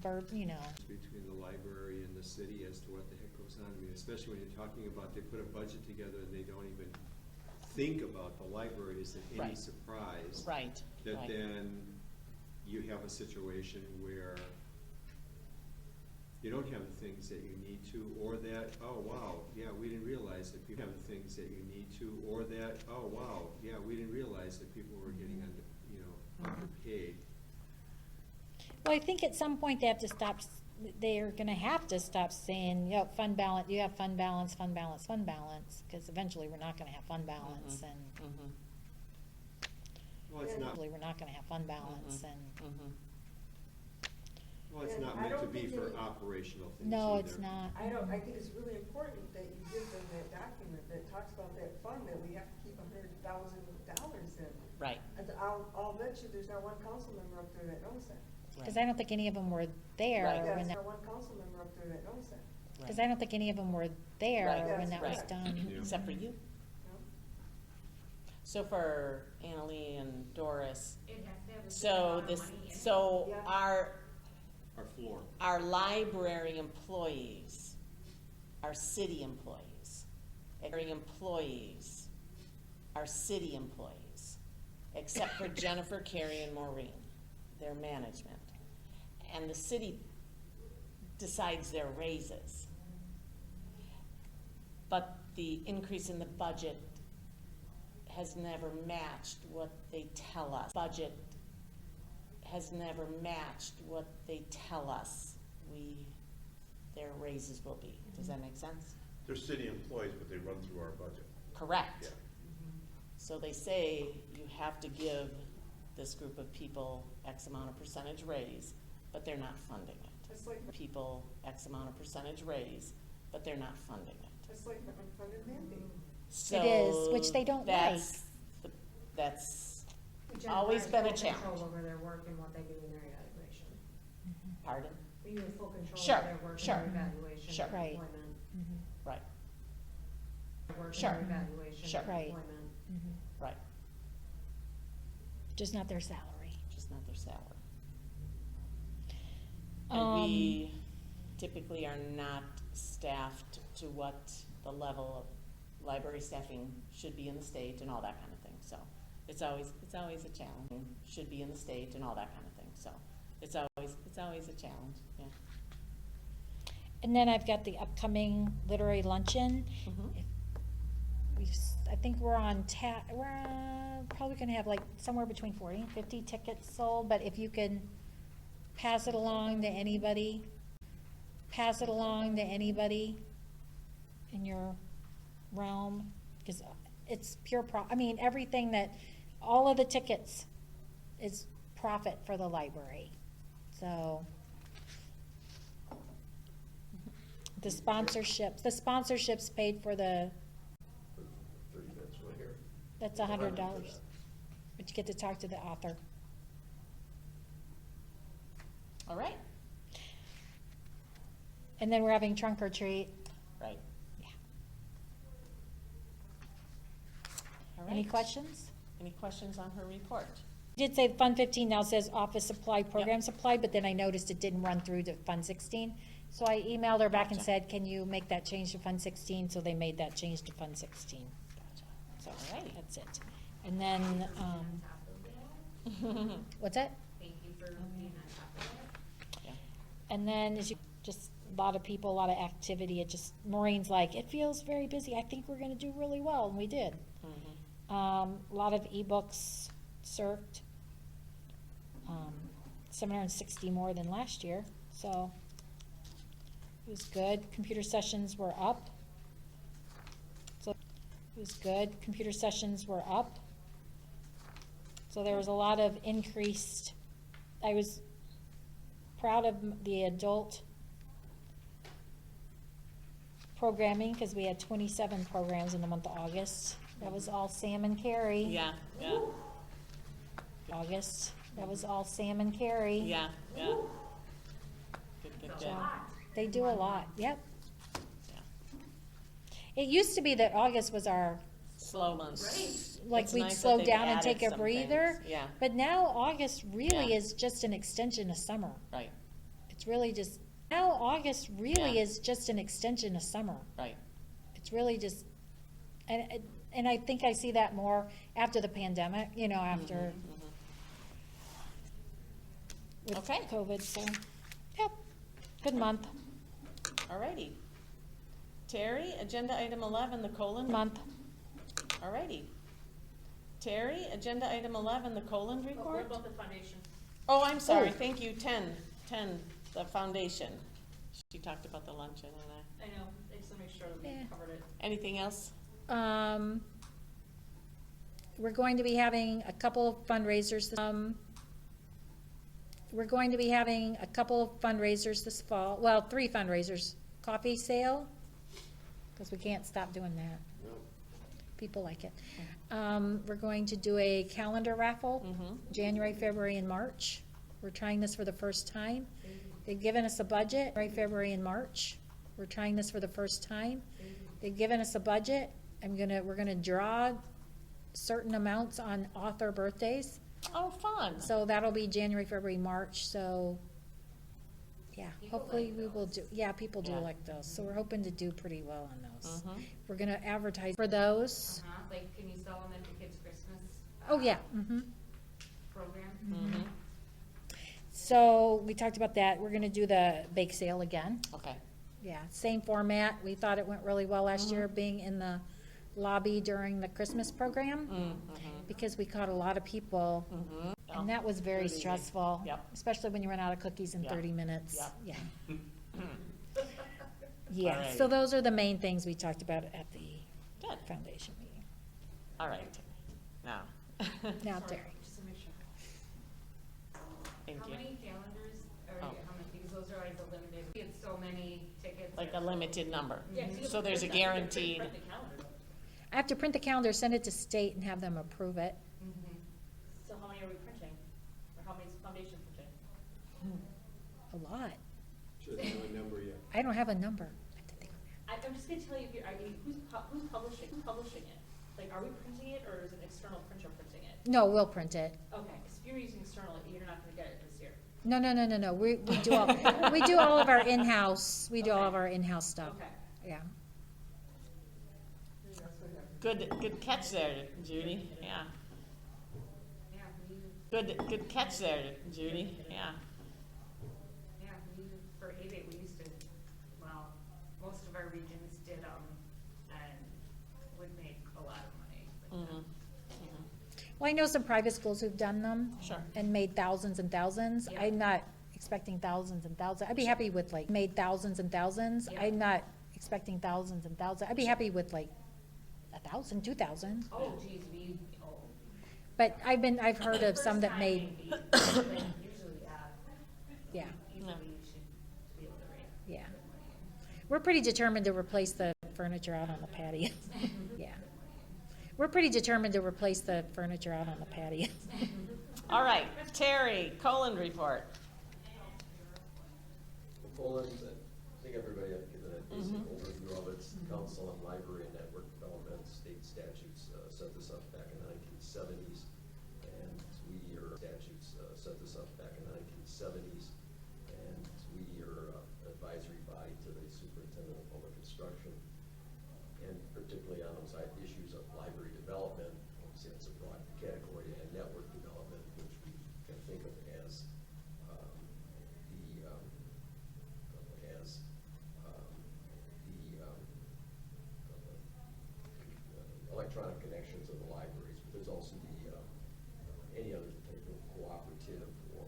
Speaker 4: between
Speaker 6: Between the library and the city as to what the heck goes on. I mean, especially when you're talking about, they put a budget together and they don't even think about the library as any
Speaker 1: Right.
Speaker 6: surprise.
Speaker 1: Right,
Speaker 6: That
Speaker 1: right.
Speaker 6: then you have a situation where you don't have the things that you need to, or that, oh, wow, yeah, we didn't realize that people have the things that you need to, or that, oh, wow, yeah, we didn't realize that people were getting underpaid.
Speaker 4: Well, I think at some point they have to stop, they're gonna have to stop saying, fund balance, you have fund balance, fund balance, fund balance, because eventually we're not gonna have fund balance and,
Speaker 1: Mhm.
Speaker 6: Well, it's not,
Speaker 4: eventually we're not gonna have fund balance and,
Speaker 1: Mhm.
Speaker 6: well, it's
Speaker 2: And
Speaker 6: not
Speaker 2: I
Speaker 6: meant to
Speaker 2: don't
Speaker 6: be
Speaker 2: think
Speaker 6: for
Speaker 2: it-
Speaker 6: operational things
Speaker 4: no,
Speaker 6: either.
Speaker 4: it's not.
Speaker 2: I think it's really important that you give them that document that talks about that fund, that we have to keep $100,000 in.
Speaker 1: Right,
Speaker 2: And I'll bet you there's not one council member up there that knows that.
Speaker 4: Because I don't think any of them were there
Speaker 1: Right.
Speaker 2: Yeah,
Speaker 4: when
Speaker 2: there's
Speaker 4: that,
Speaker 2: not one council member up there that knows that.
Speaker 4: because I don't think any of them were there
Speaker 1: Right.
Speaker 4: when that was
Speaker 1: Right.
Speaker 4: done.
Speaker 6: Yeah.
Speaker 1: except for you.
Speaker 2: You know?
Speaker 1: So for Annalee and Doris,
Speaker 10: It has to have a certain
Speaker 1: so
Speaker 10: amount of
Speaker 1: this,
Speaker 10: money in it.
Speaker 1: so
Speaker 2: Yeah.
Speaker 6: Our floor.
Speaker 1: our library employees, our city employees, our city employees, except for Jennifer, Carrie, and Maureen, their management. And the city decides their raises. But the increase in the budget has never matched what they tell us. Budget has never matched what they tell us their raises will be. Does that make sense?
Speaker 8: They're city employees, but they run through our budget.
Speaker 1: Correct.
Speaker 8: Yeah.
Speaker 1: So they say you have to give this group of people X amount of percentage raise, but they're not funding it.
Speaker 2: It's like,
Speaker 1: People X amount of percentage raise, but they're not funding it.
Speaker 2: it's like an unfunded mandate.
Speaker 1: So
Speaker 4: It is, which they don't
Speaker 1: that's the- That's,
Speaker 11: Which
Speaker 1: Always
Speaker 11: has
Speaker 1: been a
Speaker 11: full
Speaker 1: challenge.
Speaker 11: Control over their work and what they do in their evaluation.
Speaker 1: pardon?
Speaker 11: But you have full control
Speaker 1: Sure,
Speaker 11: over their work and
Speaker 1: sure.
Speaker 11: their evaluation
Speaker 1: Sure.
Speaker 11: and
Speaker 4: Right.
Speaker 11: employment.
Speaker 1: Right,
Speaker 11: Work
Speaker 1: Sure.
Speaker 11: and their evaluation
Speaker 1: Sure.
Speaker 11: and
Speaker 4: Right.
Speaker 11: employment.
Speaker 1: right,
Speaker 4: Just not their salary.
Speaker 1: just not their salary. And we typically are not staffed to what the level of library staffing should be in the state and all that kind of thing, so it's always a challenge. Should be in the state and all that kind of thing, so it's always a challenge, yeah.
Speaker 4: And then I've got the upcoming literary luncheon.
Speaker 1: Mhm.
Speaker 4: I think we're on we're probably gonna have like somewhere between 40 and 50 tickets sold, but if you can pass it along to anybody in your realm, because it's pure everything all of the tickets is profit for the library, so. The sponsorships paid for
Speaker 3: 30 minutes right here.
Speaker 4: that's $100, but you get to talk to the author.
Speaker 1: All right,
Speaker 4: And then we're having trunk or treat
Speaker 1: right.
Speaker 4: Yeah.
Speaker 1: All
Speaker 4: Any
Speaker 1: right.
Speaker 4: questions?
Speaker 1: Any questions on her report?
Speaker 4: Did say Fund 15 now says office supply, program supply, but then I noticed it didn't run through to Fund 16. So I emailed her back and
Speaker 1: Gotcha.
Speaker 4: said, can you make that change to Fund 16? So they made that change to Fund 16. So
Speaker 1: Alrighty.
Speaker 4: that's it. And then,
Speaker 10: On top of that,
Speaker 4: what's that?
Speaker 10: thank you for being on top of it.
Speaker 1: Yeah.
Speaker 4: And then as you, just a lot of people, a lot of activity. It just, Maureen's like, it feels very busy. I think we're gonna do really well, and we did.
Speaker 1: Mhm.
Speaker 4: A lot of ebooks served. 760 more than last year, so it was good. Computer sessions were up. So it was good. Computer sessions were up. So there was a lot of increased, I was proud of the adult programming, because we had 27 programs in the month of August. That was all Sam and Carrie.
Speaker 1: Yeah, yeah,
Speaker 4: August, that was all Sam and Carrie.
Speaker 1: yeah, yeah. Good, good,
Speaker 10: It's
Speaker 1: good.
Speaker 10: a lot.
Speaker 4: They do a lot, yep.
Speaker 1: Yeah.
Speaker 4: It used to be that August was our,
Speaker 1: Slow months.
Speaker 4: like,
Speaker 1: It's
Speaker 4: we'd
Speaker 1: nice that
Speaker 4: slow
Speaker 1: they've
Speaker 4: down and
Speaker 1: added
Speaker 4: take a
Speaker 1: some
Speaker 4: breather.
Speaker 1: things. Yeah,
Speaker 4: But now August really
Speaker 1: Yeah.
Speaker 4: is just an extension of summer.
Speaker 1: right,
Speaker 4: It's really just, now August really
Speaker 1: Yeah.
Speaker 4: is just an extension of summer.
Speaker 1: right.
Speaker 4: It's really just, and I think I see that more after the pandemic, you know, after
Speaker 1: Mhm.
Speaker 4: with
Speaker 1: Okay.
Speaker 4: COVID, so, yep, good month,
Speaker 1: Alrighty. Terry, agenda item 11, the colon.
Speaker 4: month.
Speaker 1: Alrighty. Terry, agenda item 11, the colon
Speaker 9: Oh, what
Speaker 1: report.
Speaker 9: about the foundation?
Speaker 1: Oh, I'm sorry,
Speaker 4: Oh.
Speaker 1: thank you, 10, the foundation. She talked about the luncheon and
Speaker 9: I know, I just wanna make sure that
Speaker 4: Yeah.
Speaker 9: we covered it.
Speaker 1: anything else?
Speaker 4: We're going to be having a couple of fundraisers, we're going to be having a couple of fundraisers this fall, well, 3 fundraisers. Coffee sale, because we can't stop doing that. People like it. We're going to do a calendar raffle, January, February, and March. We're trying this for the first time. They've given us a budget, January, February, and March. We're trying this for the first time. They've given us a budget. We're gonna draw certain amounts on author birthdays.
Speaker 1: Oh, fun.
Speaker 4: So that'll be January, February, March, so, yeah,
Speaker 10: People
Speaker 4: hopefully
Speaker 10: like
Speaker 4: we will do,
Speaker 10: those.
Speaker 4: yeah, people do
Speaker 1: Yeah.
Speaker 4: like those, so we're hoping to do pretty well on those.
Speaker 1: Mhm.
Speaker 4: We're gonna advertise for those.
Speaker 10: Like, can you sell them at the kids' Christmas?
Speaker 4: Oh, yeah,
Speaker 10: Program?
Speaker 1: Mhm.
Speaker 4: So, we talked about that, we're gonna do the bake sale again.
Speaker 1: Okay.
Speaker 4: Yeah, same format, we thought it went really well last year, being in the lobby during the Christmas program, because we caught a lot of people, and that was very
Speaker 1: Good evening.
Speaker 4: stressful.
Speaker 1: Yep.
Speaker 4: Especially when you run out of cookies in
Speaker 1: Yep.
Speaker 4: 30 minutes,
Speaker 1: Yep.
Speaker 4: yeah. Yeah, so
Speaker 1: Alrighty.
Speaker 4: those are the main things we talked about at the
Speaker 1: Good.
Speaker 4: foundation meeting.
Speaker 1: All right. Now.
Speaker 4: Now,
Speaker 9: Sorry,
Speaker 4: Terry.
Speaker 9: just to make sure.
Speaker 1: Thank
Speaker 10: How
Speaker 1: you.
Speaker 10: many calendars, or
Speaker 1: Oh.
Speaker 10: how many, because those are like the limited, it's so many tickets.
Speaker 1: Like
Speaker 10: or
Speaker 1: a limited number.
Speaker 9: Yeah, 'cause you
Speaker 1: So
Speaker 9: have to
Speaker 1: there's a
Speaker 9: print that. You have to
Speaker 1: guaranteed,
Speaker 9: print the calendar.
Speaker 4: I have to print the calendar, send it to state, and have them approve it.
Speaker 9: So how many are we printing? Or how many is foundation printing?
Speaker 4: A lot.
Speaker 6: She doesn't know a number yet.
Speaker 4: I don't have a number. I have to think on that.
Speaker 9: I'm just gonna tell you, here, who's publishing it? Like, are we printing it, or is an external printer printing it?
Speaker 4: No, we'll print it.
Speaker 9: Okay, because if you're using external, you're not gonna get it this year.
Speaker 4: No, we do all, we do all of our in-house, we do all of our in-house stuff,
Speaker 9: Okay.
Speaker 4: yeah.
Speaker 2: That's what happened.
Speaker 1: good catch there, Judy, yeah.
Speaker 10: Yeah, we,
Speaker 1: Good catch there, Judy, yeah.
Speaker 10: yeah, we, for ABAC, we used to, well, most of our regions did, and would make a lot of money with them.
Speaker 4: Well, I know some private schools who've done them.
Speaker 1: Sure.
Speaker 4: And made thousands and thousands.
Speaker 10: Yeah.
Speaker 4: I'm not expecting thousands and thousands. I'd be happy with like, made thousands and thousands.
Speaker 10: Yeah.
Speaker 4: I'm not expecting thousands and thousands. I'd be happy with like 1,000, 2,000.
Speaker 10: Oh, geez,
Speaker 4: But I've heard of
Speaker 10: First
Speaker 4: some that
Speaker 10: time
Speaker 4: made,
Speaker 10: maybe, but usually,
Speaker 4: yeah,
Speaker 10: usually you should be able to rate.
Speaker 4: yeah. We're pretty determined to replace the furniture out on the patio. Yeah. We're pretty determined to replace the furniture out on the patio.
Speaker 1: All right, Terry, colon report.
Speaker 3: The colons, I think everybody, I basic overview of it. The Council on Library and Network Development, state statutes set this up back in the 1970s, and set this up back in the 1970s, and we are advisory body to the Superintendent of Public Instruction, and particularly on those issues of library development. Obviously, it's a broad category, and network development, which we can think of as electronic connections of the libraries, but there's also the any other type of cooperative or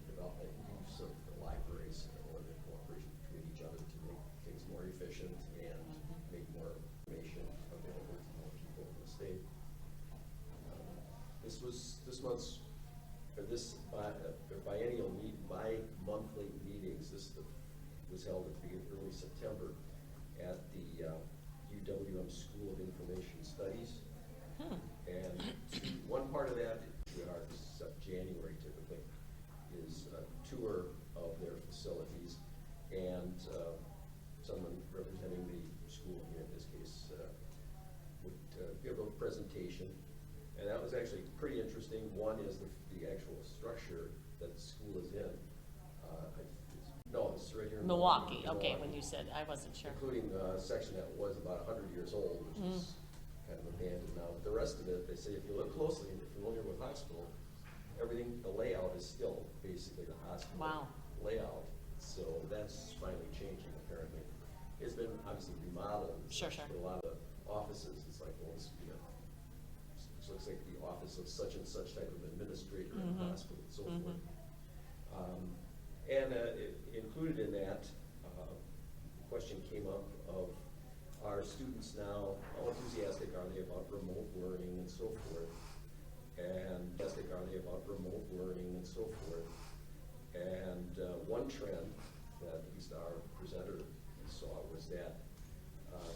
Speaker 3: development use of the libraries or the cooperation between each other to make things more efficient and make more information available to more people in the state. This month's biennial bi-monthly meetings. This was held at the early September at the UWM School of Information Studies. And one part of that, January typically, is a tour of their facilities, and someone representing the school here in this case would give a presentation. And that was actually pretty interesting. One is the actual structure that the school is in. No, it's right here in
Speaker 1: Milwaukee, okay, when you said, I wasn't sure.
Speaker 3: Including a section that was about 100 years old, which is kind of abandoned now. But the rest of it, they say, if you look closely, and you're familiar with hospital, everything, the layout is still basically the hospital layout. So that's finally changing, apparently. It's been obviously remodeled.
Speaker 1: Sure.
Speaker 3: But a lot of the offices, it's like, well, this looks like the office of such and such type of administrator in the hospital and so forth. And included in that, the question came up of, are students now, how enthusiastic are they about remote learning and so forth? And one trend that at least our presenter saw was that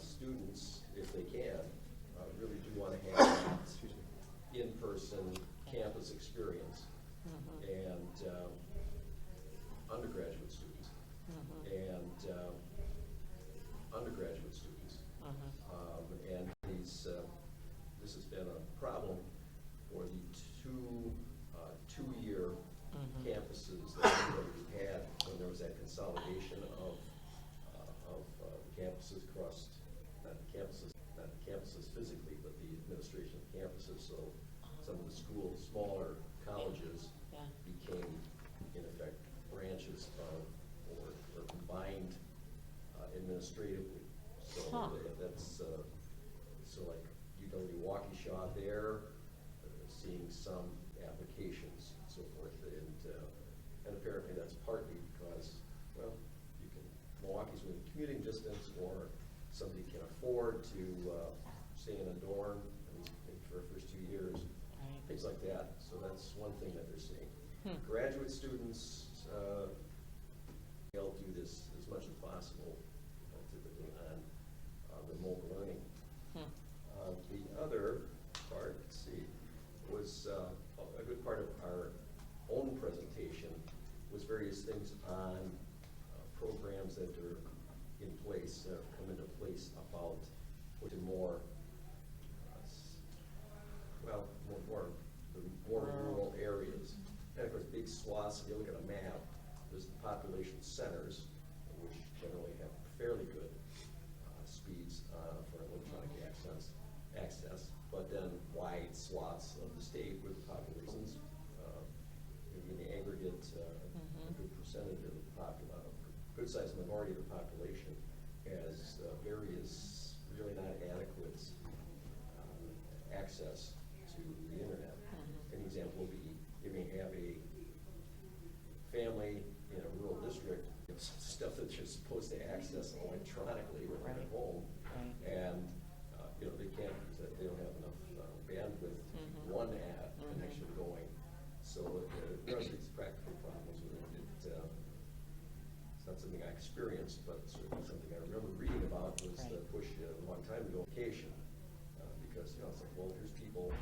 Speaker 3: students, if they can, really do want to have in-person campus experience. And undergraduate students and undergraduate students. And this has been a problem for the two-year campuses that we had when there was that consolidation of campuses across, not the campuses physically, but the administration of campuses. So some of the schools, smaller colleges, became in effect branches of or combined administratively. So that's so like UW Waukesha there, seeing some applications and so forth, and apparently that's partly because, well, you can, Milwaukee's within commuting distance, or somebody can afford to stay in a dorm, at least maybe for the first 2 years, things like that. So that's one thing that they're seeing. Graduate students, they'll do this as much as possible, typically on remote learning. The other part, let's see, was a good part of our own presentation was various things on programs that are in place, come into place about putting more rural areas. And of course, big swaths, if you look at a map, there's the population centers, which generally have fairly good speeds for electronic access, but then wide swaths of the state with populations, in the aggregate, a good percentage of the good sized minority of the population has various, really not adequate access to the internet. An example would be, you may have a family in a rural district, stuff that you're supposed to access electronically when they're at home, and they can't, because they don't have enough bandwidth to keep one connection going. So there's these practical problems with it. It's not something I experienced, but certainly something I remember reading about was the push a long time ago, location, because it's like, well, here's people,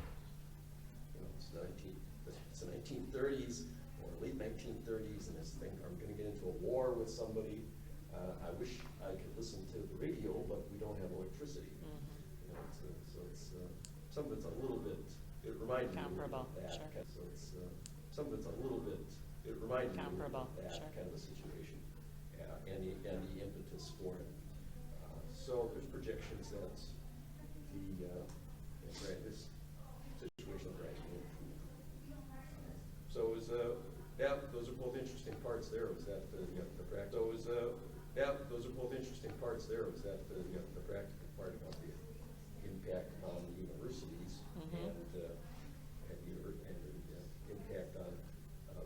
Speaker 3: it's the 1930s or late 1930s, and this thing, I'm going to get into a war with somebody, I wish I could listen to the radio, but we don't have electricity.
Speaker 1: Mhm.
Speaker 3: You know, so it's, something that's a little bit, it reminds me a little bit
Speaker 1: Comparable,
Speaker 3: of that.
Speaker 1: sure.
Speaker 3: So it's, something that's a little bit, it reminds me a little bit
Speaker 1: Comparable,
Speaker 3: of that
Speaker 1: sure.
Speaker 3: kind of a situation, and the impetus for it. So there's projections that this situation will gradually improve. So is, yeah, those are both interesting parts there. Was that the practice? So is, yeah, those are both interesting parts there. Was that the practical part about the impact on the universities
Speaker 1: Mhm.
Speaker 3: and the impact on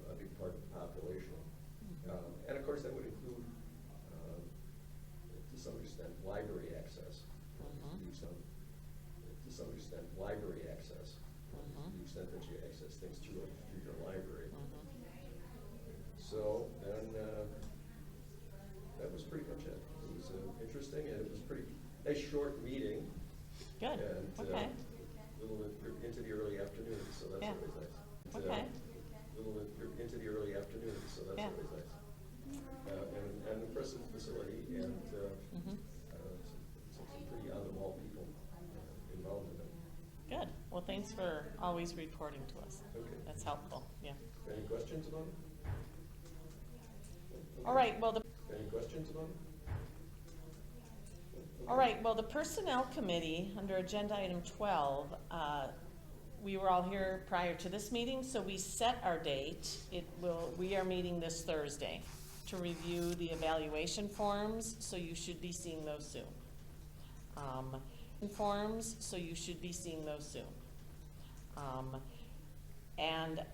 Speaker 3: a big part of the population. And of course, that would include, to some extent, library access.
Speaker 1: Mhm.
Speaker 3: To some extent, library access.
Speaker 1: Mhm.
Speaker 3: To the extent that you access things through your library.
Speaker 1: Mhm.
Speaker 3: So then, that was pretty much it. It was interesting, and it was a short meeting.
Speaker 1: Good,
Speaker 3: And
Speaker 1: okay,
Speaker 3: a little into the early afternoon, so that's
Speaker 1: Yeah.
Speaker 3: always nice.
Speaker 1: Okay.
Speaker 3: A little into the early afternoon, so that's
Speaker 1: Yeah.
Speaker 3: always nice. And an impressive facility, and
Speaker 1: Mhm.
Speaker 3: some pretty on-the-wall people involved in it.
Speaker 1: Good. Well, thanks for always reporting to us.
Speaker 3: Okay.
Speaker 1: That's helpful, yeah.
Speaker 3: Any questions about it?
Speaker 1: All right, well,
Speaker 3: Any questions about it?
Speaker 1: all right, well, the Personnel Committee, under Agenda Item 12, we were all here prior to this meeting, so we set our date. We are meeting this Thursday to review the evaluation forms, so you should be seeing those soon. And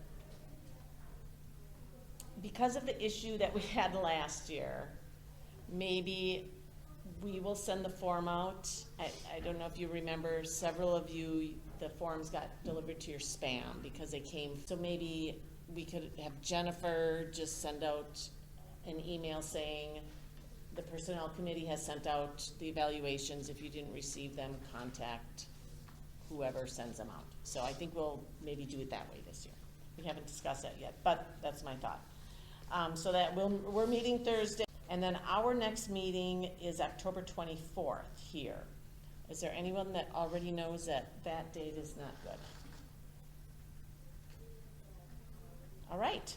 Speaker 1: because of the issue that we had last year, maybe we will send the form out. I don't know if you remember, several of you, the forms got delivered to your spam because they came. So maybe we could have Jennifer just send out an email saying the Personnel Committee has sent out the evaluations. If you didn't receive them, contact whoever sends them out. So I think we'll maybe do it that way this year. We haven't discussed that yet, but that's my thought. So that we're meeting Thursday, and then our next meeting is October 24th here. Is there anyone that already knows that that date is not good? All right.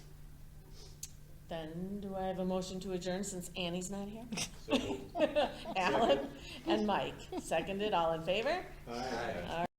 Speaker 1: Then do I have a motion to adjourn since Annie's not here?
Speaker 3: So moved.
Speaker 1: Alan and Mike, seconded, all in favor?
Speaker 6: Aye.
Speaker 1: All